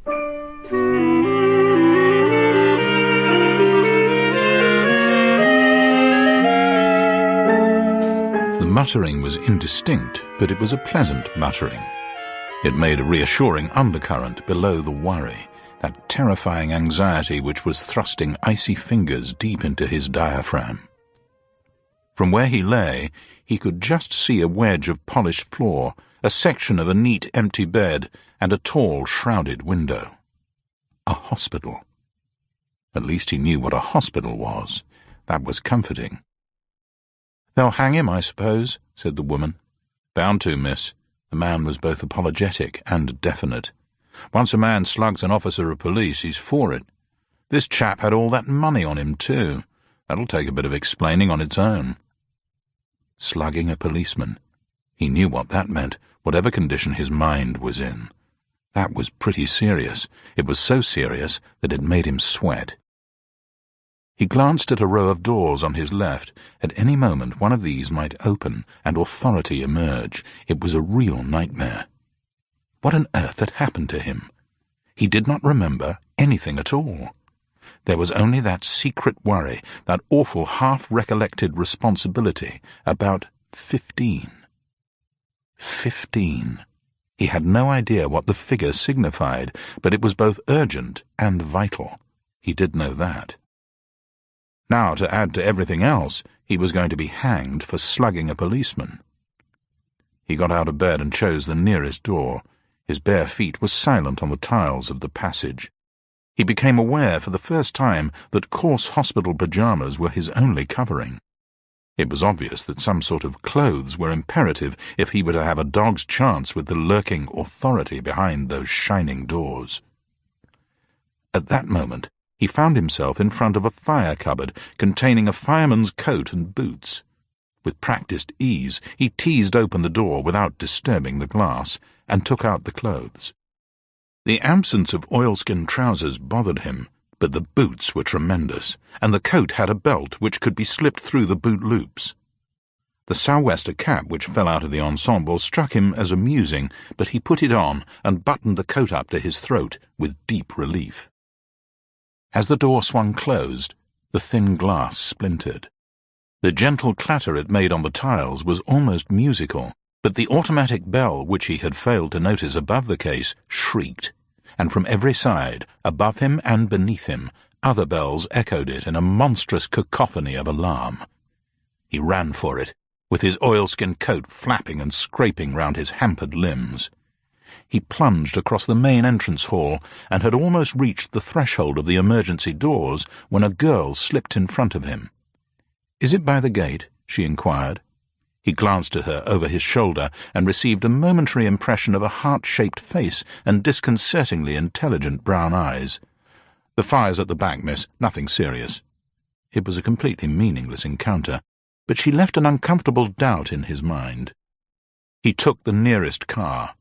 The muttering was indistinct, but it was a pleasant muttering. It made a reassuring undercurrent below the worry, that terrifying anxiety which was thrusting icy fingers deep into his diaphragm. From where he lay, he could just see a wedge of polished floor, a section of a neat empty bed, and a tall shrouded window. A hospital. At least he knew what a hospital was. That was comforting. "They'll hang him, I suppose," said the woman. "Bound to, miss." The man was both apologetic and definite. "Once a man slugs an officer of police, he's for it. This chap had all that money on him, too. That'll take a bit of explaining on its own." Slugging a policeman. He knew what that meant, whatever condition his mind was in. That was pretty serious. It was so serious that it made him sweat. He glanced at a row of doors on his left. At any moment one of these might open and authority emerge. It was a real nightmare. What on earth had happened to him? He did not remember anything at all. There was only that secret worry, that awful half-recollected responsibility about 15. 15. He had no idea what the figure signified, but it was both urgent and vital. He did know that. Now, to add to everything else, he was going to be hanged for slugging a policeman. He got out of bed and chose the nearest door. His bare feet were silent on the tiles of the passage. He became aware for the first time that coarse hospital pyjamas were his only covering. It was obvious that some sort of clothes were imperative if he were to have a dog's chance with the lurking authority behind those shining doors. At that moment, he found himself in front of a fire cupboard containing a fireman's coat and boots. With practised ease, he teased open the door without disturbing the glass, and took out the clothes. The absence of oilskin trousers bothered him, but the boots were tremendous, and the coat had a belt which could be slipped through the boot loops. The sou'wester cap which fell out of the ensemble struck him as amusing, but he put it on and buttoned the coat up to his throat with deep relief. As the door swung closed, the thin glass splintered. The gentle clatter it made on the tiles was almost musical, but the automatic bell which he had failed to notice above the case shrieked, and from every side, above him and beneath him, other bells echoed it in a monstrous cacophony of alarm. He ran for it, with his oilskin coat flapping and scraping round his hampered limbs. He plunged across the main entrance hall and had almost reached the threshold of the emergency doors when a girl slipped in front of him. "Is it by the gate?" she inquired. He glanced at her over his shoulder and received a momentary impression of a heart-shaped face and disconcertingly intelligent brown eyes. "The fire's at the back, miss. Nothing serious." It was a completely meaningless encounter, but she left an uncomfortable doubt in his mind. He took the nearest car.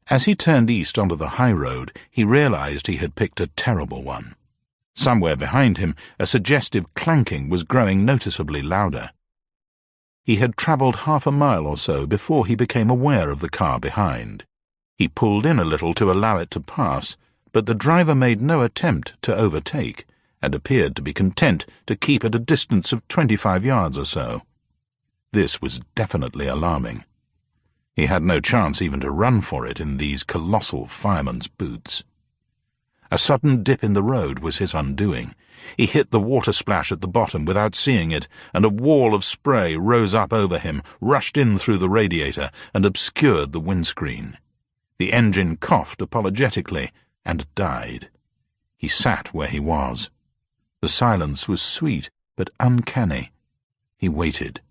As he turned east onto the high road, he realized he had picked a terrible one. Somewhere behind him, a suggestive clanking was growing noticeably louder. He had travelled half a mile or so before he became aware of the car behind. He pulled in a little to allow it to pass, but the driver made no attempt to overtake, and appeared to be content to keep at a distance of 25 yards or so. This was definitely alarming. He had no chance even to run for it in these colossal fireman's boots. A sudden dip in the road was his undoing. He hit the water splash at the bottom without seeing it, and a wall of spray rose up over him, rushed in through the radiator, and obscured the windscreen. The engine coughed apologetically and died. He sat where he was. The silence was sweet but uncanny. He waited.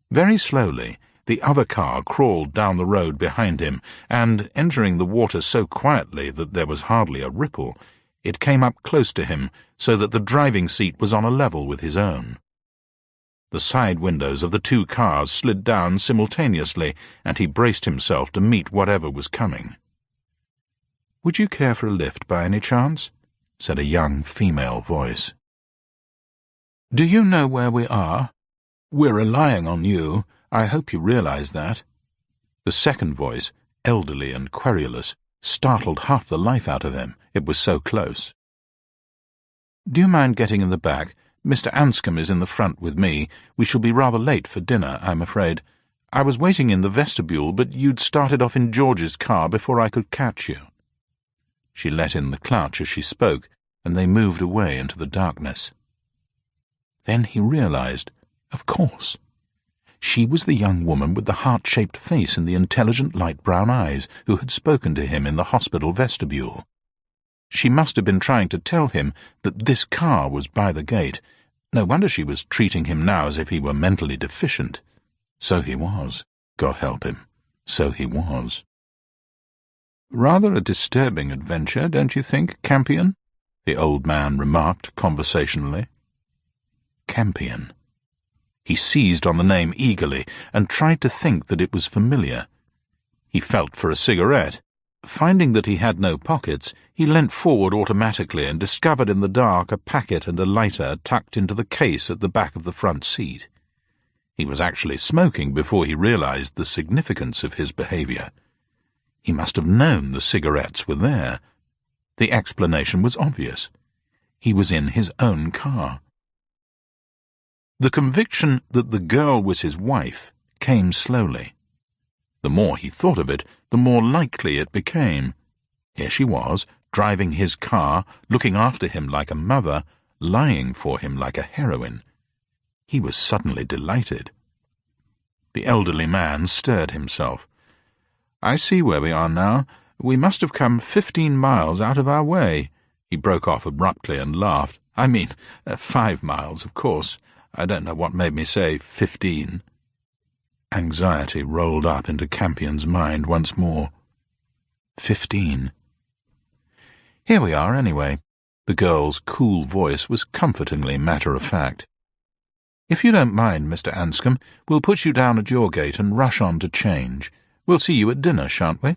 Very slowly, the other car crawled down the road behind him, and, entering the water so quietly that there was hardly a ripple, it came up close to him so that the driving seat was on a level with his own. The side windows of the two cars slid down simultaneously, and he braced himself to meet whatever was coming. "Would you care for a lift by any chance?" said a young female voice. "Do you know where we are? We're relying on you. I hope you realize that." The second voice, elderly and querulous, startled half the life out of him. It was so close. "Do you mind getting in the back? Mr. Anscombe is in the front with me. We shall be rather late for dinner, I'm afraid. I was waiting in the vestibule, but you'd started off in George's car before I could catch you." She let in the clutch as she spoke, and they moved away into the darkness. Then he realized, of course. She was the young woman with the heart-shaped face and the intelligent light brown eyes who had spoken to him in the hospital vestibule. She must have been trying to tell him that this car was by the gate. No wonder she was treating him now as if he were mentally deficient. So he was. God help him. So he was. "Rather a disturbing adventure, don't you think, Campion?" the old man remarked conversationally. Campion. He seized on the name eagerly and tried to think that it was familiar. He felt for a cigarette. Finding that he had no pockets, he leant forward automatically and discovered in the dark a packet and a lighter tucked into the case at the back of the front seat. He was actually smoking before he realized the significance of his behavior. He must have known the cigarettes were there. The explanation was obvious. He was in his own car. The conviction that the girl was his wife came slowly. The more he thought of it, the more likely it became. Here she was, driving his car, looking after him like a mother, lying for him like a heroine. He was suddenly delighted. The elderly man stirred himself. "I see where we are now. We must have come 15 miles out of our way." He broke off abruptly and laughed. "I mean, 5 miles, of course. I don't know what made me say 15. Anxiety rolled up into Campion's mind once more. 15. "Here we are, anyway." The girl's cool voice was comfortingly matter-of-fact. "If you don't mind, Mr. Anscombe, we'll put you down at your gate and rush on to change. We'll see you at dinner, shan't we?"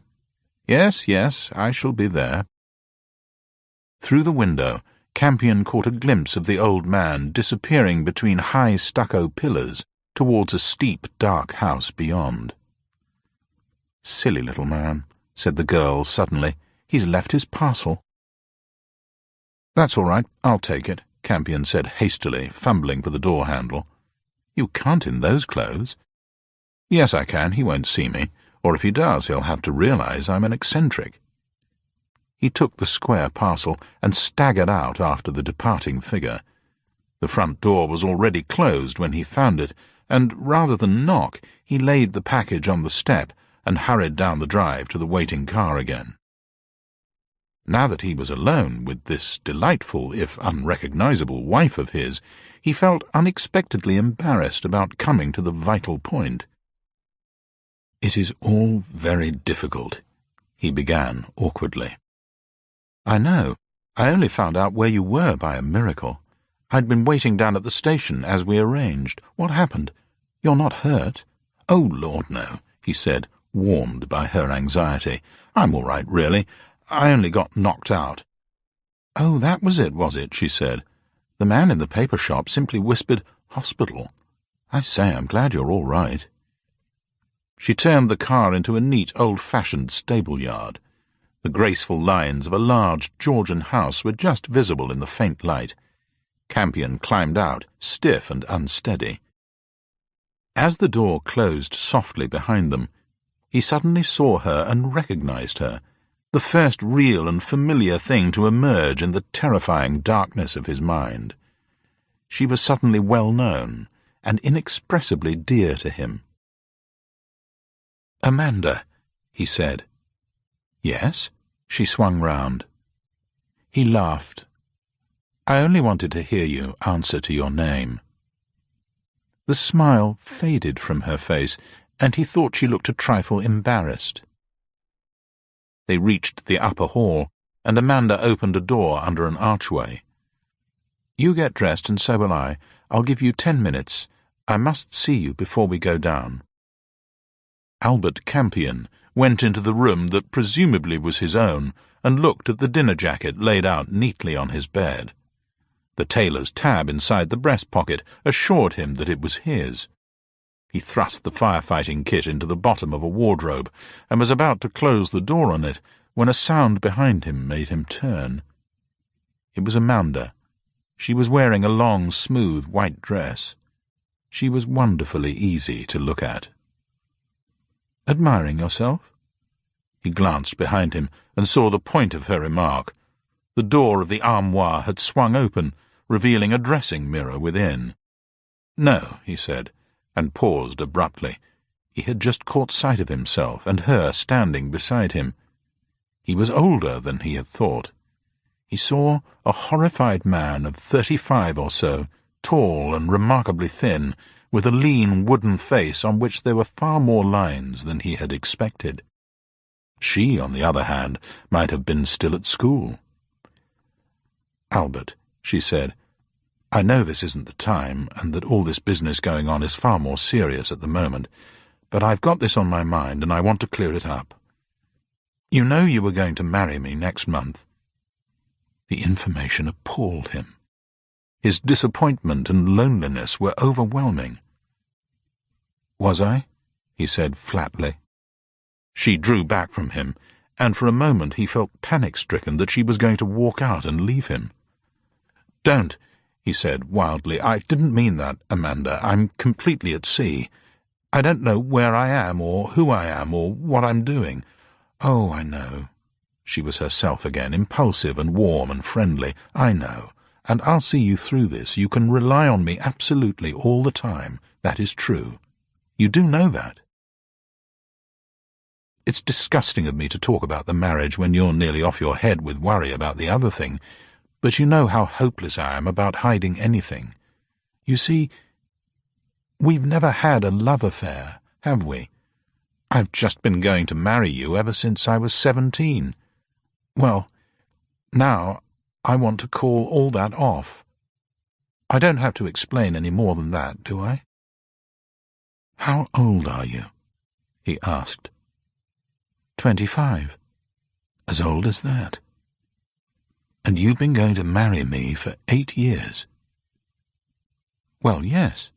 "Yes, yes, I shall be there." Through the window, Campion caught a glimpse of the old man disappearing between high stucco pillars towards a steep, dark house beyond. "Silly little man," said the girl suddenly. "He's left his parcel." "That's all right, I'll take it," Campion said hastily, fumbling for the door handle. "You can't in those clothes." "Yes, I can. He won't see me, or if he does, he'll have to realize I'm an eccentric." He took the square parcel and staggered out after the departing figure. The front door was already closed when he found it, and rather than knock, he laid the package on the step and hurried down the drive to the waiting car again. Now that he was alone with this delightful, if unrecognizable, wife of his, he felt unexpectedly embarrassed about coming to the vital point. "It is all very difficult," he began awkwardly. "I know. I only found out where you were by a miracle. I'd been waiting down at the station as we arranged. What happened? You're not hurt?" "Oh, Lord, no," he said, warmed by her anxiety. "I'm all right, really. I only got knocked out." "Oh, that was it?" she said. "The man in the paper shop simply whispered, 'Hospital.' I say, I'm glad you're all right." She turned the car into a neat, old-fashioned stable-yard. The graceful lines of a large Georgian house were just visible in the faint light. Campion climbed out, stiff and unsteady. As the door closed softly behind them, he suddenly saw her and recognized her, the first real and familiar thing to emerge in the terrifying darkness of his mind. She was suddenly well known and inexpressibly dear to him. "Amanda," he said. "Yes?" She swung round. He laughed. "I only wanted to hear you answer to your name." The smile faded from her face, and he thought she looked a trifle embarrassed. They reached the upper hall, and Amanda opened a door under an archway. "You get dressed, and so will I. I'll give you 10 minutes. I must see you before we go down." Albert Campion went into the room that presumably was his own and looked at the dinner jacket laid out neatly on his bed. The tailor's tab inside the breast pocket assured him that it was his. He thrust the firefighting kit into the bottom of a wardrobe and was about to close the door on it when a sound behind him made him turn. It was Amanda. She was wearing a long, smooth white dress. She was wonderfully easy to look at. "Admiring yourself?" He glanced behind him and saw the point of her remark. The door of the armoire had swung open, revealing a dressing mirror within. "No," he said, and paused abruptly. He had just caught sight of himself and her standing beside him. He was older than he had thought. He saw a horrified man of 35 or so, tall and remarkably thin, with a lean wooden face on which there were far more lines than he had expected. She, on the other hand, might have been still at school. "Albert," she said, "I know this isn't the time, and that all this business going on is far more serious at the moment, but I've got this on my mind, and I want to clear it up. You know you were going to marry me next month." The information appalled him. His disappointment and loneliness were overwhelming. "Was I?" he said flatly. She drew back from him, and for a moment he felt panic-stricken that she was going to walk out and leave him. "Don't," he said wildly. "I didn't mean that, Amanda. I'm completely at sea. I don't know where I am, or who I am, or what I'm doing. Oh, I know." She was herself again, impulsive and warm and friendly. "I know, and I'll see you through this. You can rely on me absolutely all the time. That is true. You do know that." "It's disgusting of me to talk about the marriage when you're nearly off your head with worry about the other thing, but you know how hopeless I am about hiding anything. You see, we've never had a love affair, have we? I've just been going to marry you ever since I was 17. Well, now I want to call all that off. I don't have to explain any more than that, do I?" "How old are you?" he asked. 25. As old as that. And you've been going to marry me for 8 years. "Well, yes.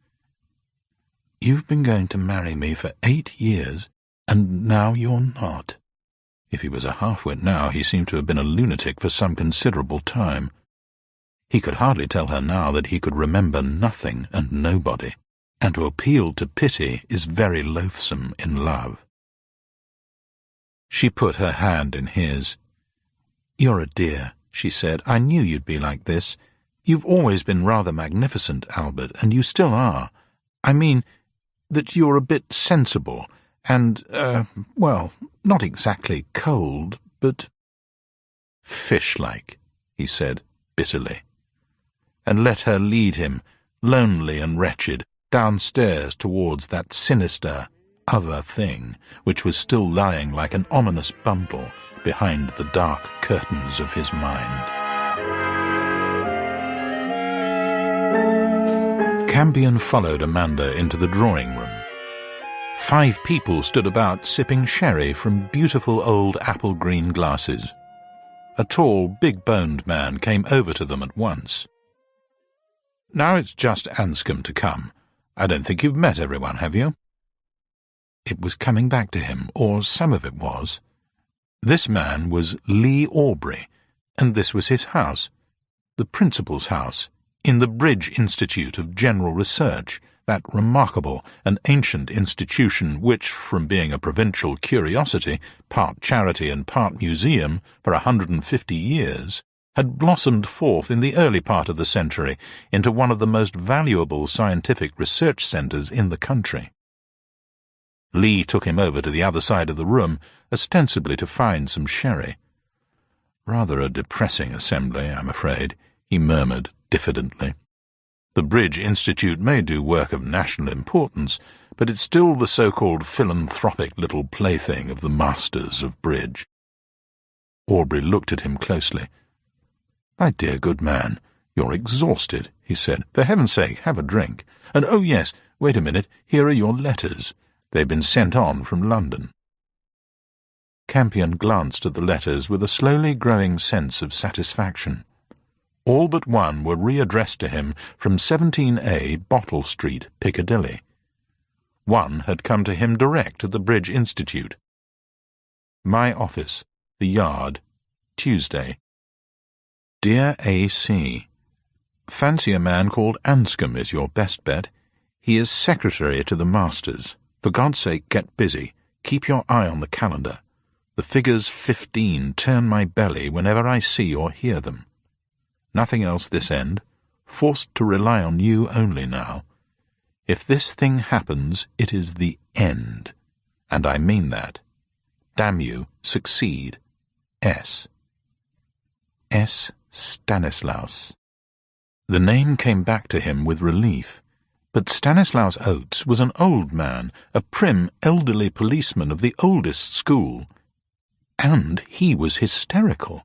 You've been going to marry me for 8 years, and now you're not." If he was a half-wit now, he seemed to have been a lunatic for some considerable time. He could hardly tell her now that he could remember nothing and nobody, and to appeal to pity is very loathsome in love. She put her hand in his. "You're a dear," she said. "I knew you'd be like this. You've always been rather magnificent, Albert, and you still are. I mean that you're a bit sensible, and, well, not exactly cold, but—" "Fish-like," he said bitterly, and let her lead him, lonely and wretched, downstairs towards that sinister other thing which was still lying like an ominous bundle behind the dark curtains of his mind. Campion followed Amanda into the drawing-room. 5 people stood about sipping sherry from beautiful old apple-green glasses. A tall, big-boned man came over to them at once. "Now it's just Anscombe to come. I don't think you've met everyone, have you?" It was coming back to him, or some of it was. This man was Lee Aubrey, and this was his house, the principal's house, in the Bridge Institute of General Research, that remarkable and ancient institution which, from being a provincial curiosity, part charity and part museum, for 150 years, had blossomed forth in the early part of the century into one of the most valuable scientific research centres in the country. Lee took him over to the other side of the room, ostensibly to find some sherry. "Rather a depressing assembly, I'm afraid," he murmured diffidently. "The Bridge Institute may do work of national importance, but it's still the so-called philanthropic little plaything of the masters of bridge." Aubrey looked at him closely. "My dear good man, you're exhausted," he said. "For heaven's sake, have a drink. And oh yes, wait a minute, here are your letters. They've been sent on from London." Campion glanced at the letters with a slowly growing sense of satisfaction. All but one were readdressed to him from 17A Bottle Street, Piccadilly. One had come to him direct at the Bridge Institute. "My office, The Yard, Tuesday. Dear A.C., fancy a man called Anscombe is your best bet. He is secretary to the masters. For God's sake, get busy. Keep your eye on the calendar. The figures 15 turn my belly whenever I see or hear them. Nothing else this end. Forced to rely on you only now. If this thing happens, it is the end. And I mean that. Damn you, succeed. S. S. Stanislaus. The name came back to him with relief. But Stanislaus Oates was an old man, a prim, elderly policeman of the oldest school. And he was hysterical.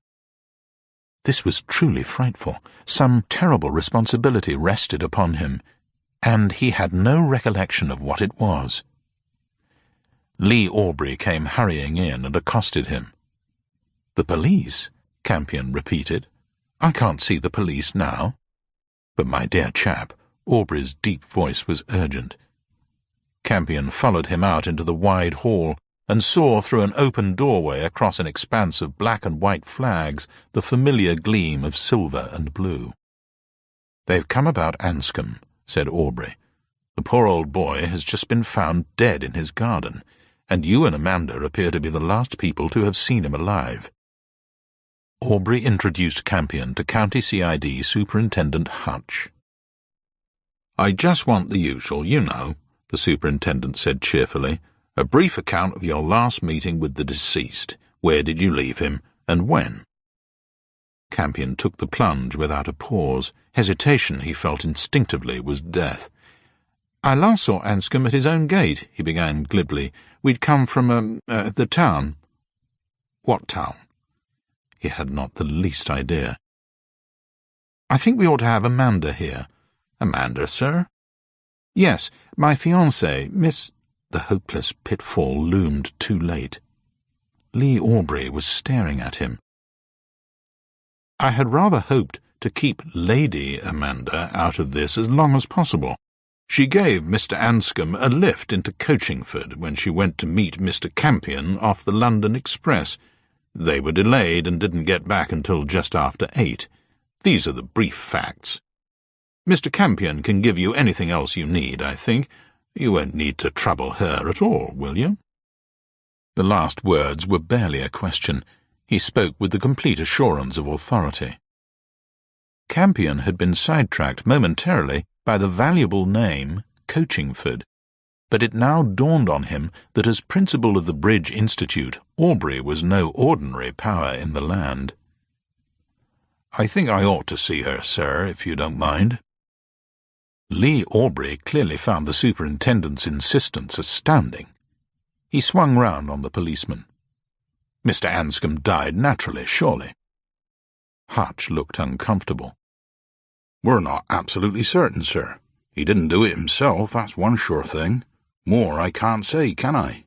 This was truly frightful. Some terrible responsibility rested upon him, and he had no recollection of what it was. Lee Aubrey came hurrying in and accosted him. "The police?" Campion repeated. "I can't see the police now." "But my dear chap," Aubrey's deep voice was urgent. Campion followed him out into the wide hall and saw through an open doorway across an expanse of black and white flags the familiar gleam of silver and blue. "They've come about Anscombe," said Aubrey. "The poor old boy has just been found dead in his garden, and you and Amanda appear to be the last people to have seen him alive." Aubrey introduced Campion to County CID Superintendent Hutch. "I just want the usual, you know," the superintendent said cheerfully. "A brief account of your last meeting with the deceased. Where did you leave him, and when?" Campion took the plunge without a pause. Hesitation, he felt instinctively, was death. "I last saw Anscombe at his own gate," he began glibly. "We'd come from, the town." "What town?" He had not the least idea. "I think we ought to have Amanda here." "Amanda, sir?" "Yes, my fiancée, Miss—" The hopeless pitfall loomed too late. Lee Aubrey was staring at him. "I had rather hoped to keep Lady Amanda out of this as long as possible. She gave Mr. Anscombe a lift into Coachingford when she went to meet Mr. Campion off the London Express. They were delayed and didn't get back until just after 8. These are the brief facts. Mr. Campion can give you anything else you need, I think. You won't need to trouble her at all, will you?" The last words were barely a question. He spoke with the complete assurance of authority. Campion had been sidetracked momentarily by the valuable name Coachingford, but it now dawned on him that as principal of the Bridge Institute, Aubrey was no ordinary power in the land. "I think I ought to see her, sir, if you don't mind." Lee Aubrey clearly found the superintendent's insistence astounding. He swung round on the policeman. "Mr. Anscombe died naturally, surely?" Hutch looked uncomfortable. "We're not absolutely certain, sir. He didn't do it himself, that's one sure thing. More I can't say, can I?"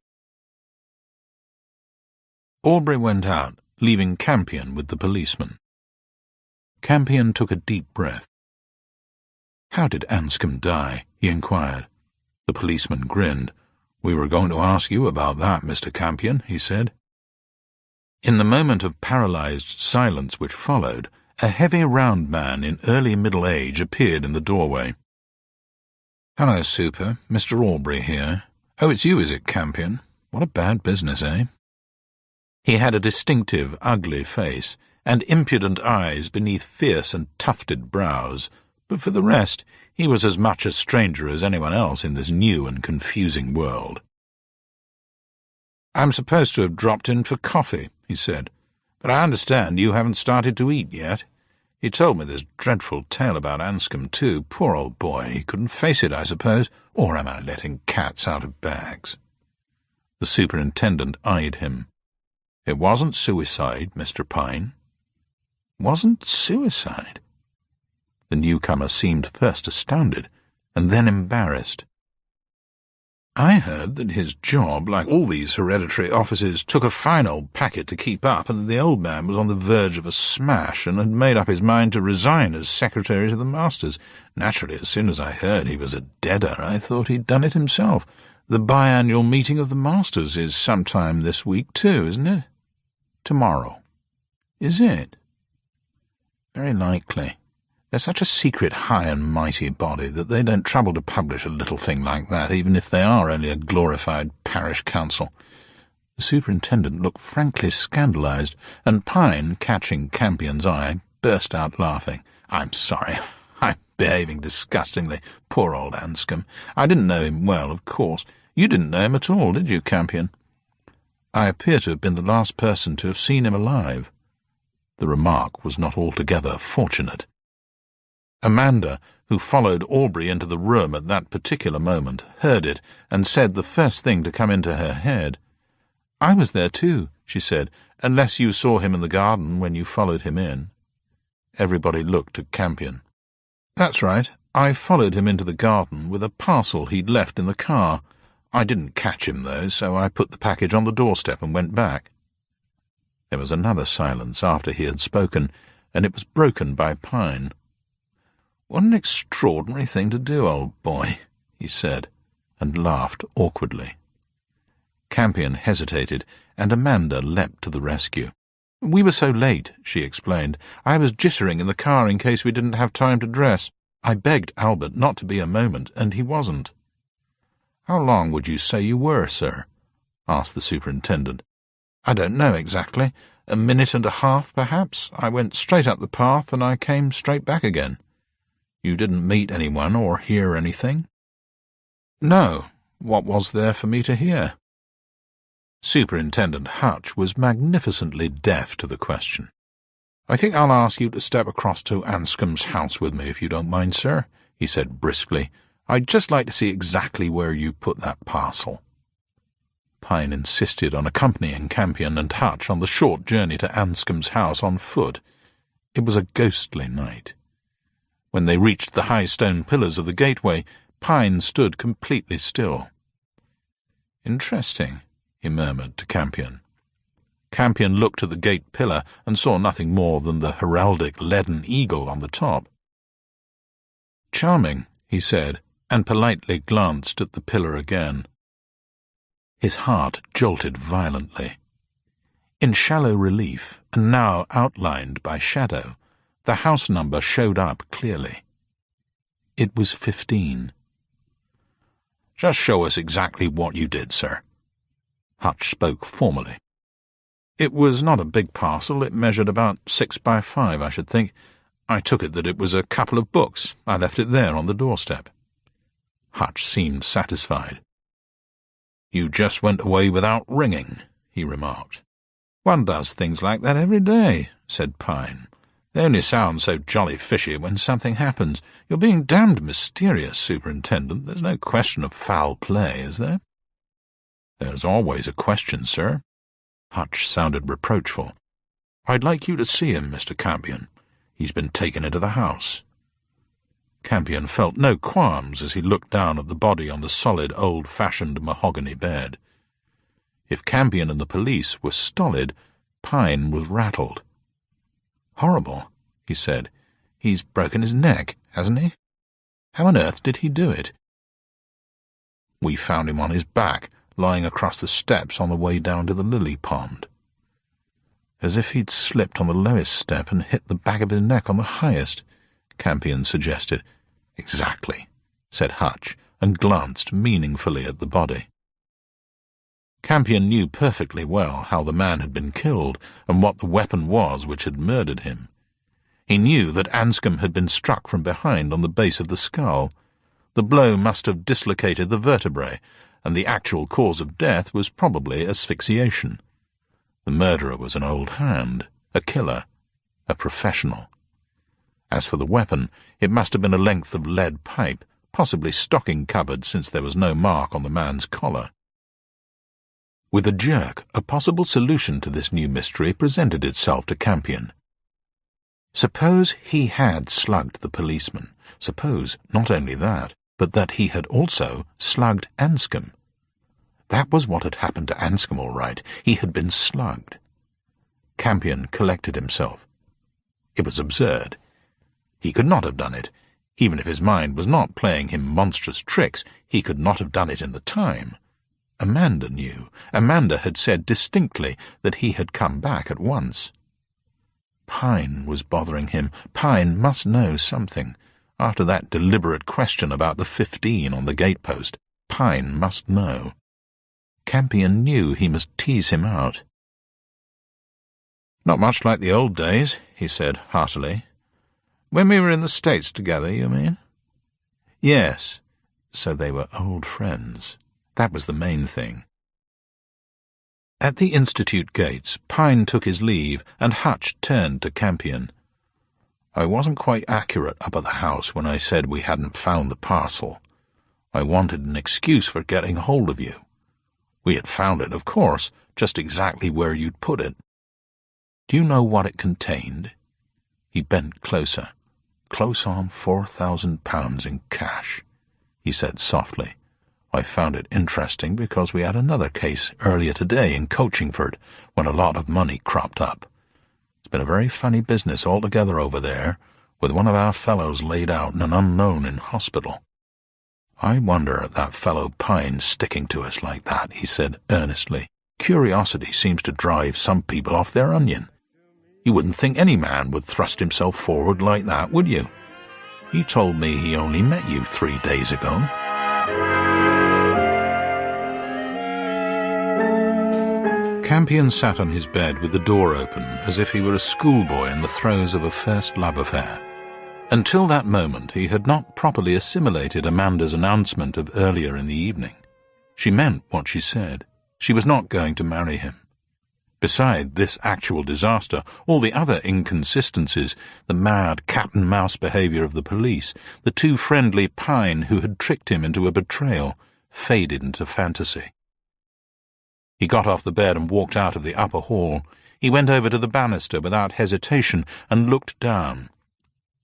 Aubrey went out, leaving Campion with the policeman. Campion took a deep breath. "How did Anscombe die?" he inquired. The policeman grinned. "We were going to ask you about that, Mr. Campion," he said. In the moment of paralyzed silence which followed, a heavy round man in early middle age appeared in the doorway. "Hello, Super. Mr. Aubrey here. Oh, it's you, is it, Campion? What a bad business, eh?" He had a distinctive, ugly face, and impudent eyes beneath fierce and tufted brows, but for the rest he was as much a stranger as anyone else in this new and confusing world. "I'm supposed to have dropped in for coffee," he said, "but I understand you haven't started to eat yet. He told me this dreadful tale about Anscombe, too. Poor old boy, he couldn't face it, I suppose, or am I letting cats out of bags?" The superintendent eyed him. "It wasn't suicide, Mr. Pine." "Wasn't suicide?" The newcomer seemed first astounded, and then embarrassed. "I heard that his job, like all these hereditary offices, took a fine old packet to keep up, and that the old man was on the verge of a smash, and had made up his mind to resign as secretary to the masters. Naturally, as soon as I heard he was a deader, I thought he'd done it himself. The biannual meeting of the masters is sometime this week, too, isn't it?" Tomorrow. Is it? Very likely. They're such a secret, high and mighty body that they don't trouble to publish a little thing like that, even if they are only a glorified parish council. The superintendent looked frankly scandalized, and Pine, catching Campion's eye, burst out laughing. "I'm sorry. I'm behaving disgustingly. Poor old Anscombe. I didn't know him well, of course. You didn't know him at all, did you, Campion?" "I appear to have been the last person to have seen him alive." The remark was not altogether fortunate. Amanda, who followed Aubrey into the room at that particular moment, heard it and said the first thing to come into her head. "I was there too," she said, "unless you saw him in the garden when you followed him in." Everybody looked at Campion. "That's right. I followed him into the garden with a parcel he'd left in the car. I didn't catch him, though, so I put the package on the doorstep and went back." There was another silence after he had spoken, and it was broken by Pine. "What an extraordinary thing to do, old boy," he said, and laughed awkwardly. Campion hesitated, and Amanda leapt to the rescue. "We were so late," she explained. "I was jittering in the car in case we didn't have time to dress. I begged Albert not to be a moment, and he wasn't." "How long would you say you were, sir?" asked the superintendent. "I don't know exactly. A minute and a half, perhaps. I went straight up the path, and I came straight back again." "You didn't meet anyone or hear anything?" "No. What was there for me to hear?" Superintendent Hutch was magnificently deaf to the question. "I think I'll ask you to step across to Anscombe's house with me, if you don't mind, sir," he said briskly. "I'd just like to see exactly where you put that parcel." Pine insisted on accompanying Campion and Hutch on the short journey to Anscombe's house on foot. It was a ghostly night. When they reached the high stone pillars of the gateway, Pine stood completely still. "Interesting," he murmured to Campion. Campion looked at the gate pillar and saw nothing more than the heraldic leaden eagle on the top. "Charming," he said, and politely glanced at the pillar again. His heart jolted violently. In shallow relief, and now outlined by shadow, the house number showed up clearly. It was 15. "Just show us exactly what you did, sir." Hutch spoke formally. "It was not a big parcel. It measured about 6 by 5, I should think. I took it that it was a couple of books. I left it there on the doorstep." Hutch seemed satisfied. "You just went away without ringing," he remarked. "One does things like that every day," said Pine. "They only sound so jolly fishy when something happens. You're being damned mysterious, Superintendent. There's no question of foul play, is there?" "There's always a question, sir." Hutch sounded reproachful. "I'd like you to see him, Mr. Campion. He's been taken into the house." Campion felt no qualms as he looked down at the body on the solid, old-fashioned mahogany bed. If Campion and the police were stolid, Pine was rattled. "Horrible," he said. "He's broken his neck, hasn't he? How on earth did he do it?" "We found him on his back, lying across the steps on the way down to the lily pond." "As if he'd slipped on the lowest step and hit the back of his neck on the highest," Campion suggested. "Exactly," said Hutch, and glanced meaningfully at the body. Campion knew perfectly well how the man had been killed and what the weapon was which had murdered him. He knew that Anscombe had been struck from behind on the base of the skull. The blow must have dislocated the vertebrae, and the actual cause of death was probably asphyxiation. The murderer was an old hand, a killer, a professional. As for the weapon, it must have been a length of lead pipe, possibly stocking covered since there was no mark on the man's collar. With a jerk, a possible solution to this new mystery presented itself to Campion. Suppose he had slugged the policeman. Suppose not only that, but that he had also slugged Anscombe. That was what had happened to Anscombe, all right. He had been slugged. Campion collected himself. It was absurd. He could not have done it. Even if his mind was not playing him monstrous tricks, he could not have done it in the time. Amanda knew. Amanda had said distinctly that he had come back at once. Pine was bothering him. Pine must know something. After that deliberate question about the 15 on the gatepost, Pine must know. Campion knew he must tease him out. "Not much like the old days," he said heartily. "When we were in the States together, you mean?" "Yes." So they were old friends. That was the main thing. At the Institute gates, Pine took his leave, and Hutch turned to Campion. "I wasn't quite accurate up at the house when I said we hadn't found the parcel. I wanted an excuse for getting hold of you. We had found it, of course, just exactly where you'd put it. Do you know what it contained?" He bent closer. "Close on £4,000 in cash," he said softly. "I found it interesting because we had another case earlier today in Coachingford when a lot of money cropped up. It's been a very funny business altogether over there, with one of our fellows laid out and an unknown in hospital. I wonder at that fellow Pine sticking to us like that," he said earnestly. "Curiosity seems to drive some people off their onion. You wouldn't think any man would thrust himself forward like that, would you? He told me he only met you 3 days ago." Campion sat on his bed with the door open, as if he were a schoolboy in the throes of a first love affair. Until that moment he had not properly assimilated Amanda's announcement of earlier in the evening. She meant what she said. She was not going to marry him. Beside this actual disaster, all the other inconsistencies, the mad cat-and-mouse behaviour of the police, the too friendly Pine who had tricked him into a betrayal, faded into fantasy. He got off the bed and walked out of the upper hall. He went over to the banister without hesitation and looked down.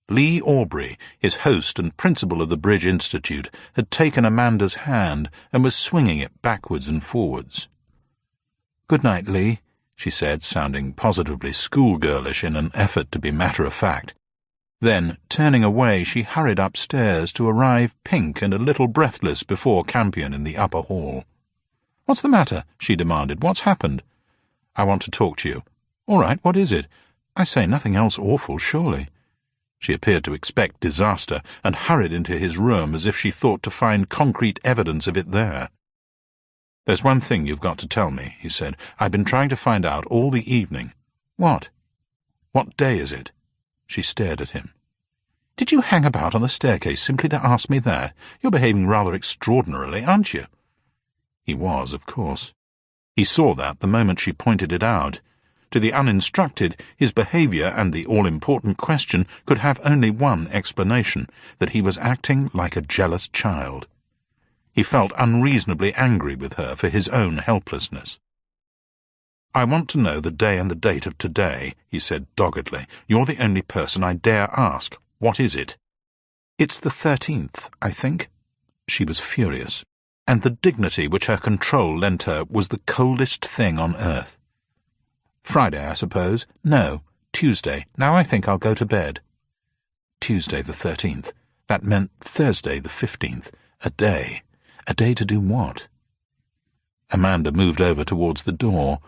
Lee Aubrey, his host and principal of the Bridge Institute, had taken Amanda's hand and was swinging it backwards and forwards. "Good night, Lee," she said, sounding positively schoolgirlish in an effort to be matter-of-fact. Then, turning away, she hurried upstairs to arrive pink and a little breathless before Campion in the upper hall. "What's the matter?" she demanded. "What's happened?" "I want to talk to you." "All right, what is it? I say nothing else awful, surely." She appeared to expect disaster, and hurried into his room as if she thought to find concrete evidence of it there. "There's one thing you've got to tell me," he said. "I've been trying to find out all the evening." "What?" "What day is it?" She stared at him. "Did you hang about on the staircase simply to ask me that? You're behaving rather extraordinarily, aren't you?" He was, of course. He saw that the moment she pointed it out. To the uninstructed, his behaviour and the all-important question could have only one explanation, that he was acting like a jealous child. He felt unreasonably angry with her for his own helplessness. "I want to know the day and the date of today," he said doggedly. "You're the only person I dare ask. What is it?" "It's the 13th, I think." She was furious, and the dignity which her control lent her was the coldest thing on earth. "Friday, I suppose." "No, Tuesday. Now I think I'll go to bed." Tuesday the 13th. That meant Thursday the 15th. A day. A day to do what? Amanda moved over towards the door.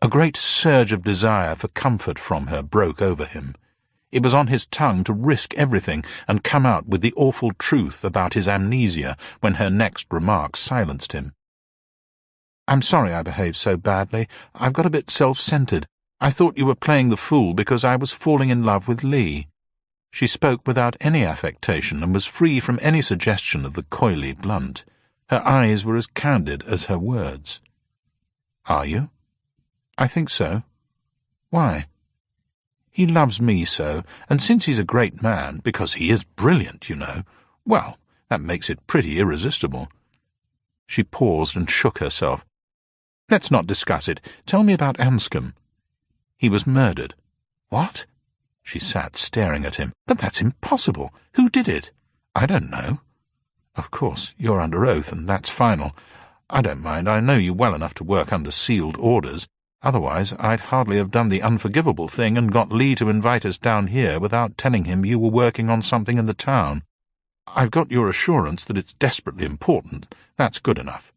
A great surge of desire for comfort from her broke over him. It was on his tongue to risk everything and come out with the awful truth about his amnesia when her next remark silenced him. "I'm sorry I behaved so badly. I've got a bit self-centered. I thought you were playing the fool because I was falling in love with Lee." She spoke without any affectation and was free from any suggestion of the coyly blunt. Her eyes were as candid as her words. "Are you?" "I think so." "Why?" "He loves me so, and since he's a great man, because he is brilliant, you know, well, that makes it pretty irresistible." She paused and shook herself. "Let's not discuss it. Tell me about Anscombe." "He was murdered." "What?" She sat staring at him. "But that's impossible. Who did it?" "I don't know." "Of course, you're under oath, and that's final. I don't mind. I know you well enough to work under sealed orders. Otherwise, I'd hardly have done the unforgivable thing and got Lee to invite us down here without telling him you were working on something in the town. I've got your assurance that it's desperately important. That's good enough."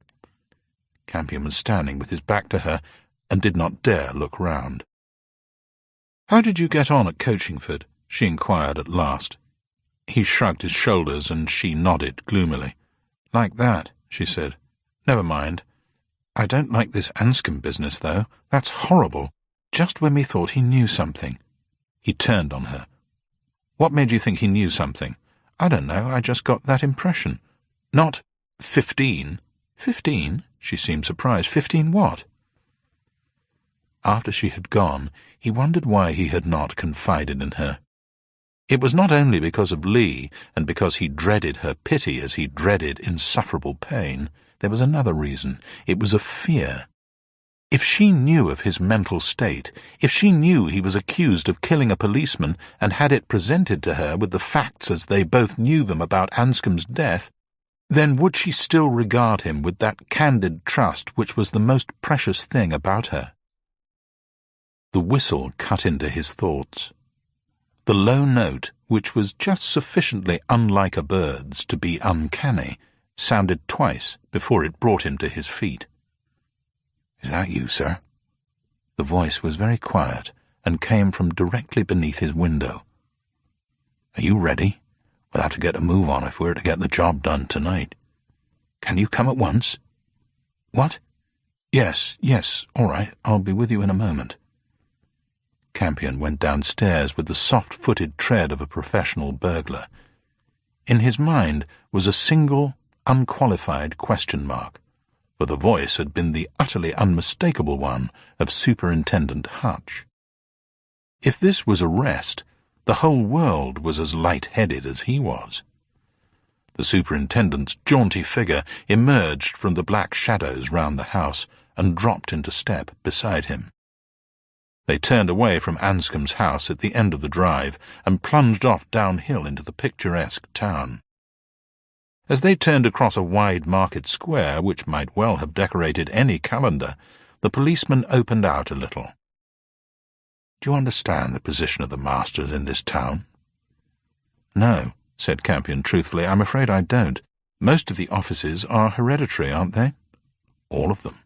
Campion was standing with his back to her and did not dare look round. "How did you get on at Coachingford?" she inquired at last. He shrugged his shoulders and she nodded gloomily. "Like that," she said. "Never mind. I don't like this Anscombe business, though. That's horrible. Just when we thought he knew something." He turned on her. "What made you think he knew something?" "I don't know. I just got that impression." "Not 15? 15? She seemed surprised. 15 what? After she had gone, he wondered why he had not confided in her. It was not only because of Lee, and because he dreaded her pity as he dreaded insufferable pain. There was another reason. It was a fear. If she knew of his mental state, if she knew he was accused of killing a policeman and had it presented to her with the facts as they both knew them about Anscombe's death, then would she still regard him with that candid trust which was the most precious thing about her? The whistle cut into his thoughts. The low note, which was just sufficiently unlike a bird's to be uncanny, sounded twice before it brought him to his feet. "Is that you, sir?" The voice was very quiet and came from directly beneath his window. "Are you ready? We'll have to get a move on if we're to get the job done tonight. Can you come at once?" "What?" Yes, all right, I'll be with you in a moment." Campion went downstairs with the soft-footed tread of a professional burglar. In his mind was a single, unqualified question mark, for the voice had been the utterly unmistakable one of Superintendent Hutch. If this was arrest, the whole world was as light-headed as he was. The superintendent's jaunty figure emerged from the black shadows round the house and dropped into step beside him. They turned away from Anscombe's house at the end of the drive and plunged off downhill into the picturesque town. As they turned across a wide market square, which might well have decorated any calendar, the policeman opened out a little. "Do you understand the position of the masters in this town?" "No," said Campion truthfully, "I'm afraid I don't. Most of the offices are hereditary, aren't they?" "All of them."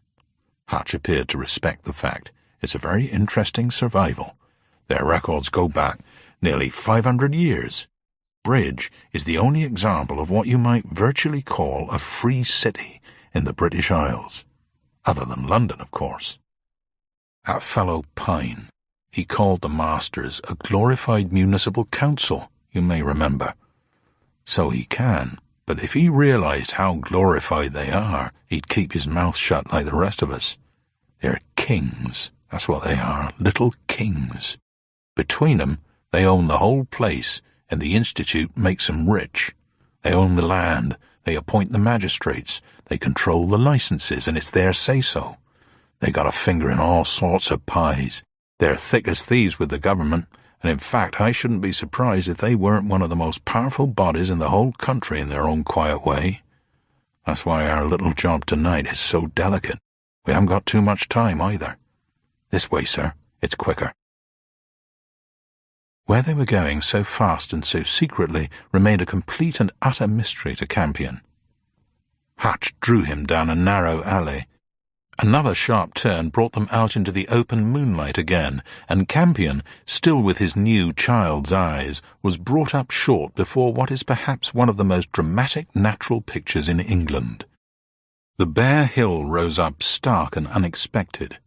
Hutch appeared to respect the fact. "It's a very interesting survival. Their records go back nearly 500 years. Bridge is the only example of what you might virtually call a free city in the British Isles. Other than London, of course. That fellow Pine, he called the masters a glorified municipal council, you may remember. So he can, but if he realized how glorified they are, he'd keep his mouth shut like the rest of us. They're kings. That's what they are, little kings. Between them, they own the whole place, and the Institute makes them rich. They own the land, they appoint the magistrates, they control the licenses, and it's their say-so. They got a finger in all sorts of pies. They're thick as thieves with the government, and in fact I shouldn't be surprised if they weren't one of the most powerful bodies in the whole country in their own quiet way. That's why our little job tonight is so delicate. We haven't got too much time, either. This way, sir. It's quicker." Where they were going so fast and so secretly remained a complete and utter mystery to Campion. Hutch drew him down a narrow alley. Another sharp turn brought them out into the open moonlight again, and Campion, still with his new child's eyes, was brought up short before what is perhaps one of the most dramatic natural pictures in England. The bare hill rose up stark and unexpected,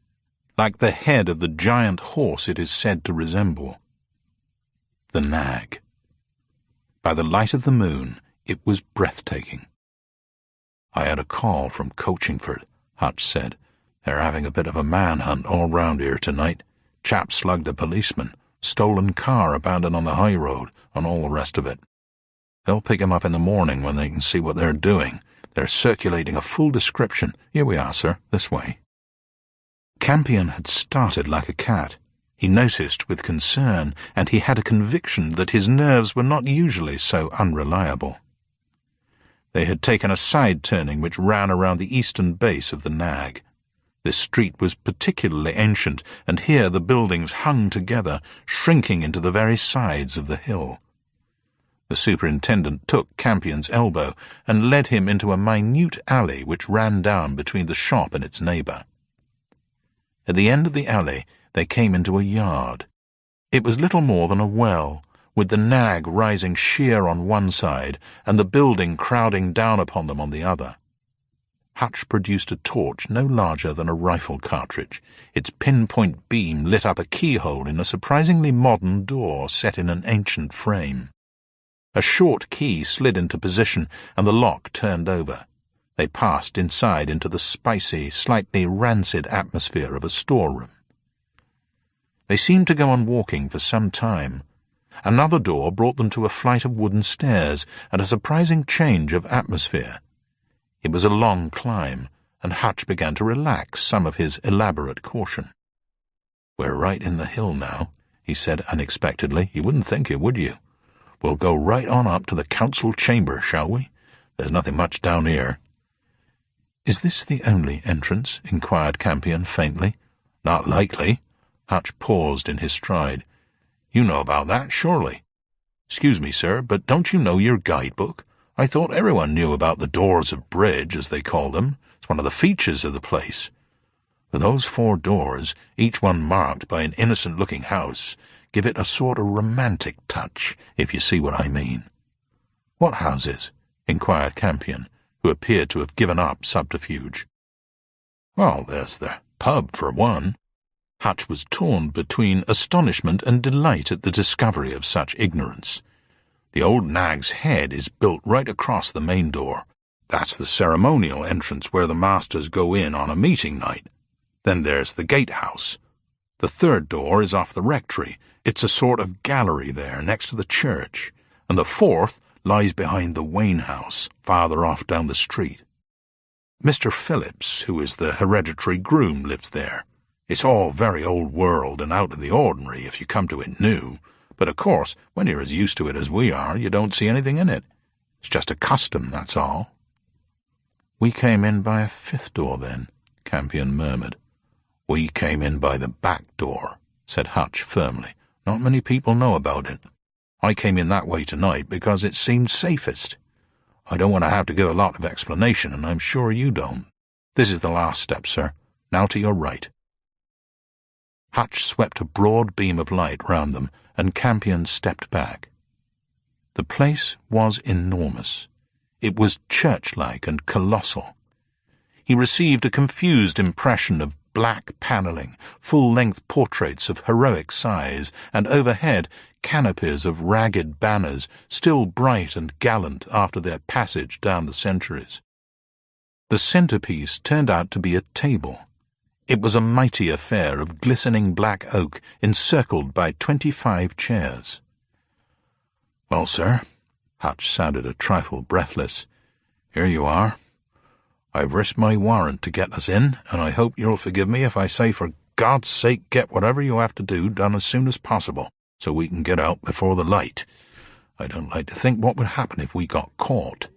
like the head of the giant horse it is said to resemble. The nag. By the light of the moon, it was breathtaking. "I had a call from Coachingford," Hutch said. "They're having a bit of a manhunt all round here tonight. Chap slugged a policeman, stolen car abandoned on the high road, and all the rest of it. They'll pick him up in the morning when they can see what they're doing. They're circulating a full description. Here we are, sir, this way." Campion had started like a cat. He noticed with concern, and he had a conviction that his nerves were not usually so unreliable. They had taken a side-turning which ran around the eastern base of the nag. This street was particularly ancient, and here the buildings hung together, shrinking into the very sides of the hill. The superintendent took Campion's elbow and led him into a minute alley which ran down between the shop and its neighbour. At the end of the alley they came into a yard. It was little more than a well, with the nag rising sheer on one side and the building crowding down upon them on the other. Hutch produced a torch no larger than a rifle cartridge. Its pinpoint beam lit up a keyhole in a surprisingly modern door set in an ancient frame. A short key slid into position and the lock turned over. They passed inside into the spicy, slightly rancid atmosphere of a storeroom. They seemed to go on walking for some time. Another door brought them to a flight of wooden stairs and a surprising change of atmosphere. It was a long climb, and Hutch began to relax some of his elaborate caution. "We're right in the hill now," he said unexpectedly. "You wouldn't think it, would you? We'll go right on up to the council chamber, shall we? There's nothing much down here." "Is this the only entrance?" inquired Campion faintly. "Not likely." Hutch paused in his stride. "You know about that, surely." "Excuse me, sir, but don't you know your guidebook? I thought everyone knew about the doors of bridge, as they call them. It's one of the features of the place. For those 4 doors, each one marked by an innocent-looking house, give it a sort of romantic touch, if you see what I mean." "What houses?" inquired Campion, who appeared to have given up subterfuge. "Well, there's the pub, for one." Hutch was torn between astonishment and delight at the discovery of such ignorance. "The old nag's head is built right across the main door. That's the ceremonial entrance where the masters go in on a meeting night. Then there's the gatehouse. The 3rd door is off the rectory. It's a sort of gallery there next to the church, and the 4th lies behind the Wayne house, farther off down the street. Mr. Phillips, who is the hereditary groom, lives there. It's all very old world and out of the ordinary if you come to it new, but of course, when you're as used to it as we are, you don't see anything in it. It's just a custom, that's all." "We came in by a 5th door, then," Campion murmured. "We came in by the back door," said Hutch firmly. "Not many people know about it. I came in that way tonight because it seemed safest. I don't want to have to give a lot of explanation, and I'm sure you don't. This is the last step, sir. Now to your right." Hutch swept a broad beam of light round them, and Campion stepped back. The place was enormous. It was church-like and colossal. He received a confused impression of black panelling, full-length portraits of heroic size, and overhead canopies of ragged banners, still bright and gallant after their passage down the centuries. The centrepiece turned out to be a table. It was a mighty affair of glistening black oak encircled by 25 chairs. "Well, sir," Hutch sounded a trifle breathless, "here you are. I've risked my warrant to get us in, and I hope you'll forgive me if I say for God's sake get whatever you have to do done as soon as possible, so we can get out before the light. I don't like to think what would happen if we got caught.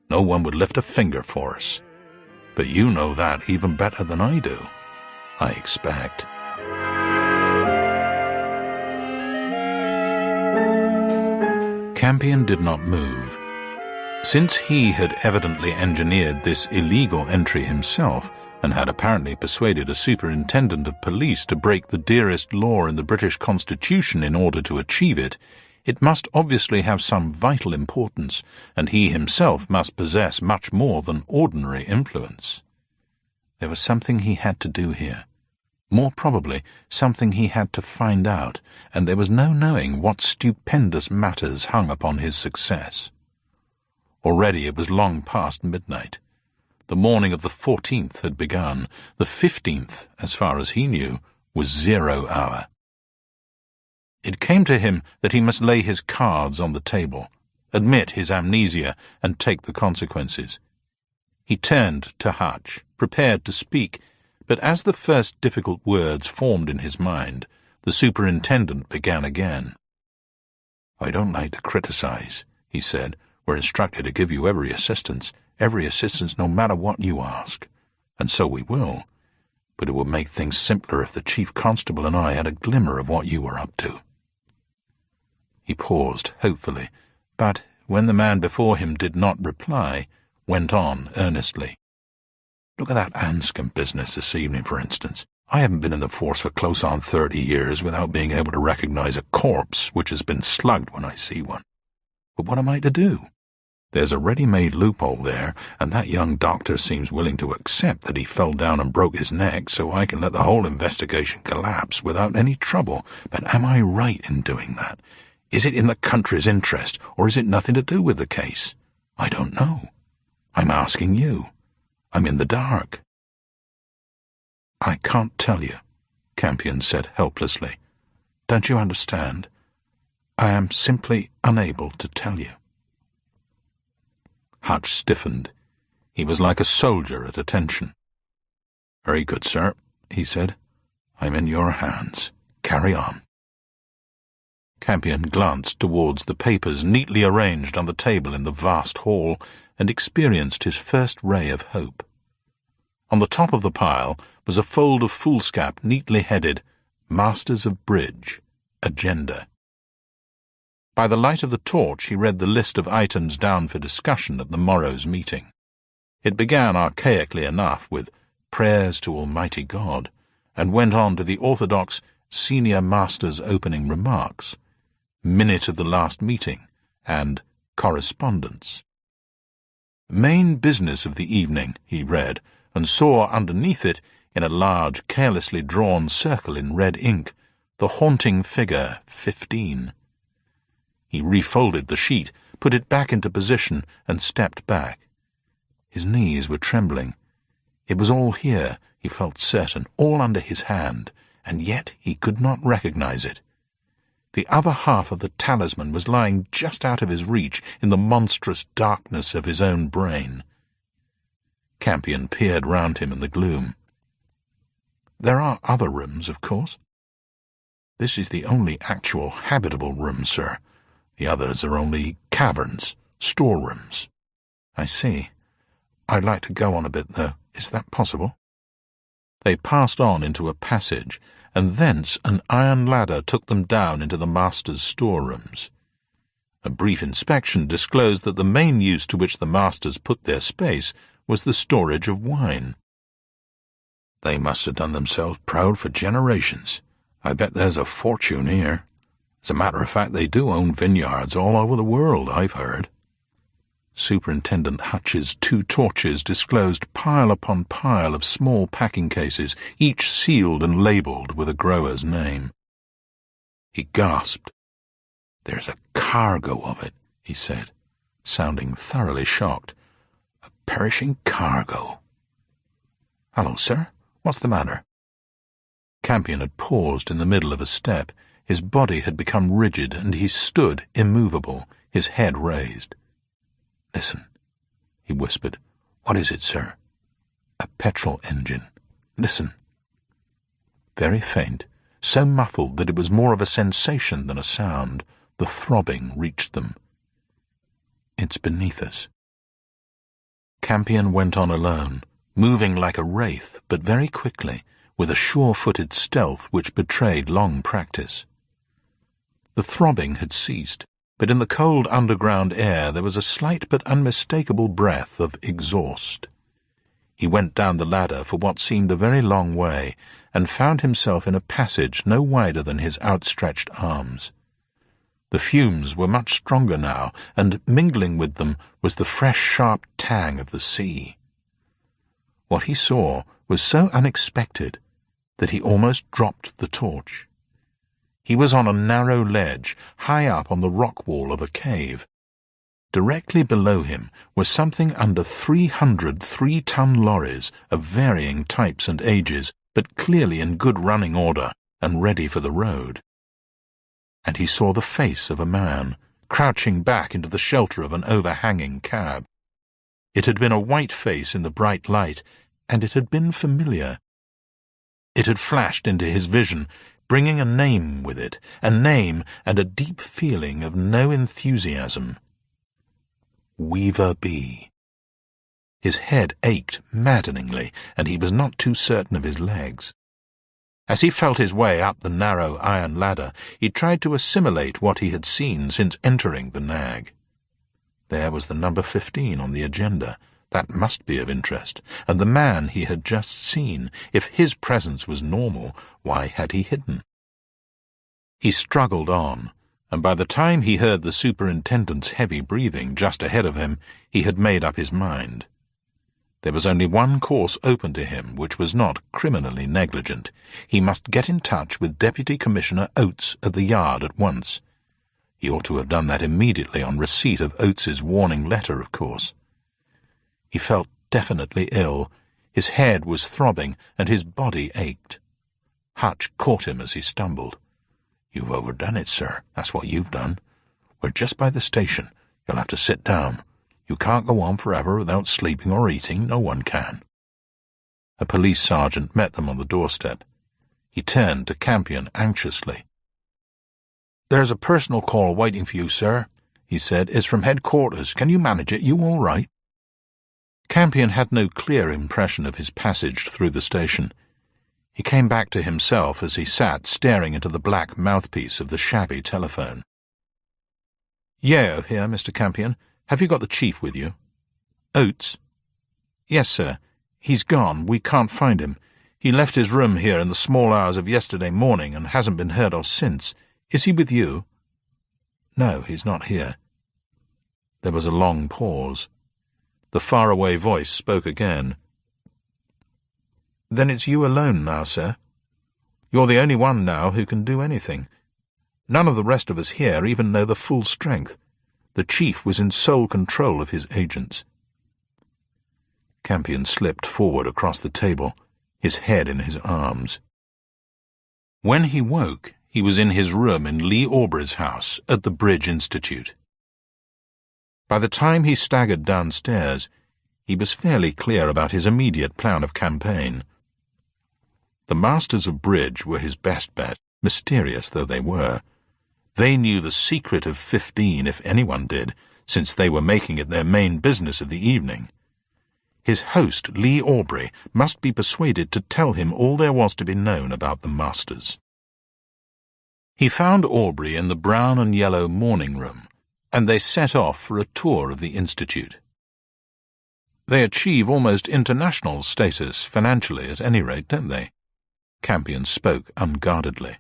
No one would lift a finger for us. But you know that even better than I do, I expect." Campion did not move. Since he had evidently engineered this illegal entry himself, and had apparently persuaded a superintendent of police to break the dearest law in the British Constitution in order to achieve it, it must obviously have some vital importance, and he himself must possess much more than ordinary influence. There was something he had to do here. More probably, something he had to find out, and there was no knowing what stupendous matters hung upon his success. Already it was long past midnight. The morning of the 14th had begun. The 15th, as far as he knew, was 0 hour. It came to him that he must lay his cards on the table, admit his amnesia, and take the consequences. He turned to Hutch, prepared to speak, but as the first difficult words formed in his mind, the superintendent began again. "I don't like to criticize," he said. "We're instructed to give you every assistance no matter what you ask, and so we will. But it would make things simpler if the chief constable and I had a glimmer of what you were up to." He paused hopefully, but when the man before him did not reply, went on earnestly. "Look at that Anscombe business this evening, for instance. I haven't been in the force for close on 30 years without being able to recognize a corpse which has been slugged when I see one. But what am I to do? There's a ready-made loophole there, and that young doctor seems willing to accept that he fell down and broke his neck, so I can let the whole investigation collapse without any trouble. But am I right in doing that? Is it in the country's interest, or is it nothing to do with the case? I don't know. I'm asking you. I'm in the dark." "I can't tell you," Campion said helplessly. "Don't you understand? I am simply unable to tell you." Hutch stiffened. He was like a soldier at attention. "Very good, sir," he said. "I'm in your hands. Carry on." Campion glanced towards the papers neatly arranged on the table in the vast hall and experienced his first ray of hope. On the top of the pile was a fold of foolscap neatly headed, "Masters of Bridge, Agenda." By the light of the torch he read the list of items down for discussion at the morrow's meeting. It began archaically enough with prayers to Almighty God, and went on to the orthodox Senior Master's opening remarks, minute of the last meeting, and correspondence. Main business of the evening, he read, and saw underneath it, in a large, carelessly drawn circle in red ink, the haunting figure 15. He refolded the sheet, put it back into position, and stepped back. His knees were trembling. It was all here, he felt certain, all under his hand, and yet he could not recognize it. The other half of the talisman was lying just out of his reach in the monstrous darkness of his own brain. Campion peered round him in the gloom. "There are other rooms, of course." "This is the only actual habitable room, sir. The others are only caverns, storerooms." "I see. I'd like to go on a bit, though. Is that possible?" They passed on into a passage, and thence an iron ladder took them down into the master's storerooms. A brief inspection disclosed that the main use to which the masters put their space was the storage of wine. "They must have done themselves proud for generations. I bet there's a fortune here. As a matter of fact, they do own vineyards all over the world, I've heard." Superintendent Hutch's 2 torches disclosed pile upon pile of small packing cases, each sealed and labelled with a grower's name. He gasped. "There's a cargo of it," he said, sounding thoroughly shocked. "A perishing cargo." "Hello, sir. What's the matter?" Campion had paused in the middle of a step. His body had become rigid, and he stood immovable, his head raised. "Listen," he whispered. "What is it, sir?" "A petrol engine. Listen." Very faint, so muffled that it was more of a sensation than a sound, the throbbing reached them. "It's beneath us." Campion went on alone, moving like a wraith, but very quickly, with a sure-footed stealth which betrayed long practice. The throbbing had ceased, but in the cold underground air there was a slight but unmistakable breath of exhaust. He went down the ladder for what seemed a very long way, and found himself in a passage no wider than his outstretched arms. The fumes were much stronger now, and mingling with them was the fresh, sharp tang of the sea. What he saw was so unexpected that he almost dropped the torch. He was on a narrow ledge, high up on the rock wall of a cave. Directly below him was something under 300 3-ton lorries of varying types and ages, but clearly in good running order and ready for the road. And he saw the face of a man, crouching back into the shelter of an overhanging cab. It had been a white face in the bright light, and it had been familiar. It had flashed into his vision, bringing a name with it, a name and a deep feeling of no enthusiasm. Weaver B. His head ached maddeningly, and he was not too certain of his legs. As he felt his way up the narrow iron ladder, he tried to assimilate what he had seen since entering the nag. There was the number 15 on the agenda. That must be of interest. And the man he had just seen. If his presence was normal, why had he hidden? He struggled on, and by the time he heard the superintendent's heavy breathing just ahead of him, he had made up his mind. There was only one course open to him, which was not criminally negligent. He must get in touch with Deputy Commissioner Oates at the Yard at once. He ought to have done that immediately on receipt of Oates's warning letter, of course. He felt definitely ill. His head was throbbing, and his body ached. Hutch caught him as he stumbled. "You've overdone it, sir. That's what you've done. We're just by the station. You'll have to sit down. You can't go on forever without sleeping or eating. No one can." A police sergeant met them on the doorstep. He turned to Campion anxiously. "There's a personal call waiting for you, sir," he said. "It's from headquarters. Can you manage it? You all right?" Campion had no clear impression of his passage through the station. He came back to himself as he sat staring into the black mouthpiece of the shabby telephone. "Yeo here, Mr. Campion. Have you got the chief with you?" "Oates?" "Yes, sir. He's gone. We can't find him. He left his room here in the small hours of yesterday morning and hasn't been heard of since. Is he with you?" "No, he's not here." There was a long pause. The faraway voice spoke again. "Then it's you alone now, sir. You're the only one now who can do anything. None of the rest of us here even know the full strength. The chief was in sole control of his agents." Campion slipped forward across the table, his head in his arms. When he woke, he was in his room in Lee Aubrey's house at the Bridge Institute. By the time he staggered downstairs, he was fairly clear about his immediate plan of campaign. The masters of bridge were his best bet, mysterious though they were. They knew the secret of 15 if anyone did, since they were making it their main business of the evening. His host, Lee Aubrey, must be persuaded to tell him all there was to be known about the masters. He found Aubrey in the brown and yellow morning room, and they set off for a tour of the Institute. They achieve almost international status, financially at any rate, don't they? Campion spoke unguardedly.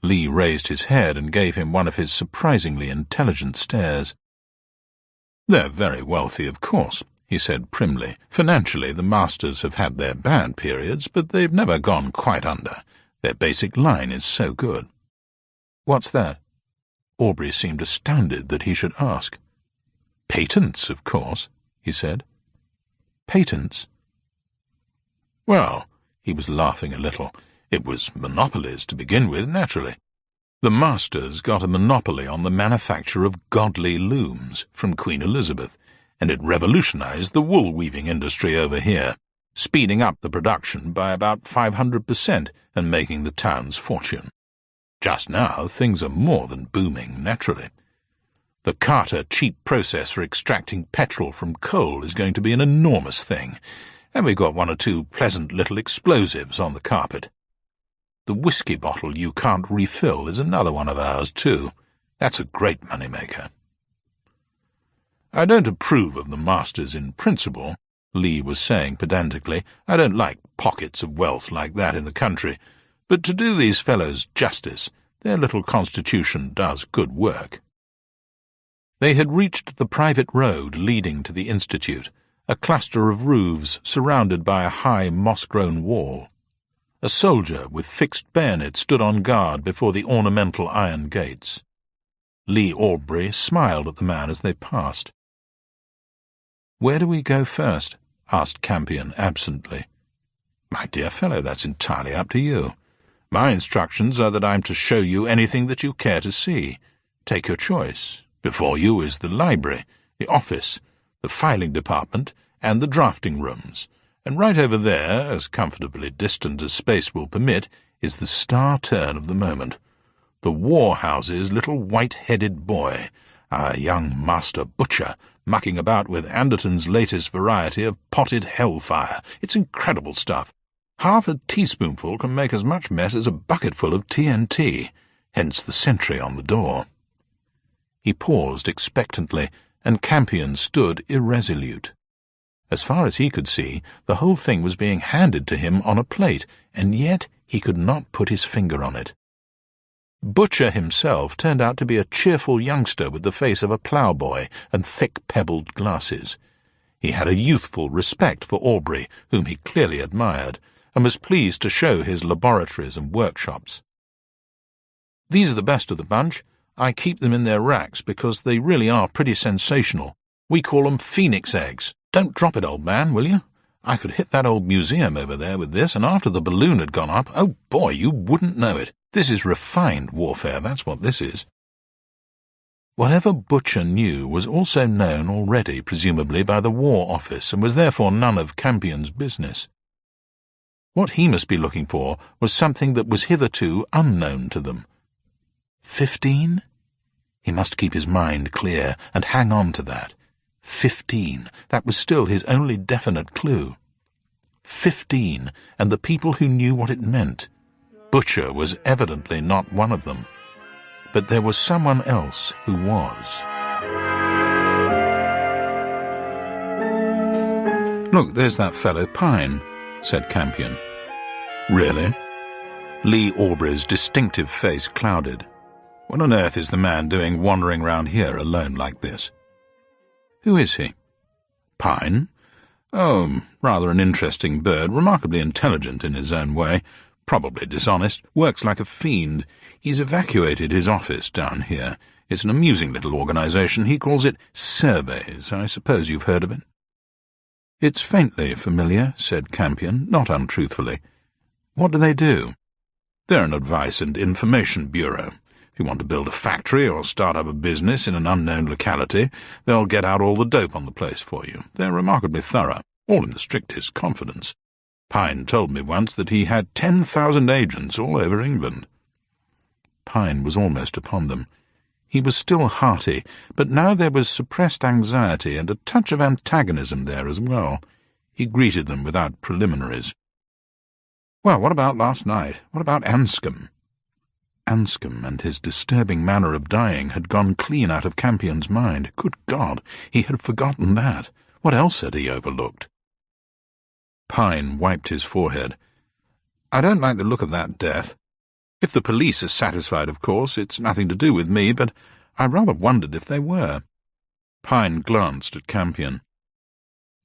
Lee raised his head and gave him one of his surprisingly intelligent stares. "They're very wealthy, of course," he said primly. "Financially, the masters have had their bad periods, but they've never gone quite under. Their basic line is so good." "What's that?" Aubrey seemed astounded that he should ask. "Patents, of course," he said. "Patents?" "Well," he was laughing a little, "it was monopolies to begin with, naturally. The masters got a monopoly on the manufacture of godly looms from Queen Elizabeth, and it revolutionized the wool-weaving industry over here, speeding up the production by about 500% and making the town's fortune. Just now, things are more than booming, naturally. The Carter cheap process for extracting petrol from coal is going to be an enormous thing, and we've got one or two pleasant little explosives on the carpet. The whiskey bottle you can't refill is another one of ours, too. That's a great moneymaker." "I don't approve of the masters in principle," Lee was saying pedantically. "I don't like pockets of wealth like that in the country. But to do these fellows justice, their little constitution does good work." They had reached the private road leading to the Institute, a cluster of roofs surrounded by a high moss-grown wall. A soldier with fixed bayonet stood on guard before the ornamental iron gates. Lee Aubrey smiled at the man as they passed. "Where do we go first?" asked Campion absently. "My dear fellow, that's entirely up to you. My instructions are that I'm to show you anything that you care to see. Take your choice. Before you is the library, the office, the filing department, and the drafting rooms. And right over there, as comfortably distant as space will permit, is the star turn of the moment. The Warhouse's little white-headed boy, our young master butcher, mucking about with Anderton's latest variety of potted hellfire. It's incredible stuff. Half a teaspoonful can make as much mess as a bucketful of TNT, hence the sentry on the door." He paused expectantly and Campion stood irresolute. As far as he could see, the whole thing was being handed to him on a plate, and yet he could not put his finger on it. Butcher himself turned out to be a cheerful youngster with the face of a ploughboy and thick pebbled glasses. He had a youthful respect for Aubrey, whom he clearly admired, and was pleased to show his laboratories and workshops. "These are the best of the bunch. I keep them in their racks because they really are pretty sensational. We call them phoenix eggs. Don't drop it, old man, will you? I could hit that old museum over there with this, and after the balloon had gone up, oh boy, you wouldn't know it. This is refined warfare, that's what this is." Whatever Butcher knew was also known already, presumably, by the War Office, and was therefore none of Campion's business. What he must be looking for was something that was hitherto unknown to them. 15? He must keep his mind clear and hang on to that. 15, that was still his only definite clue. 15, and the people who knew what it meant. Butcher was evidently not one of them. But there was someone else who was. "Look, there's that fellow Pine," said Campion. "Really?" Lee Aubrey's distinctive face clouded. "What on earth is the man doing wandering round here alone like this?" "Who is he?" "Pine? Oh, rather an interesting bird, remarkably intelligent in his own way, probably dishonest, works like a fiend. He's evacuated his office down here. It's an amusing little organization. He calls it Surveys. I suppose you've heard of it?" "It's faintly familiar," said Campion, not untruthfully. "What do they do?" "They're an advice and information bureau. If you want to build a factory or start up a business in an unknown locality, they'll get out all the dope on the place for you. They're remarkably thorough, all in the strictest confidence. Pine told me once that he had 10,000 agents all over England." Pine was almost upon them. He was still hearty, but now there was suppressed anxiety and a touch of antagonism there as well. He greeted them without preliminaries. "Well, what about last night? What about Anscombe?" Anscombe and his disturbing manner of dying had gone clean out of Campion's mind. Good God, he had forgotten that. What else had he overlooked? Pine wiped his forehead. "I don't like the look of that death. If the police are satisfied, of course, it's nothing to do with me, but I rather wondered if they were." Pine glanced at Campion.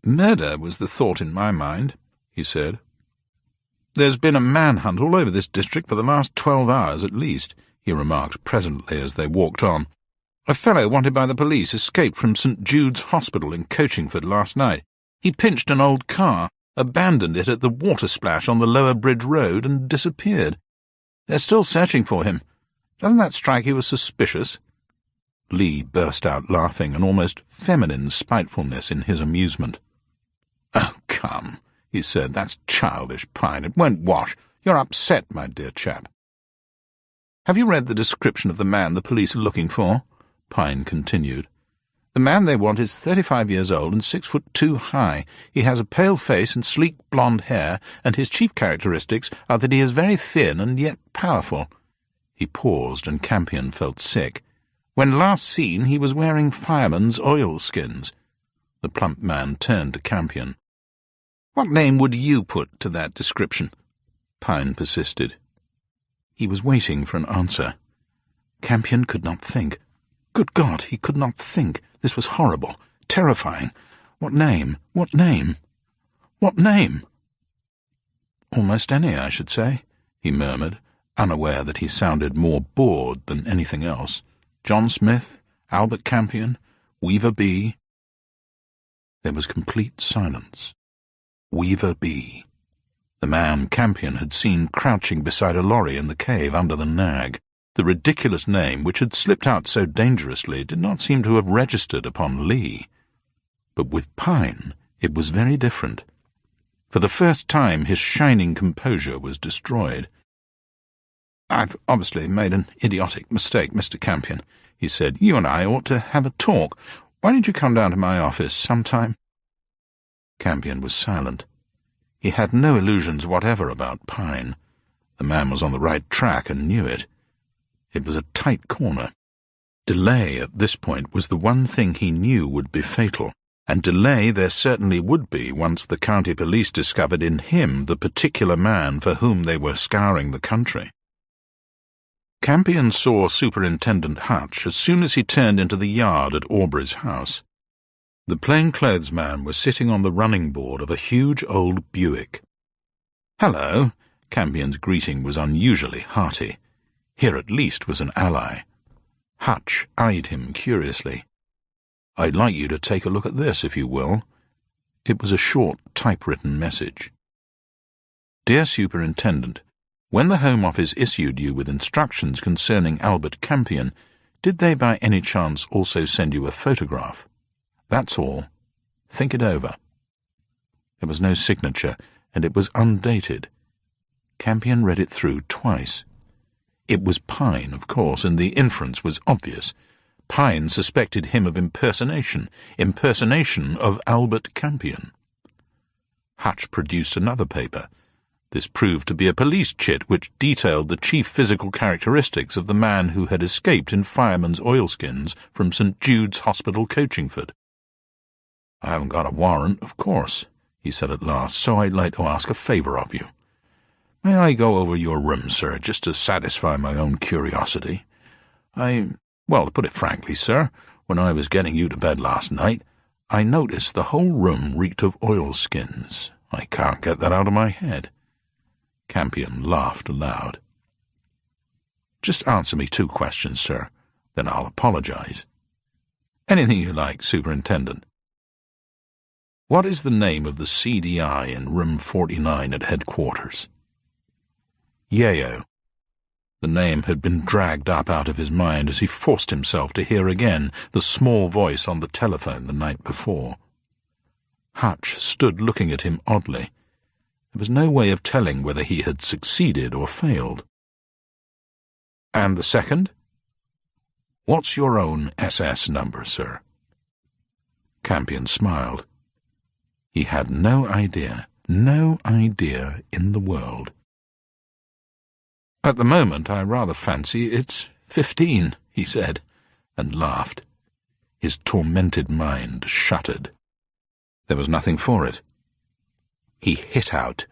"Murder was the thought in my mind," he said. "There's been a manhunt all over this district for the last 12 hours at least," he remarked presently as they walked on. "A fellow wanted by the police escaped from St. Jude's Hospital in Coachingford last night. He pinched an old car, abandoned it at the water splash on the Lower Bridge Road, and disappeared. They're still searching for him. Doesn't that strike you as suspicious?" Lee burst out laughing, an almost feminine spitefulness in his amusement. "Oh, come," he said, "that's childish, Pine. It won't wash. You're upset, my dear chap." "Have you read the description of the man the police are looking for?" Pine continued. "The man they want is 35 years old and 6'2" high. He has a pale face and sleek blonde hair, and his chief characteristics are that he is very thin and yet powerful." He paused, and Campion felt sick. "When last seen, he was wearing fireman's oilskins." The plump man turned to Campion. "What name would you put to that description?" Pine persisted. He was waiting for an answer. Campion could not think. Good God, he could not think. This was horrible, terrifying. What name? What name? What name? "Almost any, I should say," he murmured, unaware that he sounded more bored than anything else. "John Smith, Albert Campion, Weaver B." There was complete silence. Weaver B. The man Campion had seen crouching beside a lorry in the cave under the nag. The ridiculous name, which had slipped out so dangerously, did not seem to have registered upon Lee. But with Pine it was very different. For the first time his shining composure was destroyed. "I've obviously made an idiotic mistake, Mr. Campion," he said. "You and I ought to have a talk. Why don't you come down to my office sometime?" Campion was silent. He had no illusions whatever about Pine. The man was on the right track and knew it. It was a tight corner. Delay at this point was the one thing he knew would be fatal, and delay there certainly would be once the county police discovered in him the particular man for whom they were scouring the country. Campion saw Superintendent Hutch as soon as he turned into the yard at Aubrey's house. The plainclothes man was sitting on the running board of a huge old Buick. "Hello." Campion's greeting was unusually hearty. Here at least was an ally. Hutch eyed him curiously. "I'd like you to take a look at this, if you will." It was a short, typewritten message. "Dear Superintendent, when the Home Office issued you with instructions concerning Albert Campion, did they by any chance also send you a photograph? That's all. Think it over." There was no signature, and it was undated. Campion read it through twice. It was Pine, of course, and the inference was obvious. Pine suspected him of impersonation of Albert Campion. Hutch produced another paper. This proved to be a police chit which detailed the chief physical characteristics of the man who had escaped in fireman's oilskins from St. Jude's Hospital, Coachingford. "I haven't got a warrant, of course," he said at last, "so I'd like to ask a favour of you. May I go over your room, sir, just to satisfy my own curiosity? Well, to put it frankly, sir, when I was getting you to bed last night, I noticed the whole room reeked of oilskins. I can't get that out of my head." Campion laughed aloud. "Just answer me 2 questions, sir, then I'll apologize." "Anything you like, Superintendent." "What is the name of the CDI in room 49 at headquarters?" Yeo. The name had been dragged up out of his mind as he forced himself to hear again the small voice on the telephone the night before. Hutch stood looking at him oddly. There was no way of telling whether he had succeeded or failed. "And the second?" "What's your own SS number, sir?" Campion smiled. He had no idea in the world. "At the moment, I rather fancy it's 15, he said, and laughed. His tormented mind shuddered. There was nothing for it. He hit out.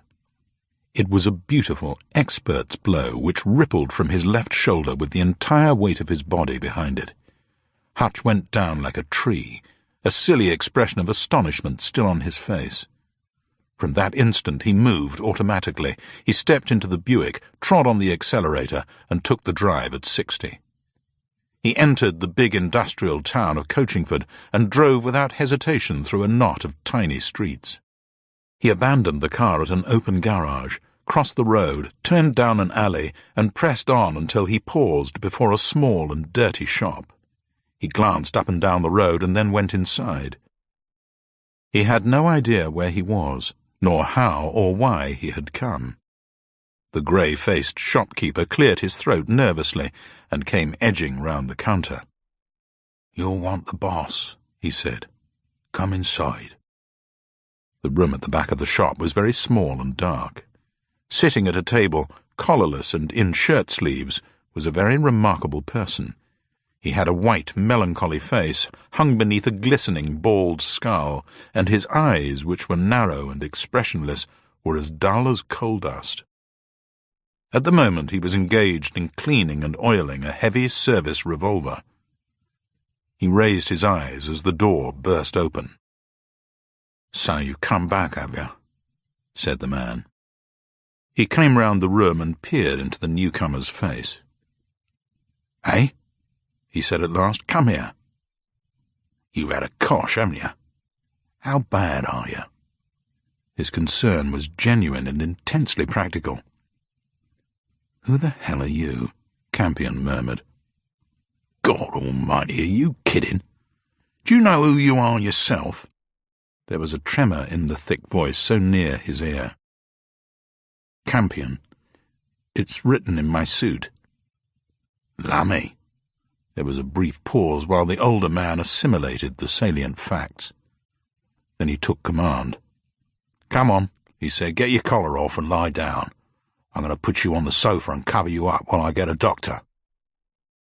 It was a beautiful, expert's blow which rippled from his left shoulder with the entire weight of his body behind it. Hutch went down like a tree, a silly expression of astonishment still on his face. From that instant he moved automatically. He stepped into the Buick, trod on the accelerator, and took the drive at 60. He entered the big industrial town of Coachingford and drove without hesitation through a knot of tiny streets. He abandoned the car at an open garage, crossed the road, turned down an alley, and pressed on until he paused before a small and dirty shop. He glanced up and down the road and then went inside. He had no idea where he was, nor how or why he had come. The grey-faced shopkeeper cleared his throat nervously and came edging round the counter. "You'll want the boss," he said. "Come inside." The room at the back of the shop was very small and dark. Sitting at a table, collarless and in shirt-sleeves, was a very remarkable person. He had a white, melancholy face, hung beneath a glistening, bald skull, and his eyes, which were narrow and expressionless, were as dull as coal dust. At the moment he was engaged in cleaning and oiling a heavy service revolver. He raised his eyes as the door burst open. "So you come back, have you?" said the man. He came round the room and peered into the newcomer's face. "Eh?" he said at last. "Come here. You've had a cosh, haven't you? How bad are you?" His concern was genuine and intensely practical. "Who the hell are you?" Campion murmured. "God almighty, are you kidding? Do you know who you are yourself?" There was a tremor in the thick voice so near his ear. "Campion. It's written in my suit." "Lummy." There was a brief pause while the older man assimilated the salient facts. Then he took command. "Come on," he said, "get your collar off and lie down. I'm going to put you on the sofa and cover you up while I get a doctor."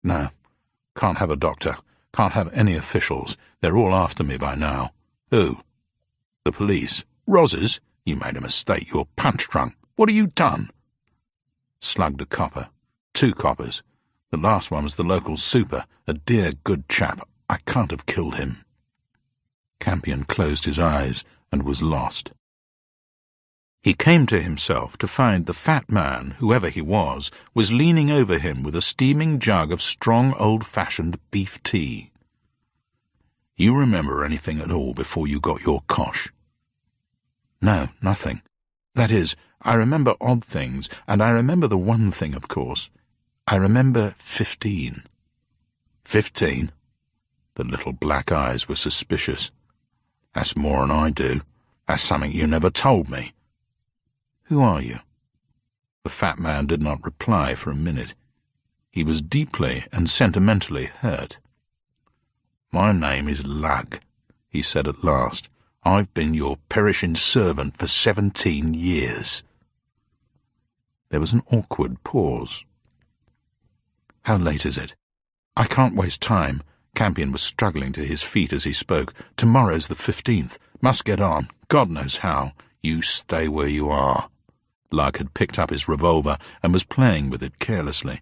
"No, Can't have a doctor. Can't have any officials. They're all after me by now. Who? The police. Rozzers? You made a mistake. You're punch-drunk. What have you done? Slugged a copper. 2 coppers. The last one was the local super, a dear good chap. I can't have killed him. Campion closed his eyes and was lost. He came to himself to find the fat man, whoever he was leaning over him with a steaming jug of strong old-fashioned beef tea. You remember anything at all before you got your cosh? No, nothing. That is, I remember odd things, and I remember the one thing, of course. I remember 15. 15? The little black eyes were suspicious. That's more'n I do. That's something you never told me. Who are you? The fat man did not reply for a minute. He was deeply and sentimentally hurt. My name is Lug, he said at last. I've been your perishing servant for 17 years. There was an awkward pause. How late is it? I can't waste time. Campion was struggling to his feet as he spoke. Tomorrow's the 15th. Must get on. God knows how. You stay where you are. Lug had picked up his revolver and was playing with it carelessly.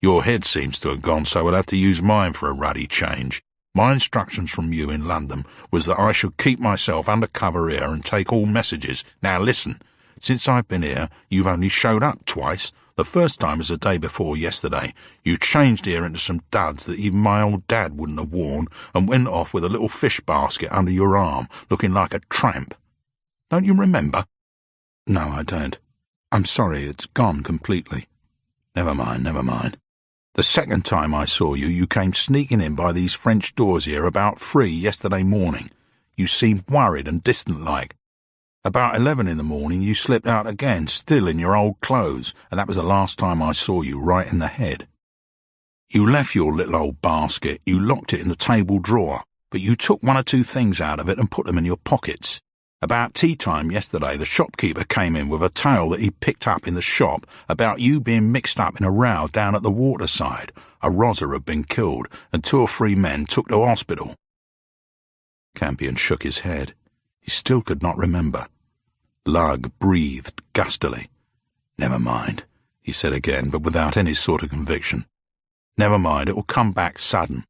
Your head seems to have gone, so we'll have to use mine for a ruddy change. My instructions from you in London was that I should keep myself under cover here and take all messages. Now listen, since I've been here, you've only showed up twice. The first time was the day before yesterday. You changed here into some duds that even my old dad wouldn't have worn and went off with a little fish basket under your arm, looking like a tramp. Don't you remember? No, I don't. I'm sorry, it's gone completely. Never mind, never mind. The second time I saw you, you came sneaking in by these French doors here about 3 yesterday morning. You seemed worried and distant-like. About 11 in the morning, you slipped out again, still in your old clothes, and that was the last time I saw you, right in the head. You left your little old basket, you locked it in the table drawer, but you took 1 or 2 things out of it and put them in your pockets. About tea time yesterday, the shopkeeper came in with a tale that he picked up in the shop about you being mixed up in a row down at the waterside. A rozzer had been killed, and 2 or 3 men took to hospital. Campion shook his head. He still could not remember. Lug breathed gustily. Never mind, he said again, but without any sort of conviction. Never mind, it will come back sudden.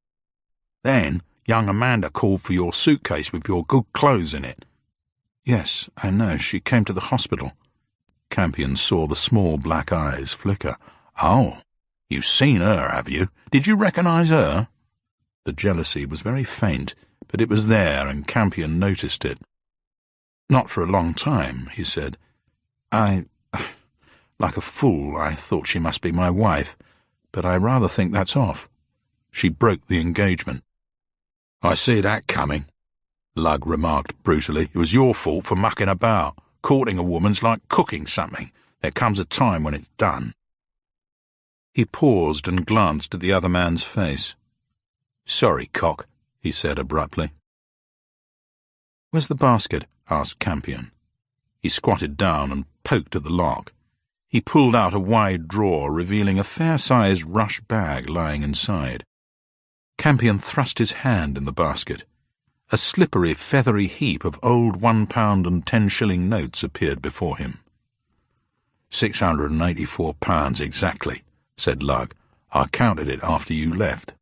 Then young Amanda called for your suitcase with your good clothes in it. Yes, I know, she came to the hospital. Campion saw the small black eyes flicker. Oh, you've seen her, have you? Did you recognize her? The jealousy was very faint, but it was there, and Campion noticed it. Not for a long time, he said. Like a fool, I thought she must be my wife, but I rather think that's off. She broke the engagement. I see that coming, Lug remarked brutally. It was your fault for mucking about. Courting a woman's like cooking something. There comes a time when it's done. He paused and glanced at the other man's face. Sorry, cock, he said abruptly. Where's the basket? Asked Campion. He squatted down and poked at the lock. He pulled out a wide drawer, revealing a fair-sized rush bag lying inside. Campion thrust his hand in the basket. A slippery, feathery heap of old £1 and 10-shilling notes appeared before him. £684 exactly, said Lug. I counted it after you left.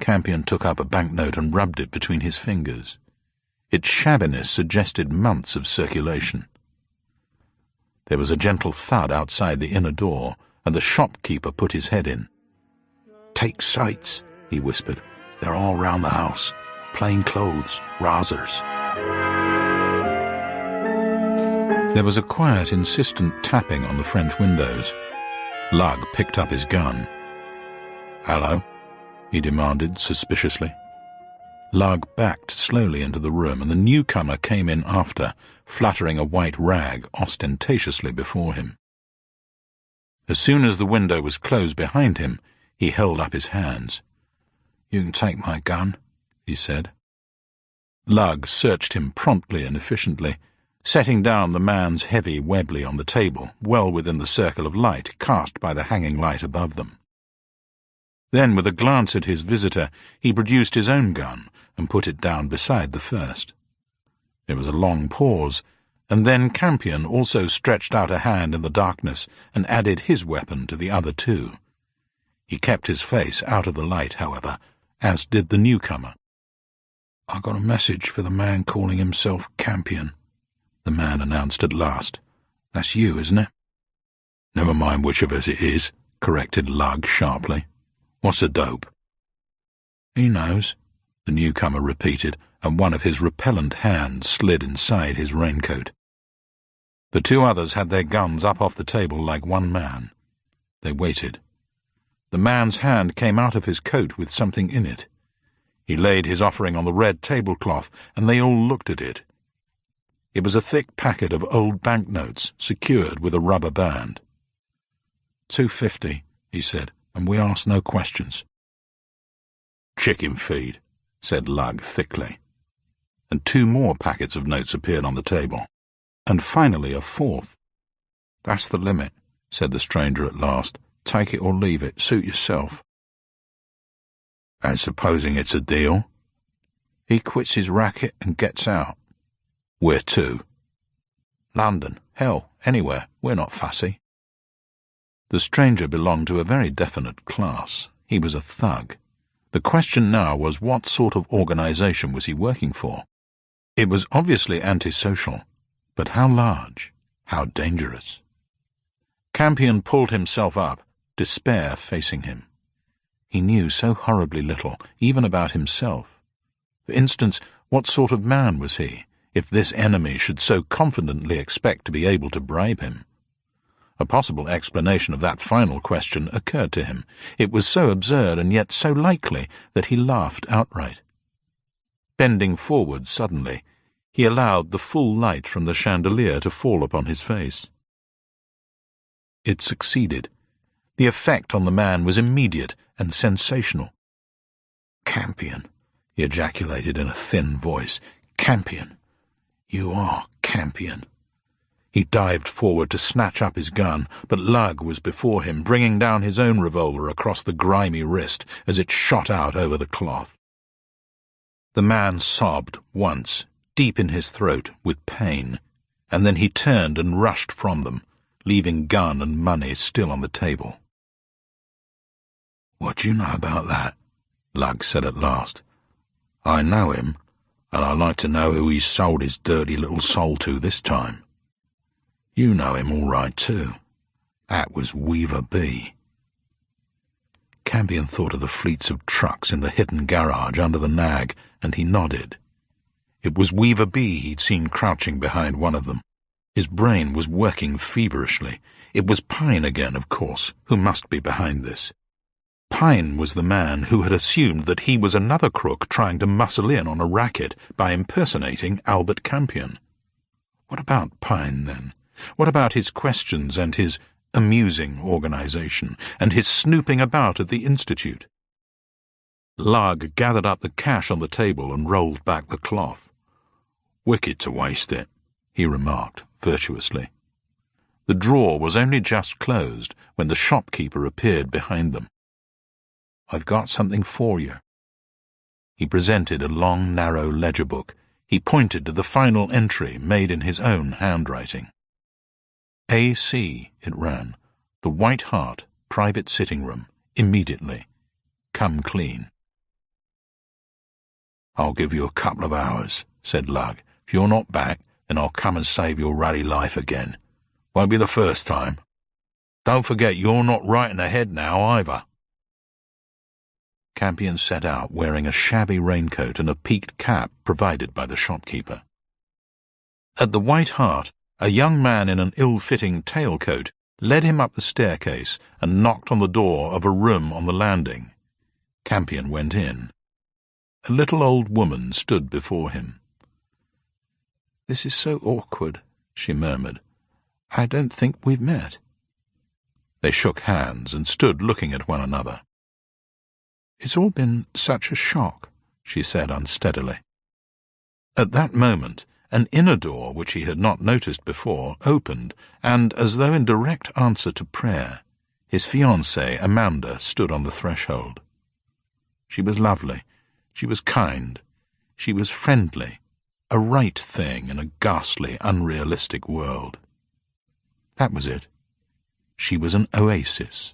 Campion took up a banknote and rubbed it between his fingers. Its shabbiness suggested months of circulation. There was a gentle thud outside the inner door, and the shopkeeper put his head in. Take sights, he whispered. They're all round the house. Plain clothes, rozzers. There was a quiet, insistent tapping on the French windows. Lug picked up his gun. Hello? He demanded suspiciously. Lug backed slowly into the room, and the newcomer came in after, fluttering a white rag ostentatiously before him. As soon as the window was closed behind him, he held up his hands. You can take my gun, he said. Lug searched him promptly and efficiently, setting down the man's heavy Webley on the table, well within the circle of light cast by the hanging light above them. Then, with a glance at his visitor, he produced his own gun and put it down beside the first. There was a long pause, and then Campion also stretched out a hand in the darkness and added his weapon to the other two. He kept his face out of the light, however, as did the newcomer. "I got a message for the man calling himself Campion," the man announced at last. "That's you, isn't it?" "Never mind which of us it is," corrected Lug sharply. "What's the dope?" "He knows," the newcomer repeated, and one of his repellent hands slid inside his raincoat. The two others had their guns up off the table like one man. They waited. The man's hand came out of his coat with something in it. He laid his offering on the red tablecloth, and they all looked at it. It was a thick packet of old banknotes, secured with a rubber band. $2.50, he said, and we ask no questions. "Chicken feed," said Lug thickly. And two more packets of notes appeared on the table. And finally a fourth. "That's the limit," said the stranger at last. "Take it or leave it. Suit yourself." "And supposing it's a deal?" "He quits his racket and gets out." "Where to?" "London. Hell, anywhere. We're not fussy." The stranger belonged to a very definite class. He was a thug. The question now was, what sort of organization was he working for? It was obviously antisocial, but how large, how dangerous? Campion pulled himself up, despair facing him. He knew so horribly little, even about himself. For instance, what sort of man was he, if this enemy should so confidently expect to be able to bribe him? A possible explanation of that final question occurred to him. It was so absurd and yet so likely that he laughed outright. Bending forward suddenly, he allowed the full light from the chandelier to fall upon his face. It succeeded. The effect on the man was immediate and sensational. "Campion," he ejaculated in a thin voice. "Campion. You are Campion." He dived forward to snatch up his gun, but Lug was before him, bringing down his own revolver across the grimy wrist as it shot out over the cloth. The man sobbed once, deep in his throat, with pain, and then he turned and rushed from them, leaving gun and money still on the table. "What do you know about that?" Lug said at last. "I know him, and I'd like to know who he's sold his dirty little soul to this time. You know him all right, too. That was Weaver B." Campion thought of the fleets of trucks in the hidden garage under the nag, and he nodded. It was Weaver B he'd seen crouching behind one of them. His brain was working feverishly. It was Pine again, of course, who must be behind this. Pine was the man who had assumed that he was another crook trying to muscle in on a racket by impersonating Albert Campion. What about Pine, then? What about his questions and his amusing organization, and his snooping about at the Institute? Lug gathered up the cash on the table and rolled back the cloth. "Wicked to waste it," he remarked virtuously. The drawer was only just closed when the shopkeeper appeared behind them. "I've got something for you." He presented a long, narrow ledger book. He pointed to the final entry made in his own handwriting. "A.C., it ran. "The White Hart, private sitting room, immediately. Come clean." "I'll give you a couple of hours," said Lug. "If you're not back, then I'll come and save your ruddy life again. Won't be the first time. Don't forget you're not right in the head now, either." Campion set out wearing a shabby raincoat and a peaked cap provided by the shopkeeper. At the White Hart, a young man in an ill-fitting tailcoat led him up the staircase and knocked on the door of a room on the landing. Campion went in. A little old woman stood before him. "This is so awkward," she murmured. "I don't think we've met." They shook hands and stood looking at one another. "It's all been such a shock," she said unsteadily. At that moment, an inner door, which he had not noticed before, opened, and, as though in direct answer to prayer, His fiancée, Amanda, stood on the threshold. She was lovely. She was kind. She was friendly. A right thing in a ghastly, unrealistic world. That was it. She was an oasis.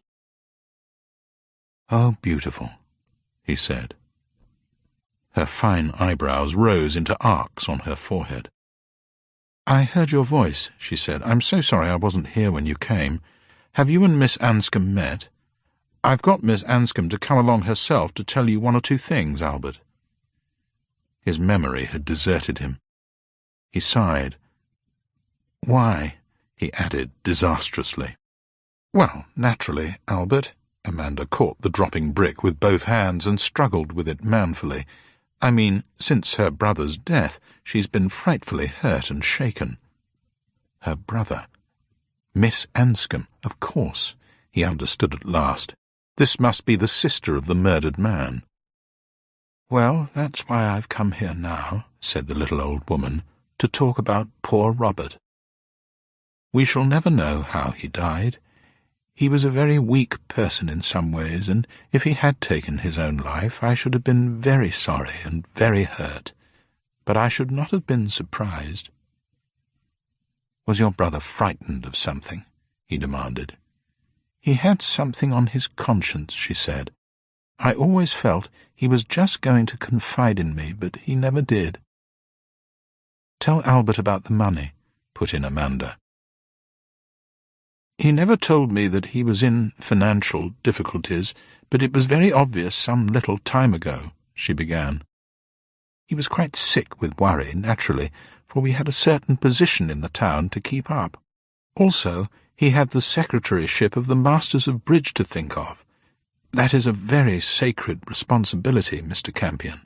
"Oh, beautiful," he said. Her fine eyebrows rose into arcs on her forehead. "I heard your voice," she said. "I'm so sorry I wasn't here when you came. Have you and Miss Anscombe met? I've got Miss Anscombe to come along herself to tell you one or two things, Albert." His memory had deserted him. He sighed. "Why?" he added disastrously. "Well, naturally, Albert." Amanda caught the dropping brick with both hands and struggled with it manfully. "I mean, since her brother's death, she's been frightfully hurt and shaken." Her brother. Miss Anscombe, of course. He understood at last. This must be the sister of the murdered man. "Well, that's why I've come here now," said the little old woman, "to talk about poor Robert. We shall never know how he died. He was a very weak person in some ways, and if he had taken his own life, I should have been very sorry and very hurt. But I should not have been surprised." "Was your brother frightened of something?" he demanded. "He had something on his conscience," she said. "I always felt he was just going to confide in me, but he never did." "Tell Albert about the money," put in Amanda. "He never told me that he was in financial difficulties, but it was very obvious some little time ago," she began. "He was quite sick with worry, naturally, for we had a certain position in the town to keep up. Also, he had the secretaryship of the Masters of Bridge to think of. That is a very sacred responsibility, Mr. Campion."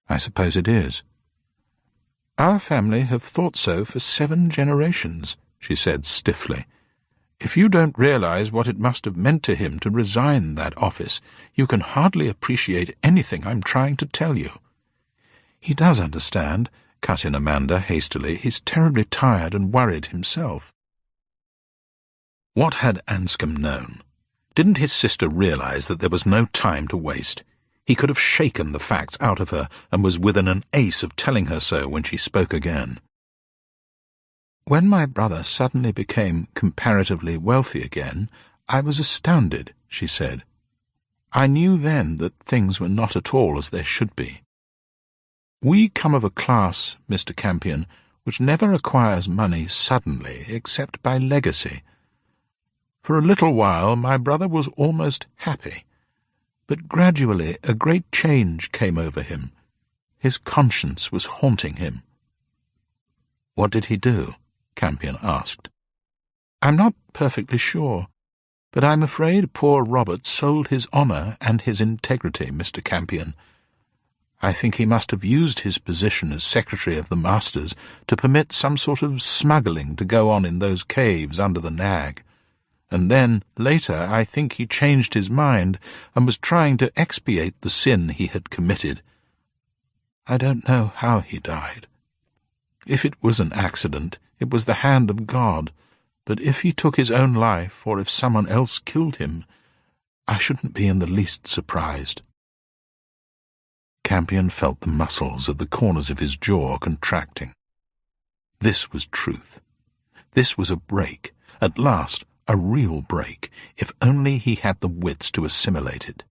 "I suppose it is." "Our family have thought so for 7 generations," she said stiffly. "If you don't realize what it must have meant to him to resign that office, you can hardly appreciate anything I'm trying to tell you." "He does understand," cut in Amanda hastily. "He's terribly tired and worried himself." What had Anscombe known? Didn't his sister realize that there was no time to waste? He could have shaken the facts out of her and was within an ace of telling her so when she spoke again. "When my brother suddenly became comparatively wealthy again, I was astounded," she said. "I knew then that things were not at all as they should be. We come of a class, Mr. Campion, which never acquires money suddenly except by legacy. For a little while my brother was almost happy, but gradually a great change came over him. His conscience was haunting him." "What did he do?" Campion asked. "I'm not perfectly sure, but I'm afraid poor Robert sold his honour and his integrity, Mr. Campion. I think he must have used his position as Secretary of the Masters to permit some sort of smuggling to go on in those caves under the Nag. And then, later, I think he changed his mind and was trying to expiate the sin he had committed. I don't know how he died. If it was an accident, it was the hand of God, but if he took his own life, or if someone else killed him, I shouldn't be in the least surprised." Campion felt the muscles at the corners of his jaw contracting. This was truth. This was a break, at last a real break, if only he had the wits to assimilate it.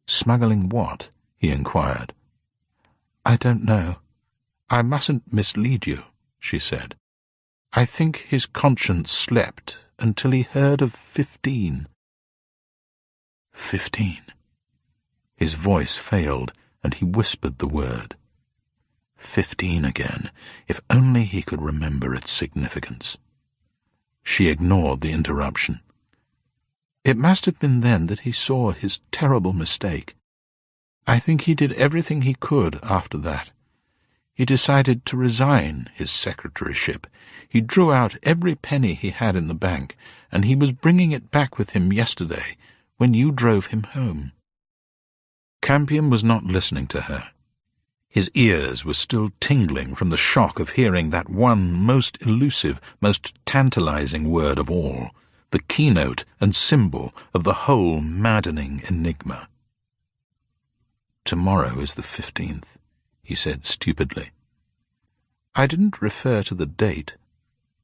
"Smuggling what?" he inquired. "I don't know. I mustn't mislead you," she said. "I think his conscience slept until he heard of 15. 15. His voice failed, and he whispered the word. 15 again, if only he could remember its significance. She ignored the interruption. "It must have been then that he saw his terrible mistake. I think he did everything he could after that. He decided to resign his secretaryship. He drew out every penny he had in the bank, and he was bringing it back with him yesterday, when you drove him home." Campion was not listening to her. His ears were still tingling from the shock of hearing that one most elusive, most tantalizing word of all, the keynote and symbol of the whole maddening enigma. "Tomorrow is the 15th, he said stupidly. "I didn't refer to the date."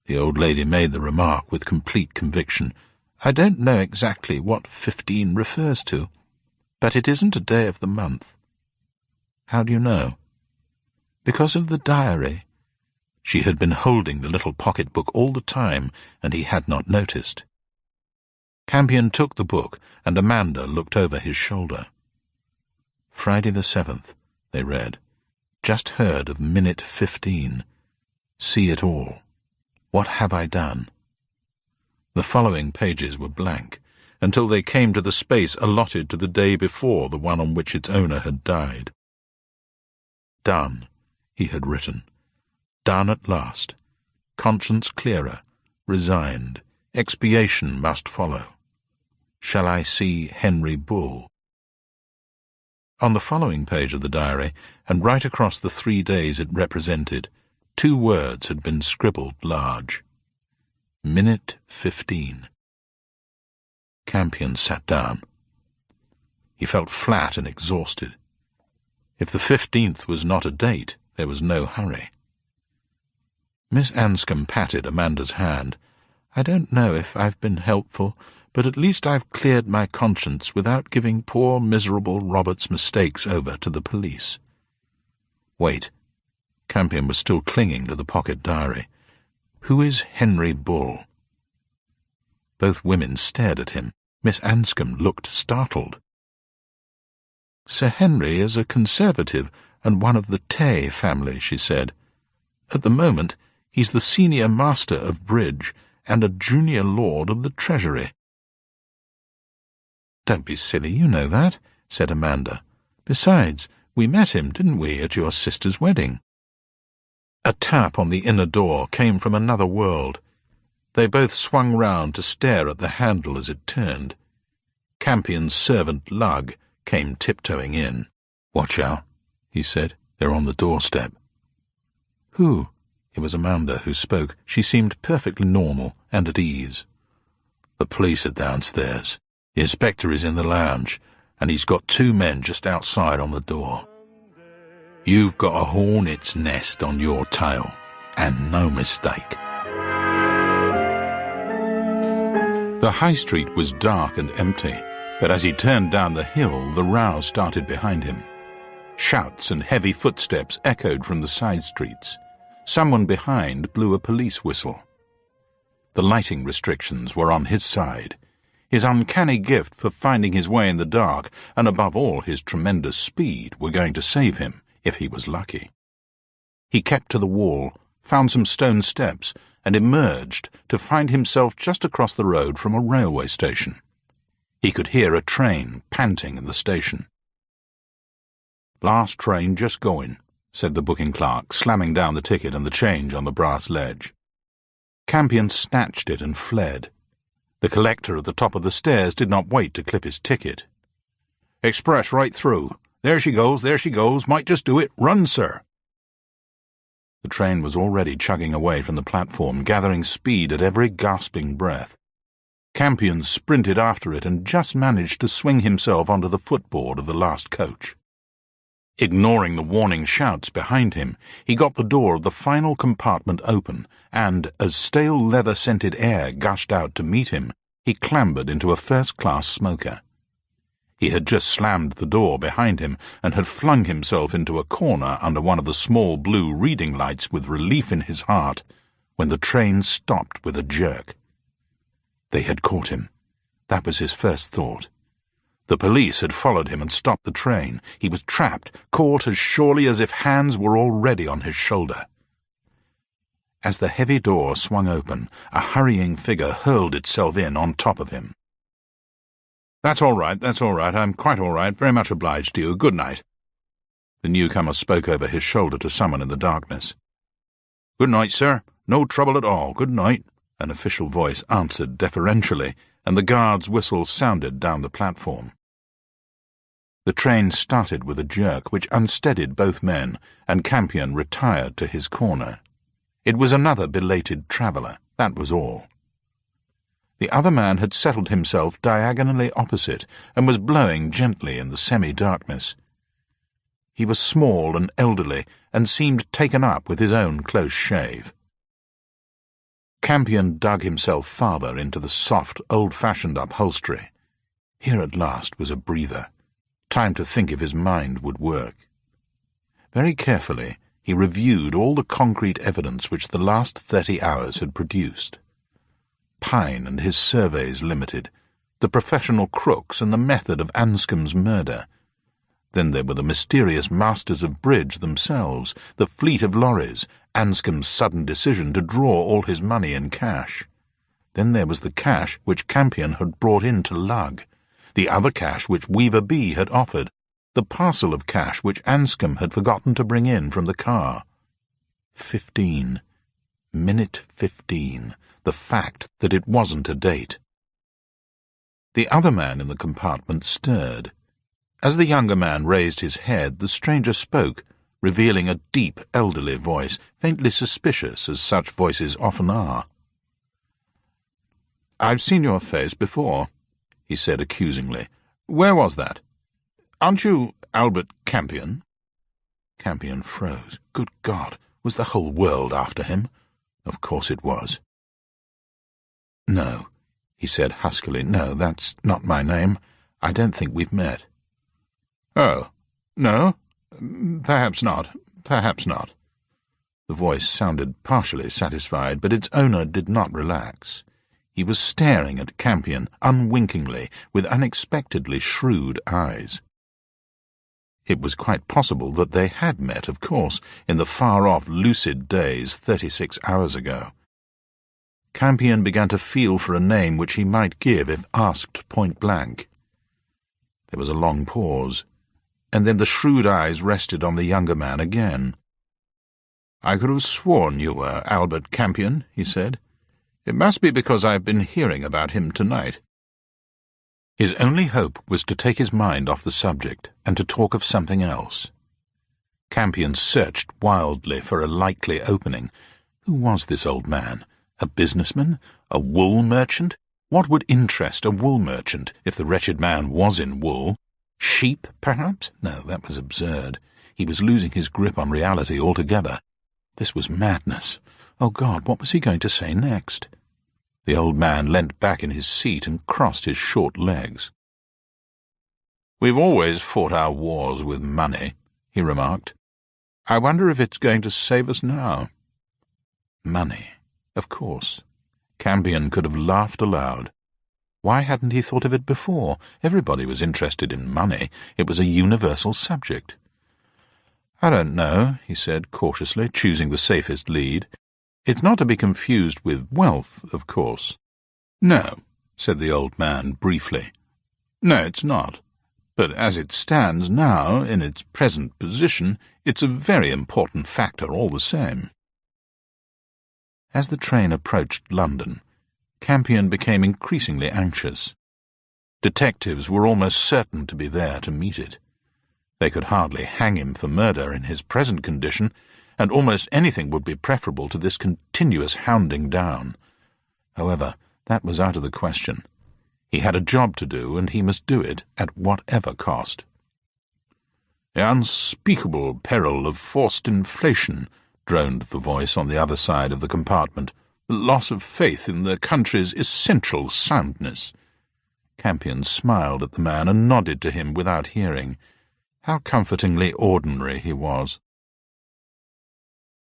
The old lady made the remark with complete conviction. "I don't know exactly what 15 refers to, but it isn't a day of the month." "How do you know?" "Because of the diary." She had been holding the little pocket-book all the time, and he had not noticed. Campion took the book, and Amanda looked over his shoulder. "Friday the 7th, they read. "Just heard of minute 15. See it all. What have I done?" The following pages were blank, until they came to the space allotted to the day before the one on which its owner had died. "Done," he had written. "Done at last. Conscience clearer. Resigned. Expiation must follow. Shall I see Henry Bull?" On the following page of the diary, and right across the 3 days it represented, 2 words had been scribbled large. Minute 15. Campion sat down. He felt flat and exhausted. If the 15th was not a date, there was no hurry. Miss Anscombe patted Amanda's hand. "I don't know if I've been helpful, but at least I've cleared my conscience without giving poor miserable Robert's mistakes over to the police." Wait. Campion was still clinging to the pocket diary. "Who is Henry Bull?" Both women stared at him. Miss Anscombe looked startled. "Sir Henry is a Conservative and one of the Tay family," she said. "At the moment, he's the senior master of bridge and a junior lord of the Treasury." "Don't be silly, you know that," said Amanda. "Besides, we met him, didn't we, at your sister's wedding?" A tap on the inner door came from another world. They both swung round to stare at the handle as it turned. Campion's servant, Lug, came tiptoeing in. "Watch out," he said. "They're on the doorstep." "Who?" It was Amanda who spoke. She seemed perfectly normal and at ease. "The police are downstairs. The inspector is in the lounge, and he's got 2 men just outside on the door. You've got a hornet's nest on your tail, and no mistake." The high street was dark and empty, but as he turned down the hill, the row started behind him. Shouts and heavy footsteps echoed from the side streets. Someone behind blew a police whistle. The lighting restrictions were on his side. His uncanny gift for finding his way in the dark, and above all his tremendous speed, were going to save him, if he was lucky. He kept to the wall, found some stone steps, and emerged to find himself just across the road from a railway station. He could hear a train panting in the station. "Last train just going," said the booking clerk, slamming down the ticket and the change on the brass ledge. Campion snatched it and fled. The collector at the top of the stairs did not wait to clip his ticket. "Express right through. There she goes, might just do it. Run, sir." The train was already chugging away from the platform, gathering speed at every gasping breath. Campion sprinted after it and just managed to swing himself onto the footboard of the last coach. Ignoring the warning shouts behind him, he got the door of the final compartment open, and, as stale leather-scented air gushed out to meet him, he clambered into a first-class smoker. He had just slammed the door behind him and had flung himself into a corner under one of the small blue reading lights with relief in his heart, when the train stopped with a jerk. They had caught him. That was his first thought. The police had followed him and stopped the train. He was trapped, caught as surely as if hands were already on his shoulder. As the heavy door swung open, a hurrying figure hurled itself in on top of him. That's all right. I'm quite all right. Very much obliged to you. Good night." The newcomer spoke over his shoulder to someone in the darkness. "Good night, sir. No trouble at all. Good night," an official voice answered deferentially, and the guard's whistle sounded down the platform. The train started with a jerk which unsteadied both men, and Campion retired to his corner. It was another belated traveller, that was all. The other man had settled himself diagonally opposite and was blowing gently in the semi-darkness. He was small and elderly and seemed taken up with his own close shave. Campion dug himself farther into the soft, old-fashioned upholstery. Here at last was a breather. Time to think if his mind would work. Very carefully, he reviewed all the concrete evidence which the last 30 hours had produced. Pine and his surveys limited, the professional crooks and the method of Anscombe's murder. Then there were the mysterious masters of bridge themselves, the fleet of lorries, Anscombe's sudden decision to draw all his money in cash. Then there was the cash which Campion had brought in to lug, the other cash which Weaver B had offered, the parcel of cash which Anscombe had forgotten to bring in from the car. 15. Minute 15. The fact that it wasn't a date. The other man in the compartment stirred. As the younger man raised his head, the stranger spoke, revealing a deep, elderly voice, faintly suspicious, as such voices often are. "I've seen your face before," he said accusingly. "Where was that? Aren't you Albert Campion?" Campion froze. Good God, was the whole world after him? Of course it was. "No," he said huskily. "No, that's not my name. I don't think we've met." "Oh, no? Perhaps not. Perhaps not." The voice sounded partially satisfied, but its owner did not relax. He was staring at Campion unwinkingly, with unexpectedly shrewd eyes. It was quite possible that they had met, of course, in the far-off lucid days 36 hours ago. Campion began to feel for a name which he might give if asked point-blank. There was a long pause, and then the shrewd eyes rested on the younger man again. "I could have sworn you were Albert Campion," he said. "It must be because I've been hearing about him tonight." His only hope was to take his mind off the subject and to talk of something else. Campion searched wildly for a likely opening. Who was this old man? A businessman? A wool merchant? What would interest a wool merchant if the wretched man was in wool? Sheep, perhaps? No, that was absurd. He was losing his grip on reality altogether. This was madness. Oh, God, what was he going to say next? The old man leant back in his seat and crossed his short legs. "We've always fought our wars with money," he remarked. "I wonder if it's going to save us now." Money, of course. Campion could have laughed aloud. Why hadn't he thought of it before? Everybody was interested in money. It was a universal subject. "I don't know," he said cautiously, choosing the safest lead. "It's not to be confused with wealth, of course." "No," said the old man briefly. "No, it's not. But as it stands now, in its present position, it's a very important factor all the same." As the train approached London, Campion became increasingly anxious. Detectives were almost certain to be there to meet it. They could hardly hang him for murder in his present condition, and almost anything would be preferable to this continuous hounding down. However, that was out of the question. He had a job to do, and he must do it at whatever cost. "The unspeakable peril of forced inflation," droned the voice on the other side of the compartment. "The loss of faith in the country's essential soundness." Campion smiled at the man and nodded to him without hearing. How comfortingly ordinary he was.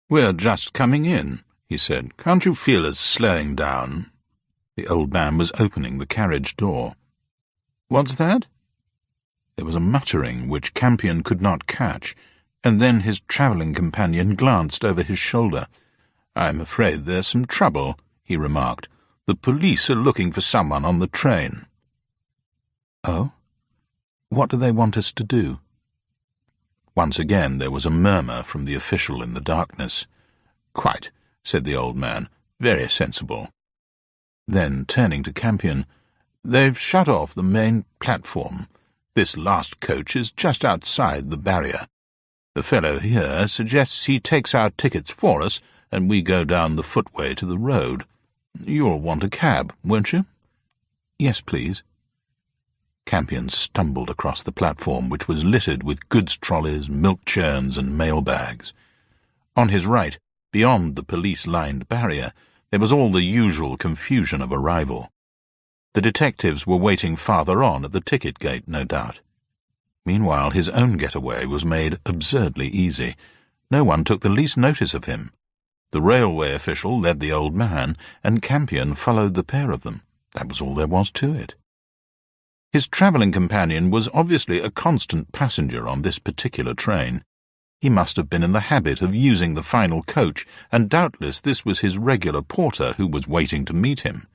"We're just coming in," he said. "Can't you feel us slowing down?" The old man was opening the carriage door. "What's that?" There was a muttering which Campion could not catch, and then his travelling companion glanced over his shoulder. "I'm afraid there's some trouble," he remarked. "The police are looking for someone on the train." "Oh? What do they want us to do?" Once again there was a murmur from the official in the darkness. "Quite," said the old man. "Very sensible." Then, turning to Campion, "They've shut off the main platform. This last coach is just outside the barrier. The fellow here suggests he takes our tickets for us, and we go down the footway to the road. You'll want a cab, won't you? Yes, please. Campion stumbled across the platform, which was littered with goods trolleys, milk churns, and mail bags. On his right, beyond the police-lined barrier, there was all the usual confusion of arrival. The detectives were waiting farther on at the ticket gate, no doubt. Meanwhile, his own getaway was made absurdly easy. No one took the least notice of him. The railway official led the old man, and Campion followed the pair of them. That was all there was to it. His travelling companion was obviously a constant passenger on this particular train. He must have been in the habit of using the final coach, and doubtless this was his regular porter who was waiting to meet him.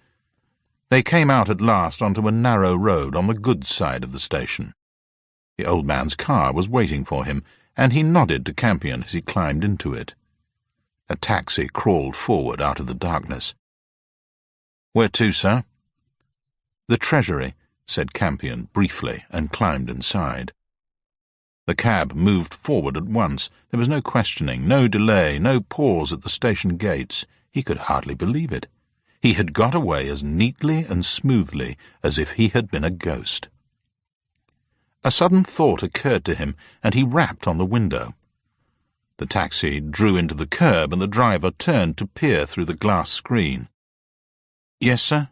They came out at last onto a narrow road on the goods side of the station. The old man's car was waiting for him, and he nodded to Campion as he climbed into it. A taxi crawled forward out of the darkness. "Where to, sir?" "The Treasury," said Campion briefly, and climbed inside. The cab moved forward at once. There was no questioning, no delay, no pause at the station gates. He could hardly believe it. He had got away as neatly and smoothly as if he had been a ghost. A sudden thought occurred to him, and he rapped on the window. The taxi drew into the curb, and the driver turned to peer through the glass screen. "Yes, sir?"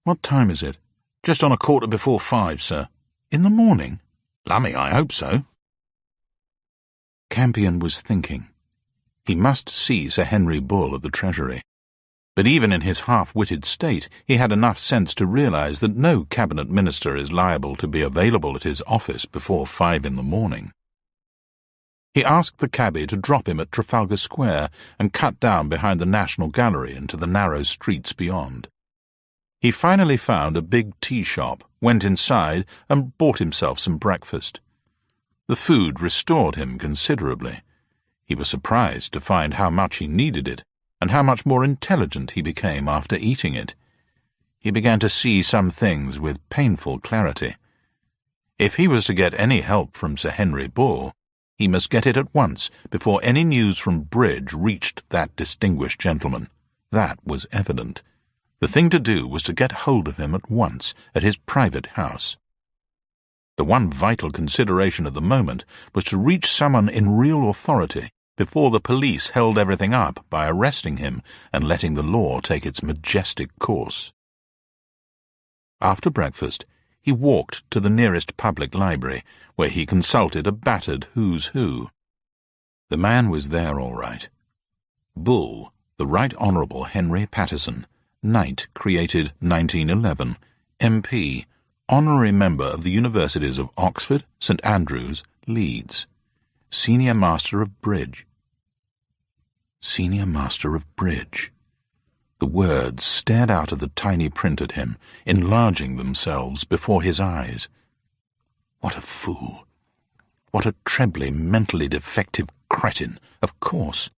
"What time is it?" "Just on 5:15, sir." "In the morning?" "Lummy, I hope so." Campion was thinking. He must see Sir Henry Bull at the Treasury. But even in his half-witted state, he had enough sense to realize that no cabinet minister is liable to be available at his office before 5 in the morning. He asked the cabby to drop him at Trafalgar Square and cut down behind the National Gallery into the narrow streets beyond. He finally found a big tea shop, went inside, and bought himself some breakfast. The food restored him considerably. He was surprised to find how much he needed it, and how much more intelligent he became after eating it. He began to see some things with painful clarity. If he was to get any help from Sir Henry Bull, he must get it at once, before any news from Bridge reached that distinguished gentleman. That was evident. The thing to do was to get hold of him at once at his private house. The one vital consideration at the moment was to reach someone in real authority before the police held everything up by arresting him and letting the law take its majestic course. After breakfast, he walked to the nearest public library, where he consulted a battered who's who. The man was there all right. Bull, the Right Honourable Henry Paterson, Knight, created 1911, MP, Honorary Member of the Universities of Oxford, St Andrews, Leeds, Senior Master of Bridge. Senior Master of Bridge. The words stared out of the tiny print at him, enlarging themselves before his eyes. What a fool! What a trebly mentally defective cretin! Of course.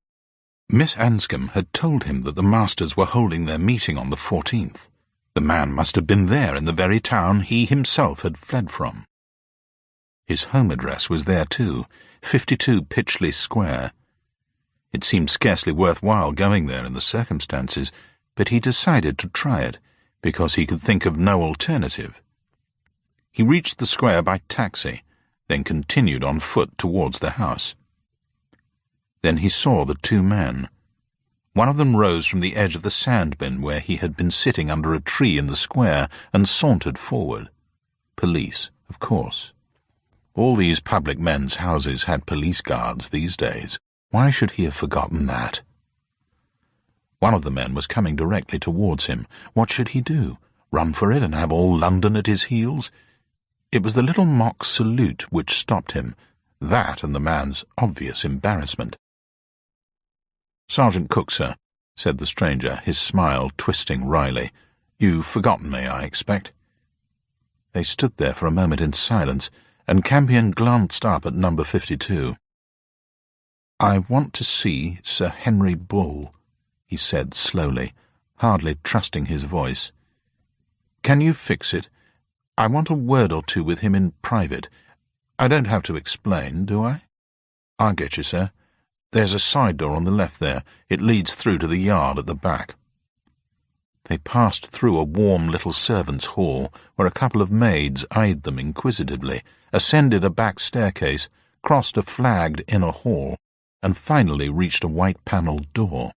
Miss Anscombe had told him that the masters were holding their meeting on the 14th. The man must have been there in the very town he himself had fled from. His home address was there too, 52 Pitchley Square. It seemed scarcely worthwhile going there in the circumstances, but he decided to try it, because he could think of no alternative. He reached the square by taxi, then continued on foot towards the house. Then he saw the two men. One of them rose from the edge of the sand bin where he had been sitting under a tree in the square and sauntered forward. Police, of course. All these public men's houses had police guards these days. Why should he have forgotten that? One of the men was coming directly towards him. What should he do? Run for it and have all London at his heels? It was the little mock salute which stopped him, that and the man's obvious embarrassment. "Sergeant Cook, sir," said the stranger, his smile twisting wryly. "You've forgotten me, I expect." They stood there for a moment in silence, and Campion glanced up at number 52. "I want to see Sir Henry Bull," he said slowly, hardly trusting his voice. "Can you fix it? I want a word or two with him in private. I don't have to explain, do I?" "I'll get you, sir. There's a side door on the left there. It leads through to the yard at the back." They passed through a warm little servants' hall, where a couple of maids eyed them inquisitively, ascended a back staircase, crossed a flagged inner hall, and finally reached a white-panelled door.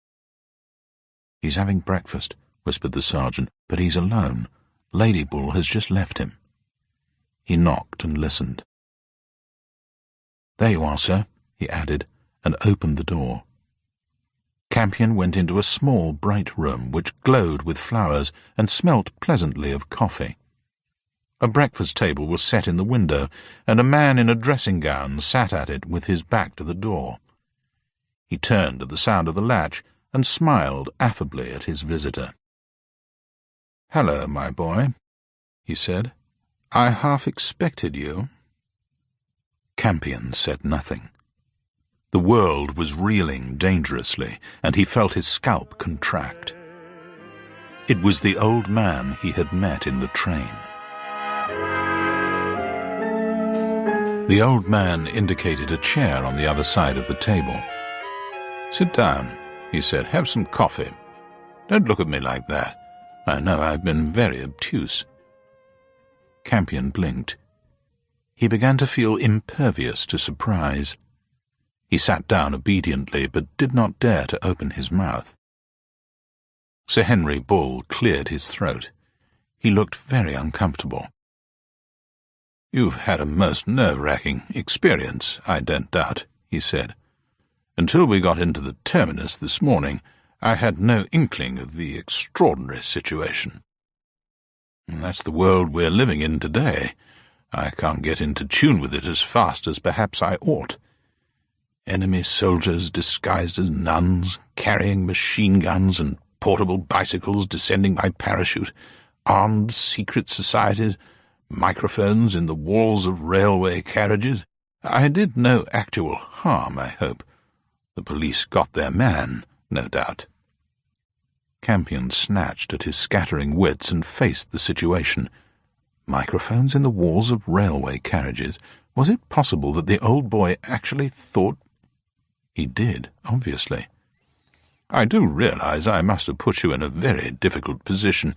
"He's having breakfast," whispered the sergeant, "but he's alone. Lady Bull has just left him." He knocked and listened. "There you are, sir," he added, and opened the door. Campion went into a small, bright room which glowed with flowers and smelt pleasantly of coffee. A breakfast table was set in the window, and a man in a dressing-gown sat at it with his back to the door. He turned at the sound of the latch and smiled affably at his visitor. "Hello, my boy," he said. "I half expected you." Campion said nothing. The world was reeling dangerously, and he felt his scalp contract. It was the old man he had met in the train. The old man indicated a chair on the other side of the table. "Sit down," he said. "Have some coffee. Don't look at me like that. I know I've been very obtuse." Campion blinked. He began to feel impervious to surprise. He sat down obediently, but did not dare to open his mouth. Sir Henry Bull cleared his throat. He looked very uncomfortable. "You've had a most nerve-wracking experience, I don't doubt," he said. "Until we got into the terminus this morning, I had no inkling of the extraordinary situation. That's the world we're living in today. I can't get into tune with it as fast as perhaps I ought. Enemy soldiers disguised as nuns, carrying machine guns and portable bicycles descending by parachute, armed secret societies, microphones in the walls of railway carriages. I did no actual harm, I hope. The police got their man, no doubt." Campion snatched at his scattering wits and faced the situation. Microphones in the walls of railway carriages. Was it possible that the old boy actually thought? He did, obviously. "I do realize I must have put you in a very difficult position.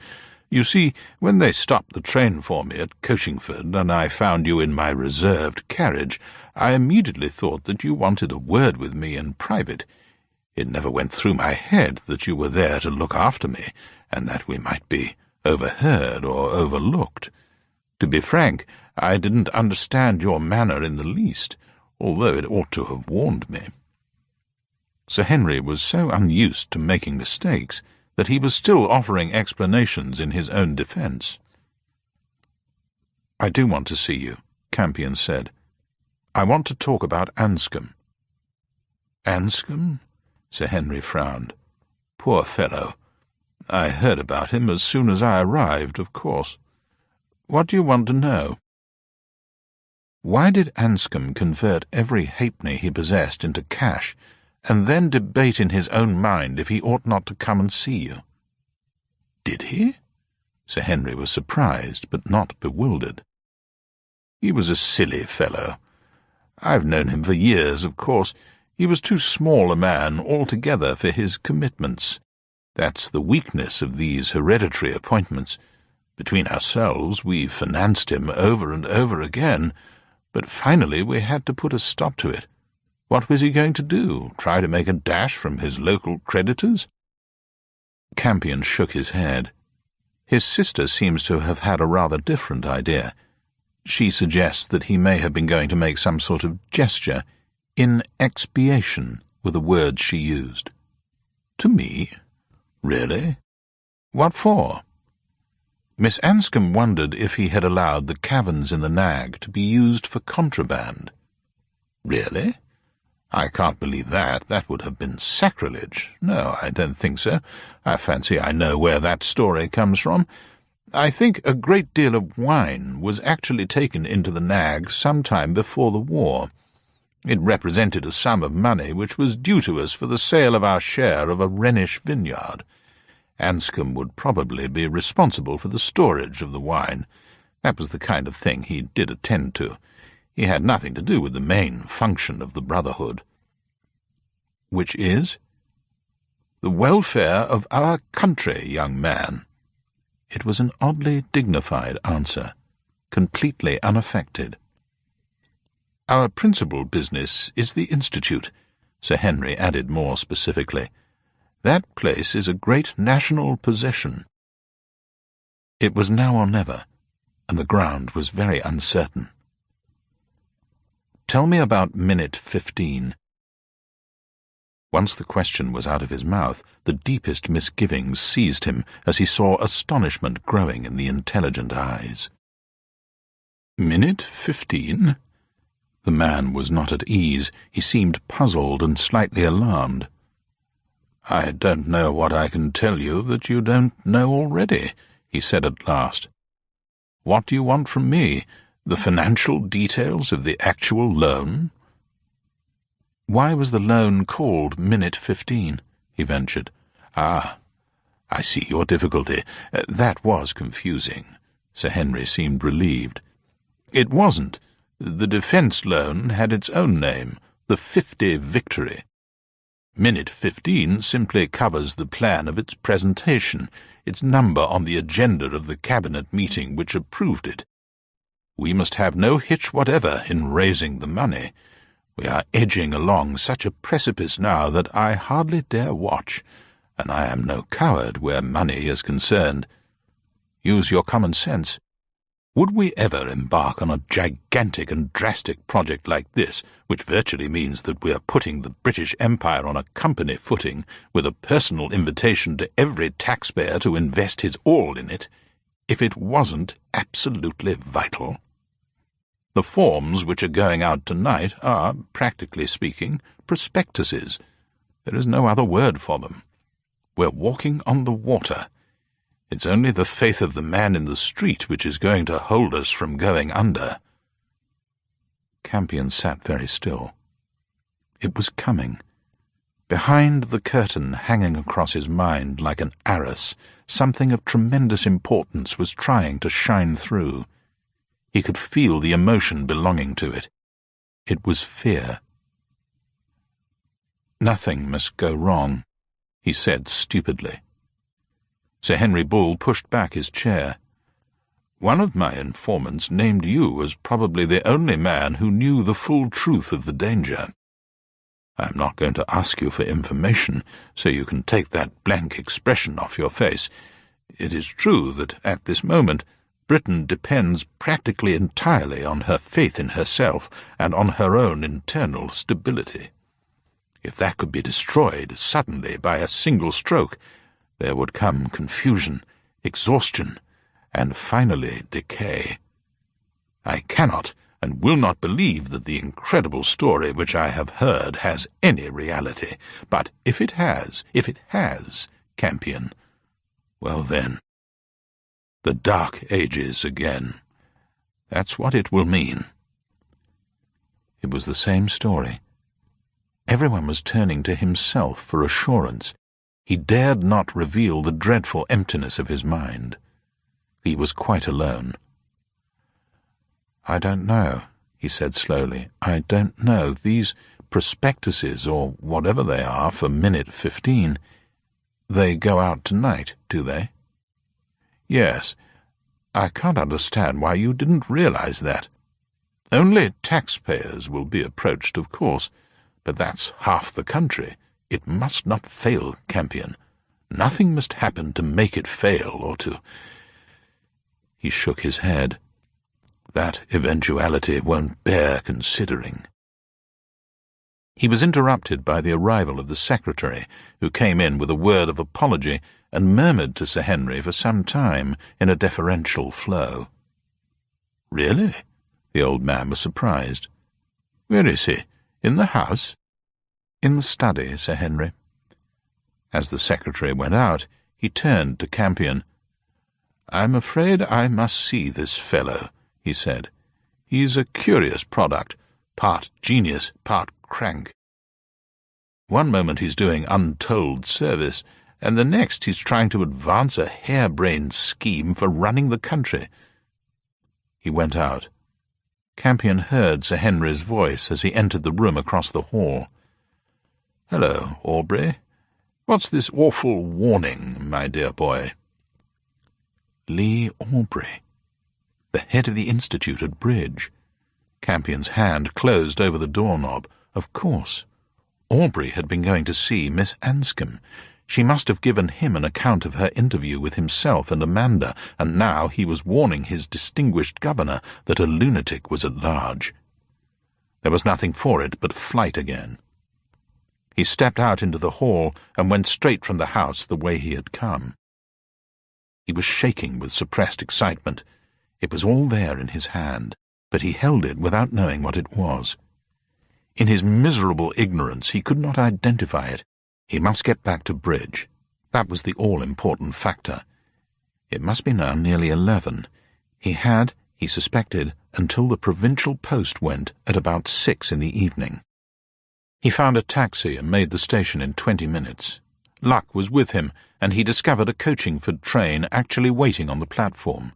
You see, when they stopped the train for me at Coachingford, and I found you in my reserved carriage, I immediately thought that you wanted a word with me in private. It never went through my head that you were there to look after me, and that we might be overheard or overlooked. To be frank, I didn't understand your manner in the least, although it ought to have warned me." Sir Henry was so unused to making mistakes that he was still offering explanations in his own defence. "I do want to see you," Campion said. "I want to talk about Anscombe." "Anscombe?" Sir Henry frowned. "Poor fellow. I heard about him as soon as I arrived, of course. What do you want to know?" Why did Anscombe convert every halfpenny he possessed into cash, and then debate in his own mind if he ought not to come and see you? Did he? Sir Henry was surprised, but not bewildered. "He was a silly fellow. I've known him for years, of course. He was too small a man altogether for his commitments. That's the weakness of these hereditary appointments. Between ourselves, we financed him over and over again, but finally we had to put a stop to it. What was he going to do? Try to make a dash from his local creditors?" Campion shook his head. His sister seems to have had a rather different idea. She suggests that he may have been going to make some sort of gesture, in expiation were the words she used. "To me? Really? What for?" Miss Anscombe wondered if he had allowed the caverns in the Nag to be used for contraband. "Really? I can't believe that. That would have been sacrilege. No, I don't think so. I fancy I know where that story comes from. I think a great deal of wine was actually taken into the Nag some time before the war. It represented a sum of money which was due to us for the sale of our share of a Rhenish vineyard. Anscombe would probably be responsible for the storage of the wine. That was the kind of thing he did attend to. He had nothing to do with the main function of the Brotherhood." "Which is?" The welfare of our country, young man." It was an oddly dignified answer, completely unaffected. "Our principal business is the Institute," Sir Henry added more specifically. "That place is a great national possession." It was now or never, and the ground was very uncertain. "Tell me about minute 15. Once the question was out of his mouth, the deepest misgivings seized him as he saw astonishment growing in the intelligent eyes. "Minute 15? The man was not at ease. He seemed puzzled and slightly alarmed. "I don't know what I can tell you that you don't know already," he said at last. "What do you want from me? The financial details of the actual loan?" "Why was the loan called minute 15? He ventured. "Ah, I see your difficulty. That was confusing." Sir Henry seemed relieved. "It wasn't. The defence loan had its own name, the 50 Victory. Minute 15 simply covers the plan of its presentation, its number on the agenda of the Cabinet meeting which approved it. We must have no hitch whatever in raising the money. We are edging along such a precipice now that I hardly dare watch, and I am no coward where money is concerned. Use your common sense. Would we ever embark on a gigantic and drastic project like this, which virtually means that we are putting the British Empire on a company footing, with a personal invitation to every taxpayer to invest his all in it, if it wasn't absolutely vital? The forms which are going out tonight are, practically speaking, prospectuses. There is no other word for them. We're walking on the water. It's only the faith of the man in the street which is going to hold us from going under." Campion sat very still. It was coming. Behind the curtain hanging across his mind like an arras, something of tremendous importance was trying to shine through. He could feel the emotion belonging to it. It was fear. "Nothing must go wrong," he said stupidly. Sir Henry Bull pushed back his chair. "One of my informants named you as probably the only man who knew the full truth of the danger. I'm not going to ask you for information, so you can take that blank expression off your face. It is true that at this moment Britain depends practically entirely on her faith in herself and on her own internal stability. If that could be destroyed suddenly by a single stroke, there would come confusion, exhaustion, and finally decay. I cannot and will not believe that the incredible story which I have heard has any reality, but if it has, Campion, well then, the Dark Ages again. That's what it will mean." It was the same story. Everyone was turning to himself for assurance. He dared not reveal the dreadful emptiness of his mind. He was quite alone. "I don't know," he said slowly. "I don't know. These prospectuses, or whatever they are, for minute 15, they go out tonight, do they?" "Yes. I can't understand why you didn't realize that. Only taxpayers will be approached, of course, but that's half the country. It must not fail, Campion. Nothing must happen to make it fail, or to—" He shook his head. "That eventuality won't bear considering." He was interrupted by the arrival of the secretary, who came in with a word of apology and murmured to Sir Henry for some time in a deferential flow. "Really?" The old man was surprised. "Where is he? In the house?" "In the study, Sir Henry." As the secretary went out, he turned to Campion. "I'm afraid I must see this fellow," he said. "He's a curious product, part genius, part crank. One moment he's doing untold service, and the next he's trying to advance a harebrained scheme for running the country." He went out. Campion heard Sir Henry's voice as he entered the room across the hall. "Hello, Aubrey. What's this awful warning, my dear boy?" Lee Aubrey, the head of the Institute at Bridge. Campion's hand closed over the doorknob. Of course. Aubrey had been going to see Miss Anscombe. She must have given him an account of her interview with himself and Amanda, and now he was warning his distinguished governor that a lunatic was at large. There was nothing for it but flight again. He stepped out into the hall and went straight from the house the way he had come. He was shaking with suppressed excitement. It was all there in his hand, but he held it without knowing what it was. In his miserable ignorance he could not identify it. He must get back to Bridge. That was the all-important factor. It must be now nearly 11. He had, he suspected, until the provincial post went at about 6 in the evening. He found a taxi and made the station in 20 minutes. Luck was with him, and he discovered a Coachingford train actually waiting on the platform.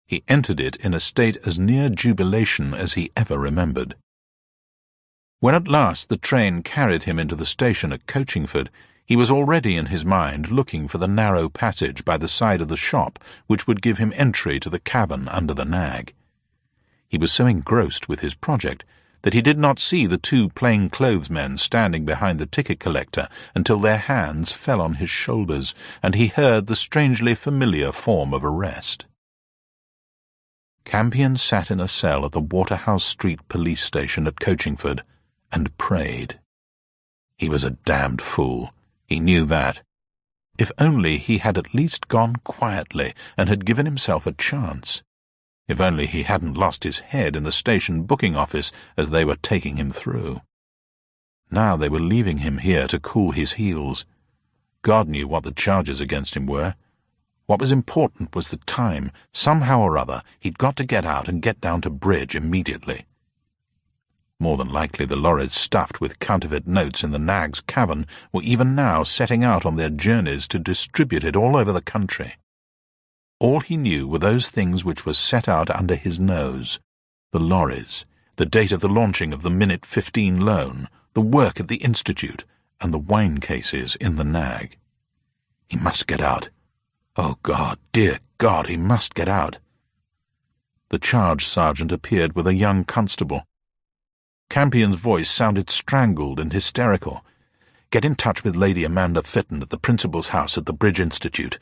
He entered it in a state as near jubilation as he ever remembered. When at last the train carried him into the station at Coachingford, he was already in his mind looking for the narrow passage by the side of the shop which would give him entry to the cavern under the nag. He was so engrossed with his project that he did not see the 2 plain-clothes-men standing behind the ticket collector until their hands fell on his shoulders, and he heard the strangely familiar form of arrest. Campion sat in a cell at the Waterhouse Street police station at Coachingford and prayed. He was a damned fool. He knew that. If only he had at least gone quietly and had given himself a chance. If only he hadn't lost his head in the station booking office as they were taking him through. Now they were leaving him here to cool his heels. God knew what the charges against him were. What was important was the time. Somehow or other, he'd got to get out and get down to Bridge immediately. More than likely the lorries stuffed with counterfeit notes in the Nag's cavern were even now setting out on their journeys to distribute it all over the country. All he knew were those things which were set out under his nose: the lorries, the date of the launching of the Minute 15 loan, the work at the Institute, and the wine cases in the Nag. He must get out. Oh God, dear God, he must get out. The charge sergeant appeared with a young constable. Campion's voice sounded strangled and hysterical. "Get in touch with Lady Amanda Fitton at the principal's house at the Bridge Institute."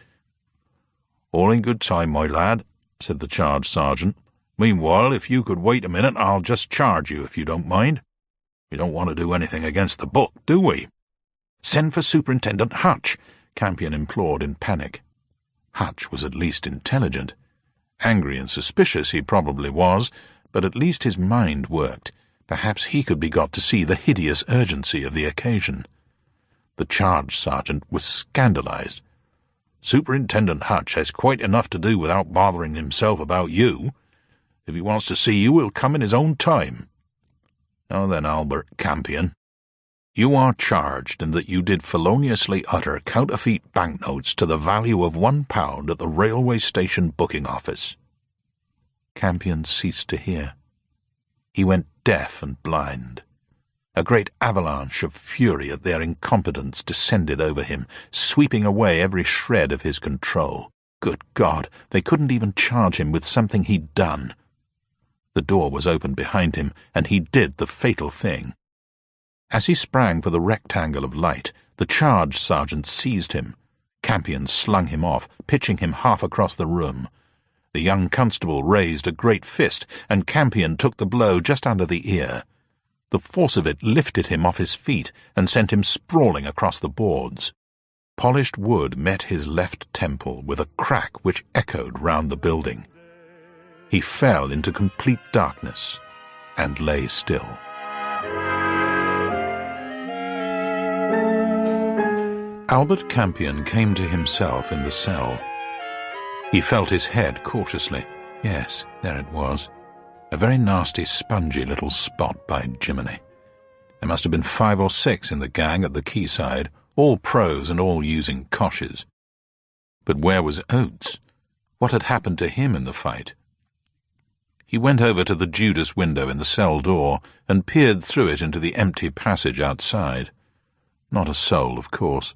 "All in good time, my lad," said the charge sergeant. "Meanwhile, if you could wait a minute, I'll just charge you, if you don't mind. We don't want to do anything against the book, do we?" "Send for Superintendent Hutch," Campion implored in panic. Hutch was at least intelligent. Angry and suspicious he probably was, but at least his mind worked. Perhaps he could be got to see the hideous urgency of the occasion. The charge sergeant was scandalized. "Superintendent Hutch has quite enough to do without bothering himself about you. If he wants to see you, he'll come in his own time." "Now then, Albert Campion, you are charged in that you did feloniously utter counterfeit banknotes to the value of £1 at the railway station booking office." Campion ceased to hear. He went deaf and blind. A great avalanche of fury at their incompetence descended over him, sweeping away every shred of his control. Good God, they couldn't even charge him with something he'd done. The door was opened behind him, and he did the fatal thing. As he sprang for the rectangle of light, the charge sergeant seized him. Campion slung him off, pitching him half across the room. The young constable raised a great fist, and Campion took the blow just under the ear. The force of it lifted him off his feet and sent him sprawling across the boards. Polished wood met his left temple with a crack which echoed round the building. He fell into complete darkness and lay still. Albert Campion came to himself in the cell. He felt his head cautiously. Yes, there it was. A very nasty, spongy little spot, by Jiminy. There must have been 5 or 6 in the gang at the quayside, all pros and all using coshes. But where was Oates? What had happened to him in the fight? He went over to the Judas window in the cell door and peered through it into the empty passage outside. Not a soul, of course.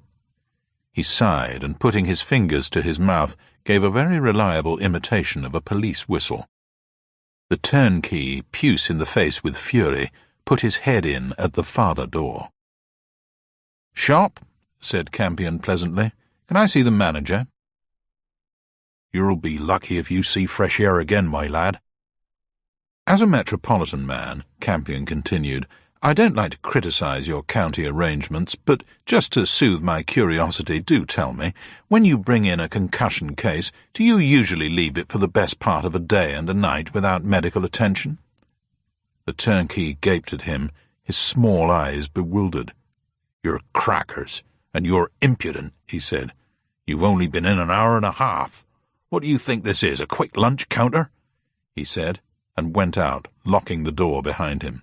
He sighed and, putting his fingers to his mouth, gave a very reliable imitation of a police whistle. The turnkey, puce in the face with fury, put his head in at the farther door. "Shop?" said Campion pleasantly. "Can I see the manager?" "You'll be lucky if you see fresh air again, my lad." "As a metropolitan man," Campion continued, "I don't like to criticize your county arrangements, but just to soothe my curiosity, do tell me, when you bring in a concussion case, do you usually leave it for the best part of a day and a night without medical attention?" The turnkey gaped at him, his small eyes bewildered. "You're crackers, and you're impudent," he said. "You've only been in an hour and a half. What do you think this is, a quick lunch counter?" he said, and went out, locking the door behind him.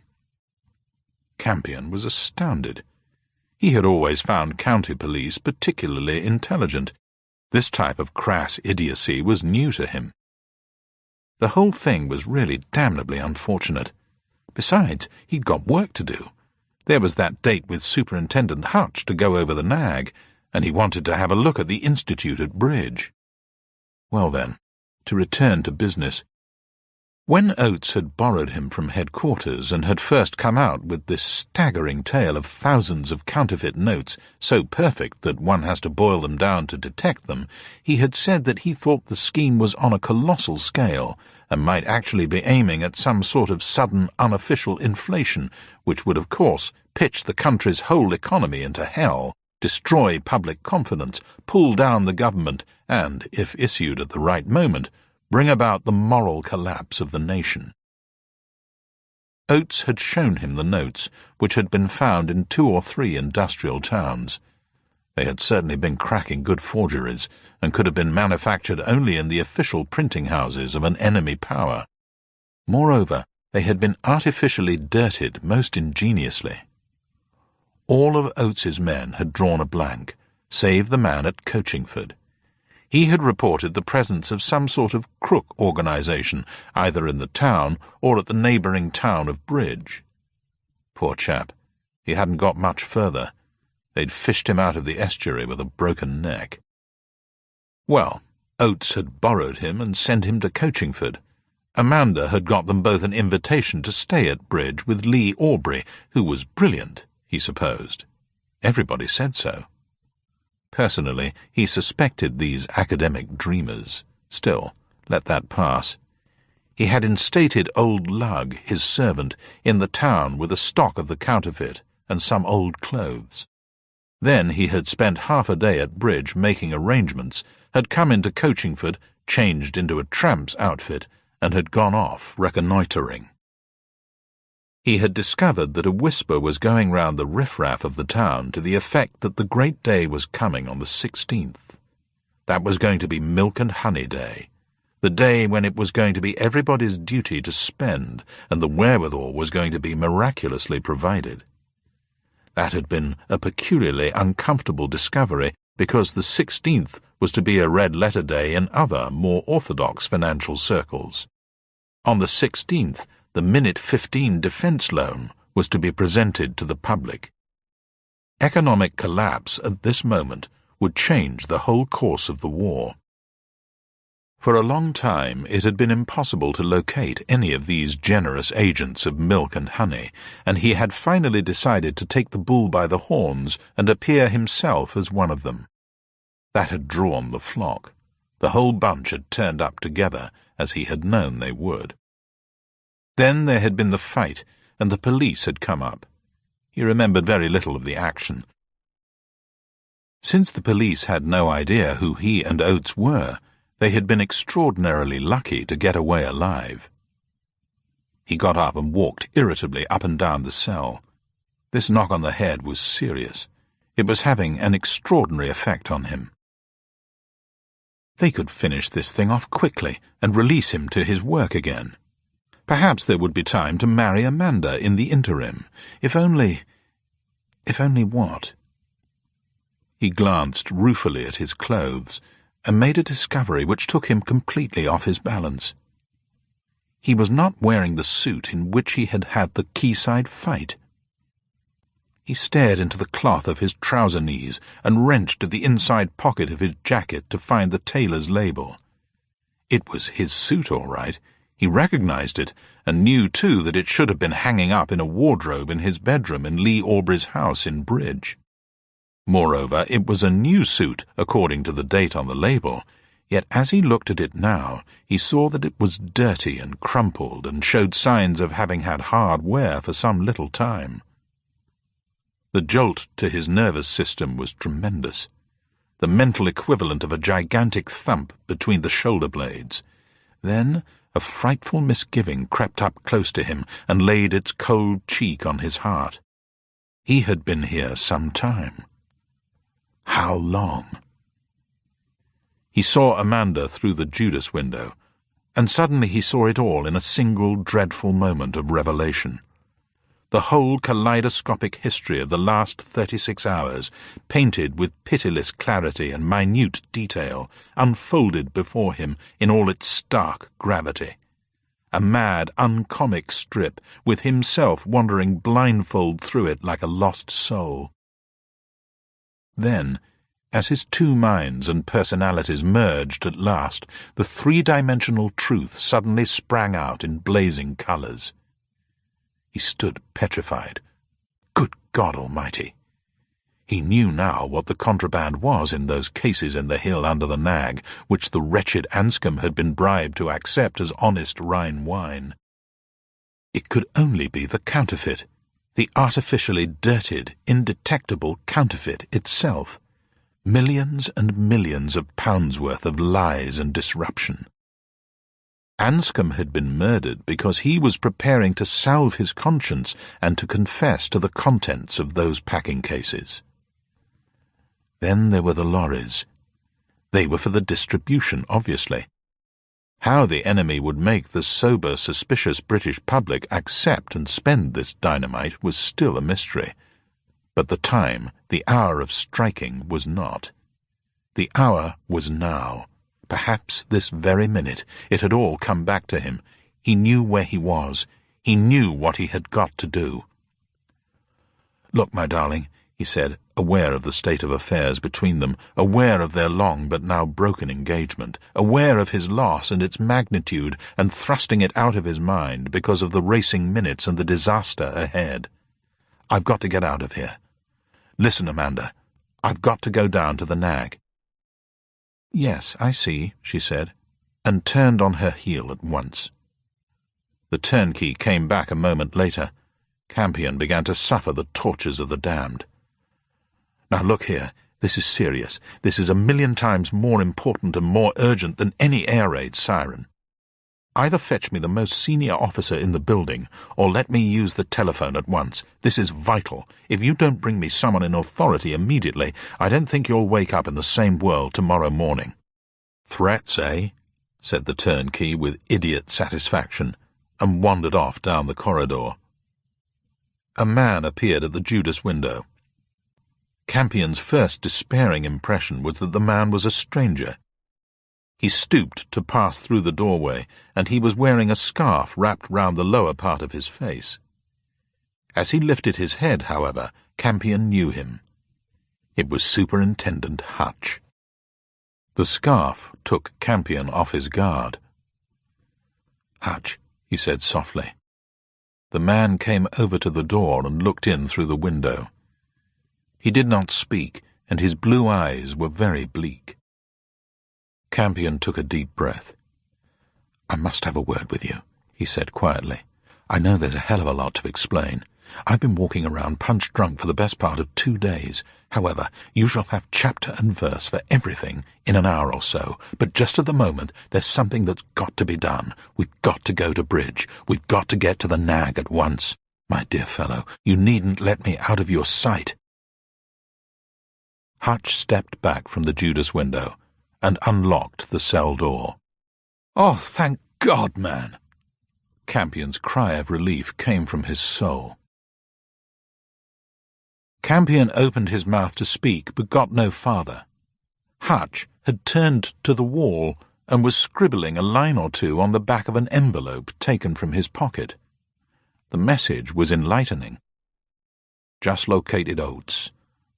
Campion was astounded. He had always found county police particularly intelligent. This type of crass idiocy was new to him. The whole thing was really damnably unfortunate. Besides, he'd got work to do. There was that date with Superintendent Hutch to go over the nag, and he wanted to have a look at the Institute at Bridge. Well then, to return to business. When Oates had borrowed him from headquarters and had first come out with this staggering tale of thousands of counterfeit notes, so perfect that one has to boil them down to detect them, he had said that he thought the scheme was on a colossal scale, and might actually be aiming at some sort of sudden unofficial inflation, which would of course pitch the country's whole economy into hell, destroy public confidence, pull down the government, and, if issued at the right moment, bring about the moral collapse of the nation. Oates had shown him the notes, which had been found in 2 or 3 industrial towns. They had certainly been cracking good forgeries, and could have been manufactured only in the official printing houses of an enemy power. Moreover, they had been artificially dirted most ingeniously. All of Oates's men had drawn a blank, save the man at Coachingford. He had reported the presence of some sort of crook organization, either in the town or at the neighbouring town of Bridge. Poor chap, he hadn't got much further. They'd fished him out of the estuary with a broken neck. Well, Oates had borrowed him and sent him to Coachingford. Amanda had got them both an invitation to stay at Bridge with Lee Aubrey, who was brilliant, he supposed. Everybody said so. Personally, he suspected these academic dreamers. Still, let that pass. He had instated old Lug, his servant, in the town with a stock of the counterfeit and some old clothes. Then he had spent half a day at Bridge making arrangements, had come into Coachingford, changed into a tramp's outfit, and had gone off reconnoitring. He had discovered that a whisper was going round the riffraff of the town to the effect that the great day was coming on the 16th. That was going to be milk and honey day, the day when it was going to be everybody's duty to spend, and the wherewithal was going to be miraculously provided. That had been a peculiarly uncomfortable discovery, because the 16th was to be a red-letter day in other, more orthodox financial circles. On the 16th, the Minute 15 defence loan was to be presented to the public. Economic collapse at this moment would change the whole course of the war. For a long time it had been impossible to locate any of these generous agents of milk and honey, and he had finally decided to take the bull by the horns and appear himself as one of them. That had drawn the flock. The whole bunch had turned up together, as he had known they would. Then there had been the fight, and the police had come up. He remembered very little of the action. Since the police had no idea who he and Oates were, they had been extraordinarily lucky to get away alive. He got up and walked irritably up and down the cell. This knock on the head was serious. It was having an extraordinary effect on him. They could finish this thing off quickly and release him to his work again. Perhaps there would be time to marry Amanda in the interim. If only what? He glanced ruefully at his clothes and made a discovery which took him completely off his balance. He was not wearing the suit in which he had had the quayside fight. He stared into the cloth of his trouser knees and wrenched at the inside pocket of his jacket to find the tailor's label. It was his suit, all right. He recognized it, and knew, too, that it should have been hanging up in a wardrobe in his bedroom in Lee Aubrey's house in Bridge. Moreover, it was a new suit, according to the date on the label, yet as he looked at it now, he saw that it was dirty and crumpled and showed signs of having had hard wear for some little time. The jolt to his nervous system was tremendous, the mental equivalent of a gigantic thump between the shoulder blades. Then a frightful misgiving crept up close to him and laid its cold cheek on his heart. He had been here some time. How long? He saw Amanda through the Judas window, and suddenly he saw it all in a single dreadful moment of revelation. The whole kaleidoscopic history of the last 36 hours, painted with pitiless clarity and minute detail, unfolded before him in all its stark gravity. A mad, uncomic strip, with himself wandering blindfold through it like a lost soul. Then, as his two minds and personalities merged at last, the three-dimensional truth suddenly sprang out in blazing colours. He stood petrified. Good God Almighty! He knew now what the contraband was in those cases in the hill under the nag, which the wretched Anscombe had been bribed to accept as honest Rhine wine. It could only be the counterfeit, the artificially dirtied, indetectable counterfeit itself. Millions and millions of pounds worth of lies and disruption. Anscombe had been murdered because he was preparing to salve his conscience and to confess to the contents of those packing cases. Then there were the lorries. They were for the distribution, obviously. How the enemy would make the sober, suspicious British public accept and spend this dynamite was still a mystery. But the time, the hour of striking, was not. The hour was now. Perhaps this very minute it had all come back to him. He knew where he was. He knew what he had got to do. "Look, my darling," he said, aware of the state of affairs between them, aware of their long but now broken engagement, aware of his loss and its magnitude, and thrusting it out of his mind because of the racing minutes and the disaster ahead. "I've got to get out of here. Listen, Amanda, I've got to go down to the nag." "Yes, I see," she said, and turned on her heel at once. The turnkey came back a moment later. Campion began to suffer the tortures of the damned. "Now look here, this is serious. This is 1,000,000 times more important and more urgent than any air raid siren. Either fetch me the most senior officer in the building, or let me use the telephone at once. This is vital. If you don't bring me someone in authority immediately, I don't think you'll wake up in the same world tomorrow morning." "Threats, eh?" said the turnkey with idiot satisfaction, and wandered off down the corridor. A man appeared at the Judas window. Campion's first despairing impression was that the man was a stranger. He stooped to pass through the doorway, and he was wearing a scarf wrapped round the lower part of his face. As he lifted his head, however, Campion knew him. It was Superintendent Hutch. The scarf took Campion off his guard. "Hutch," he said softly. The man came over to the door and looked in through the window. He did not speak, and his blue eyes were very bleak. Campion took a deep breath. "I must have a word with you," he said quietly. "I know there's a hell of a lot to explain. I've been walking around punch-drunk for the best part of 2 days. However, you shall have chapter and verse for everything in an hour or so, but just at the moment there's something that's got to be done. We've got to go to Bridge. We've got to get to the nag at once. My dear fellow, you needn't let me out of your sight." Hutch stepped back from the Judas window and unlocked the cell door. "Oh, thank God, man!" Campion's cry of relief came from his soul. Campion opened his mouth to speak, but got no farther. Hutch had turned to the wall and was scribbling a line or two on the back of an envelope taken from his pocket. The message was enlightening. Just located Oates.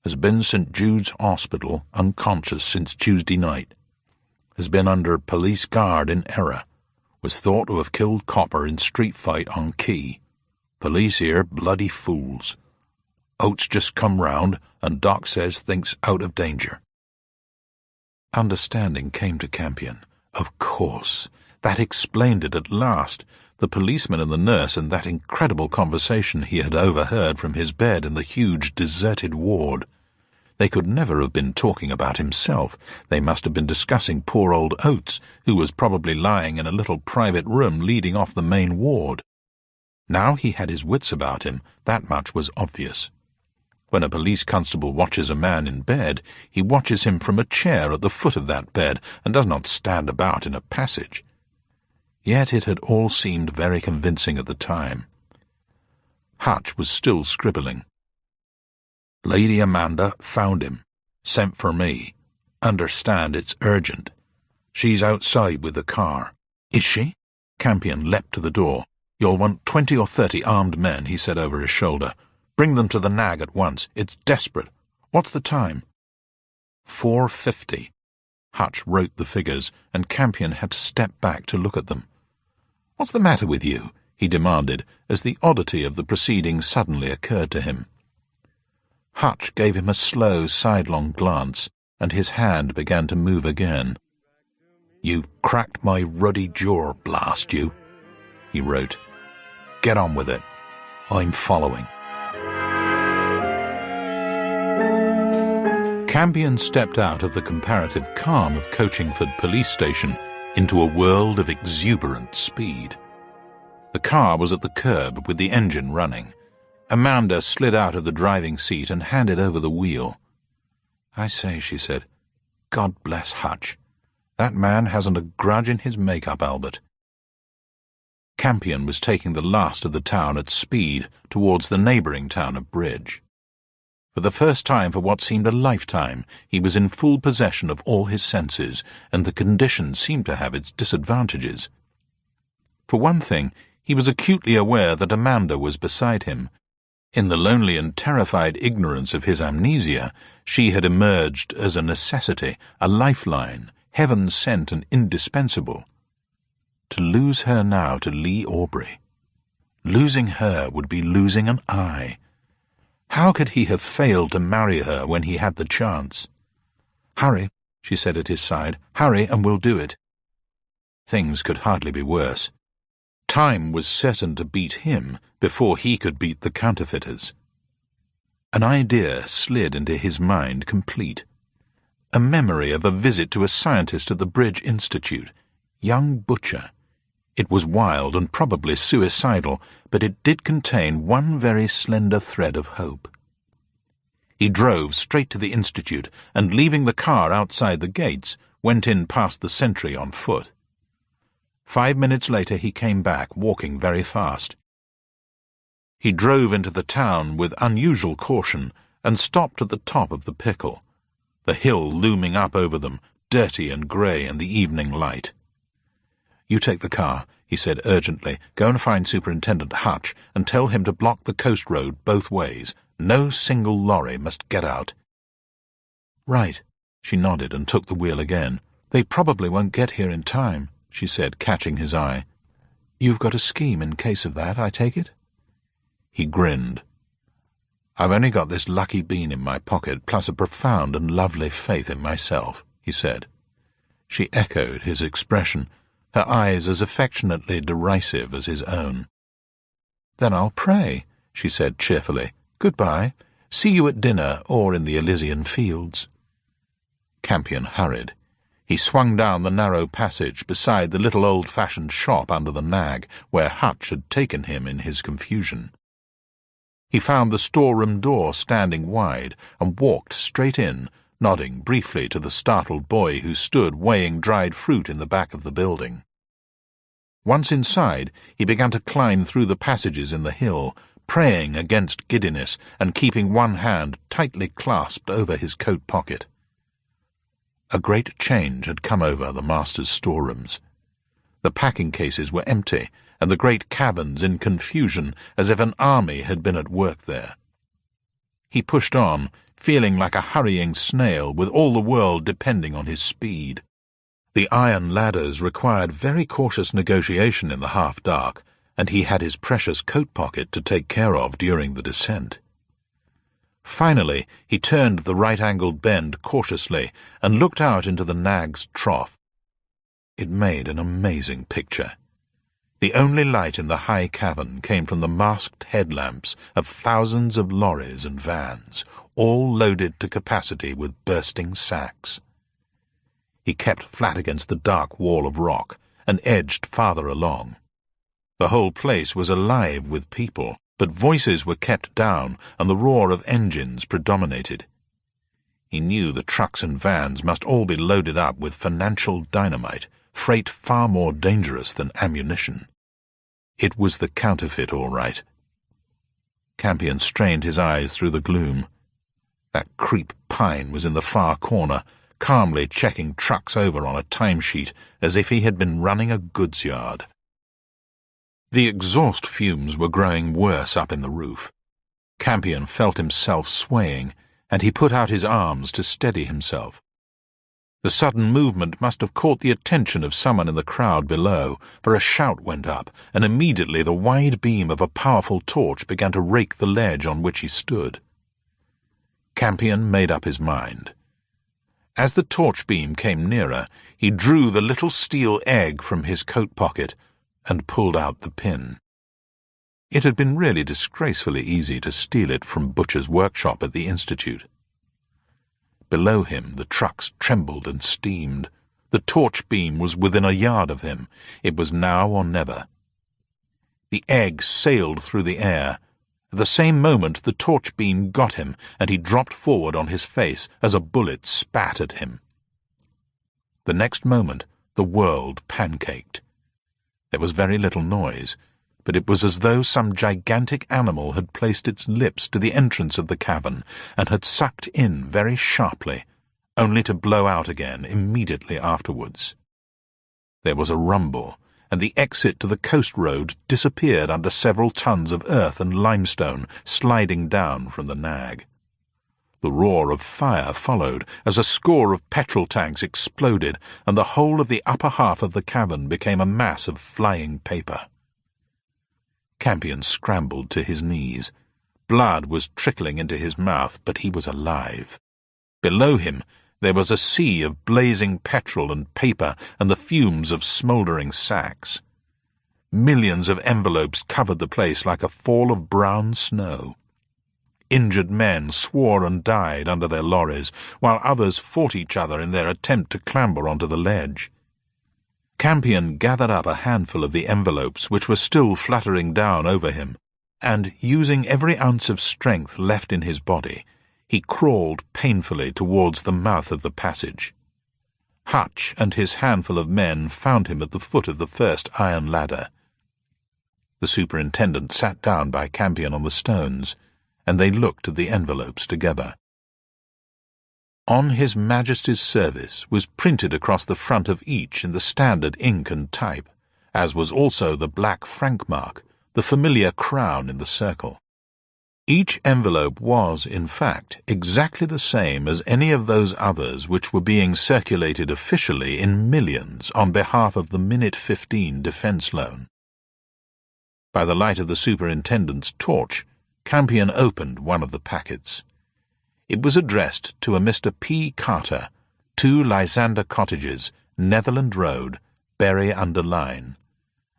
Has been St. Jude's Hospital, unconscious since Tuesday night. Has been under police guard in error. Was thought to have killed Copper in street fight on Quay. Police here bloody fools. Oates just come round, and Doc says thinks out of danger." Understanding came to Campion. Of course. That explained it at last. The policeman and the nurse and that incredible conversation he had overheard from his bed in the huge deserted ward. They could never have been talking about himself. They must have been discussing poor old Oates, who was probably lying in a little private room leading off the main ward. Now he had his wits about him, that much was obvious. When a police constable watches a man in bed, he watches him from a chair at the foot of that bed and does not stand about in a passage. Yet it had all seemed very convincing at the time. Hutch was still scribbling. "Lady Amanda found him. Sent for me. Understand it's urgent. She's outside with the car." "Is she?" Campion leapt to the door. "You'll want 20 or 30 armed men," he said over his shoulder. "Bring them to the nag at once. It's desperate. What's the time?" 4:50. Hutch wrote the figures, and Campion had to step back to look at them. "What's the matter with you?" he demanded, as the oddity of the proceeding suddenly occurred to him. Hutch gave him a slow, sidelong glance, and his hand began to move again. "You've cracked my ruddy jaw, blast you," he wrote. "Get on with it. I'm following." Campion stepped out of the comparative calm of Coachingford Police Station into a world of exuberant speed. The car was at the curb with the engine running. Amanda slid out of the driving seat and handed over the wheel. "I say," she said, "God bless Hutch. That man hasn't a grudge in his make-up, Albert." Campion was taking the last of the town at speed towards the neighbouring town of Bridge. For the first time for what seemed a lifetime, he was in full possession of all his senses, and the condition seemed to have its disadvantages. For one thing, he was acutely aware that Amanda was beside him. In the lonely and terrified ignorance of his amnesia, she had emerged as a necessity, a lifeline, heaven-sent and indispensable. To lose her now to Lee Aubrey. Losing her would be losing an eye. How could he have failed to marry her when he had the chance? "Hurry," she said at his side. "Hurry, and we'll do it." Things could hardly be worse. Time was certain to beat him before he could beat the counterfeiters. An idea slid into his mind complete. A memory of a visit to a scientist at the Bridge Institute, young Butcher. It was wild and probably suicidal, but it did contain one very slender thread of hope. He drove straight to the Institute, and leaving the car outside the gates, went in past the sentry on foot. 5 minutes later he came back, walking very fast. He drove into the town with unusual caution, and stopped at the top of the Pickle, the hill looming up over them, dirty and grey in the evening light. "You take the car," he said urgently. "Go and find Superintendent Hutch and tell him to block the coast road both ways. No single lorry must get out." "Right." She nodded and took the wheel again. "They probably won't get here in time," she said, catching his eye. "You've got a scheme in case of that, I take it?" He grinned. "I've only got this lucky bean in my pocket, plus a profound and lovely faith in myself," he said. She echoed his expression, her eyes as affectionately derisive as his own. "Then I'll pray," she said cheerfully. "Goodbye. See you at dinner or in the Elysian fields." Campion hurried. He swung down the narrow passage beside the little old-fashioned shop under the nag, where Hutch had taken him in his confusion. He found the storeroom door standing wide, and walked straight in, nodding briefly to the startled boy who stood weighing dried fruit in the back of the building. Once inside, he began to climb through the passages in the hill, praying against giddiness and keeping one hand tightly clasped over his coat pocket. A great change had come over the master's storerooms. The packing cases were empty, and the great cabins in confusion, as if an army had been at work there. He pushed on, feeling like a hurrying snail, with all the world depending on his speed. The iron ladders required very cautious negotiation in the half-dark, and he had his precious coat pocket to take care of during the descent. Finally, he turned the right-angled bend cautiously and looked out into the nag's trough. It made an amazing picture. The only light in the high cavern came from the masked headlamps of thousands of lorries and vans, all loaded to capacity with bursting sacks. He kept flat against the dark wall of rock and edged farther along. The whole place was alive with people, but voices were kept down and the roar of engines predominated. He knew the trucks and vans must all be loaded up with financial dynamite, freight far more dangerous than ammunition. It was the counterfeit, all right. Campion strained his eyes through the gloom. That creep Pine was in the far corner, calmly checking trucks over on a timesheet as if he had been running a goods yard. The exhaust fumes were growing worse up in the roof. Campion felt himself swaying, and he put out his arms to steady himself. The sudden movement must have caught the attention of someone in the crowd below, for a shout went up, and immediately the wide beam of a powerful torch began to rake the ledge on which he stood. Campion made up his mind. As the torch beam came nearer, he drew the little steel egg from his coat pocket and pulled out the pin. It had been really disgracefully easy to steal it from Butcher's workshop at the Institute. Below him the trucks trembled and steamed. The torch beam was within a yard of him. It was now or never. The egg sailed through the air. At the same moment the torch beam got him, and he dropped forward on his face as a bullet spat at him. The next moment the world pancaked. There was very little noise, but it was as though some gigantic animal had placed its lips to the entrance of the cavern and had sucked in very sharply, only to blow out again immediately afterwards. There was a rumble, and the exit to the coast road disappeared under several tons of earth and limestone sliding down from the nag. The roar of fire followed as a score of petrol tanks exploded, and the whole of the upper half of the cavern became a mass of flying paper. Campion scrambled to his knees. Blood was trickling into his mouth, but he was alive. Below him there was a sea of blazing petrol and paper and the fumes of smouldering sacks. Millions of envelopes covered the place like a fall of brown snow. Injured men swore and died under their lorries, while others fought each other in their attempt to clamber onto the ledge. Campion gathered up a handful of the envelopes which were still fluttering down over him, and, using every ounce of strength left in his body, he crawled painfully towards the mouth of the passage. Hutch and his handful of men found him at the foot of the first iron ladder. The superintendent sat down by Campion on the stones, and they looked at the envelopes together. On His Majesty's service was printed across the front of each in the standard ink and type, as was also the black franc mark, the familiar crown in the circle. Each envelope was, in fact, exactly the same as any of those others which were being circulated officially in millions on behalf of the Minute 15 defence loan. By the light of the superintendent's torch, Campion opened one of the packets. It was addressed to a Mr. P. Carter, 2 Lysander Cottages, Netherland Road, Bury-under-Lyne,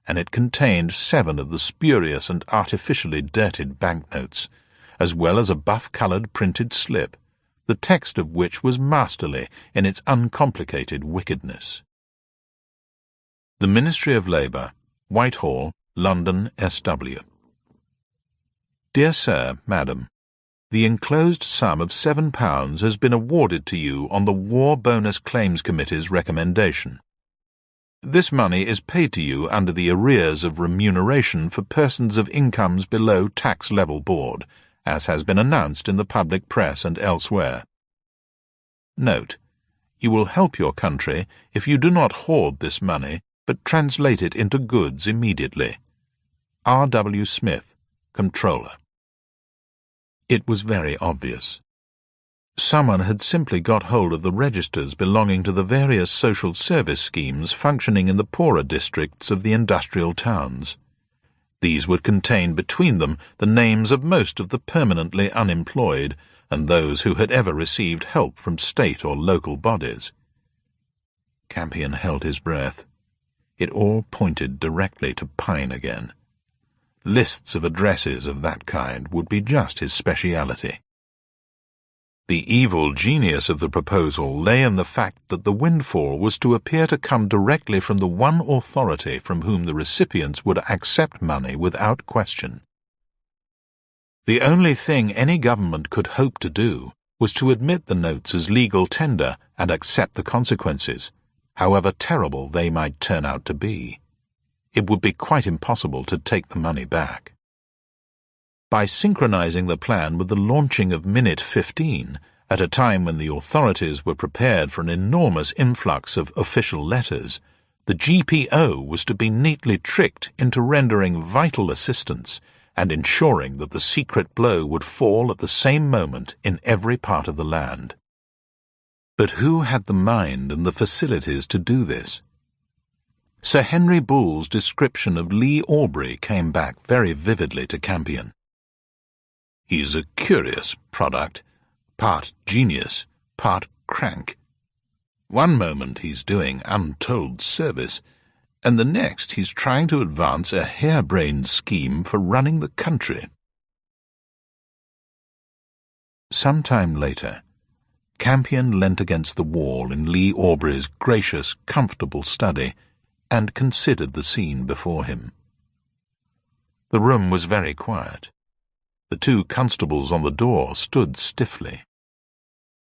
and it contained 7 of the spurious and artificially dirted banknotes, as well as a buff-coloured printed slip, the text of which was masterly in its uncomplicated wickedness. The Ministry of Labour, Whitehall, London, S.W. Dear Sir, Madam, the enclosed sum of £7 has been awarded to you on the War Bonus Claims Committee's recommendation. This money is paid to you under the arrears of remuneration for persons of incomes below tax level board, as has been announced in the public press and elsewhere. Note: you will help your country if you do not hoard this money, but translate it into goods immediately. R. W. Smith, Comptroller. It was very obvious. Someone had simply got hold of the registers belonging to the various social service schemes functioning in the poorer districts of the industrial towns. These would contain between them the names of most of the permanently unemployed and those who had ever received help from state or local bodies. Campion held his breath. It all pointed directly to Pine again. Lists of addresses of that kind would be just his speciality. The evil genius of the proposal lay in the fact that the windfall was to appear to come directly from the one authority from whom the recipients would accept money without question. The only thing any government could hope to do was to admit the notes as legal tender and accept the consequences, however terrible they might turn out to be. It would be quite impossible to take the money back. By synchronizing the plan with the launching of Minute 15, at a time when the authorities were prepared for an enormous influx of official letters, the GPO was to be neatly tricked into rendering vital assistance and ensuring that the secret blow would fall at the same moment in every part of the land. But who had the mind and the facilities to do this? Sir Henry Bull's description of Lee Aubrey came back very vividly to Campion. He's a curious product, part genius, part crank. One moment he's doing untold service, and the next he's trying to advance a harebrained scheme for running the country. Some time later, Campion leant against the wall in Lee Aubrey's gracious, comfortable study and considered the scene before him. The room was very quiet. The two constables on the door stood stiffly.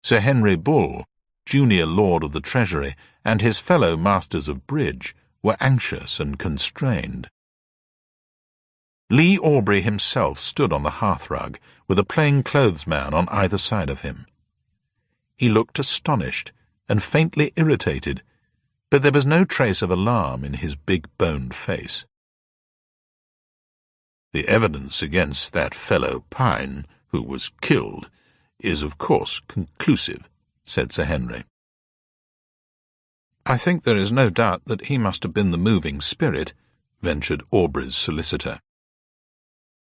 Sir Henry Bull, junior Lord of the Treasury, and his fellow masters of bridge were anxious and constrained. Lee Aubrey himself stood on the hearthrug, with a plain-clothes man on either side of him. He looked astonished and faintly irritated, but there was no trace of alarm in his big-boned face. The evidence against that fellow Pine, who was killed, is of course conclusive, said Sir Henry. I think there is no doubt that he must have been the moving spirit, ventured Aubrey's solicitor.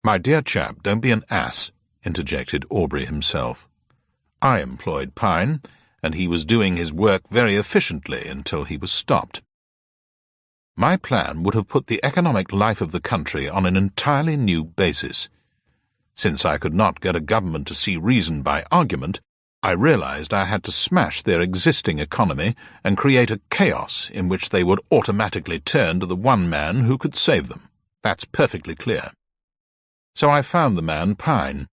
My dear chap, don't be an ass, interjected Aubrey himself. I employed Pine, and he was doing his work very efficiently until he was stopped. My plan would have put the economic life of the country on an entirely new basis. Since I could not get a government to see reason by argument, I realized I had to smash their existing economy and create a chaos in which they would automatically turn to the one man who could save them. That's perfectly clear. So I found the man Pine,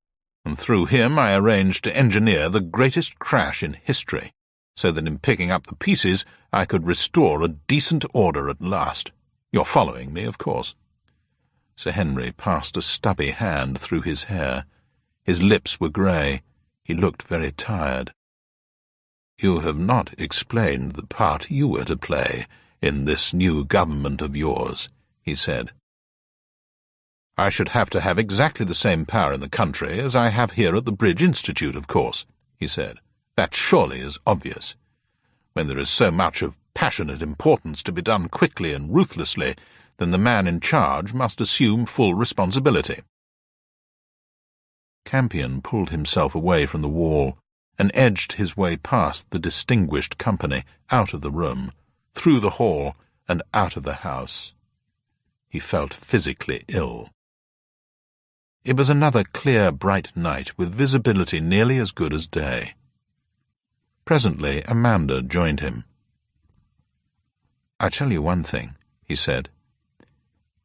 and through him I arranged to engineer the greatest crash in history, so that in picking up the pieces I could restore a decent order at last. You're following me, of course. Sir Henry passed a stubby hand through his hair. His lips were grey. He looked very tired. You have not explained the part you were to play in this new government of yours, he said. I should have to have exactly the same power in the country as I have here at the Bridge Institute, of course, he said. That surely is obvious. When there is so much of passionate importance to be done quickly and ruthlessly, then the man in charge must assume full responsibility. Campion pulled himself away from the wall and edged his way past the distinguished company, out of the room, through the hall, and out of the house. He felt physically ill. It was another clear, bright night with visibility nearly as good as day. Presently Amanda joined him. I tell you one thing, he said.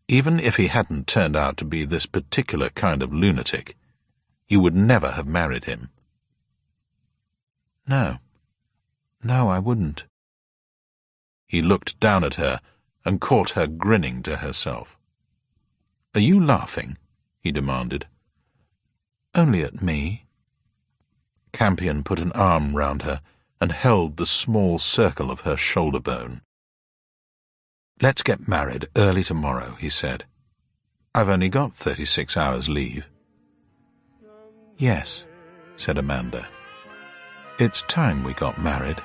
Even if he hadn't turned out to be this particular kind of lunatic, you would never have married him. No, I wouldn't. He looked down at her and caught her grinning to herself. Are you laughing? He demanded. Only at me. Campion put an arm round her and held the small circle of her shoulder bone. Let's get married early tomorrow, he said. I've only got 36 hours leave. "Yes," said Amanda. "It's time we got married."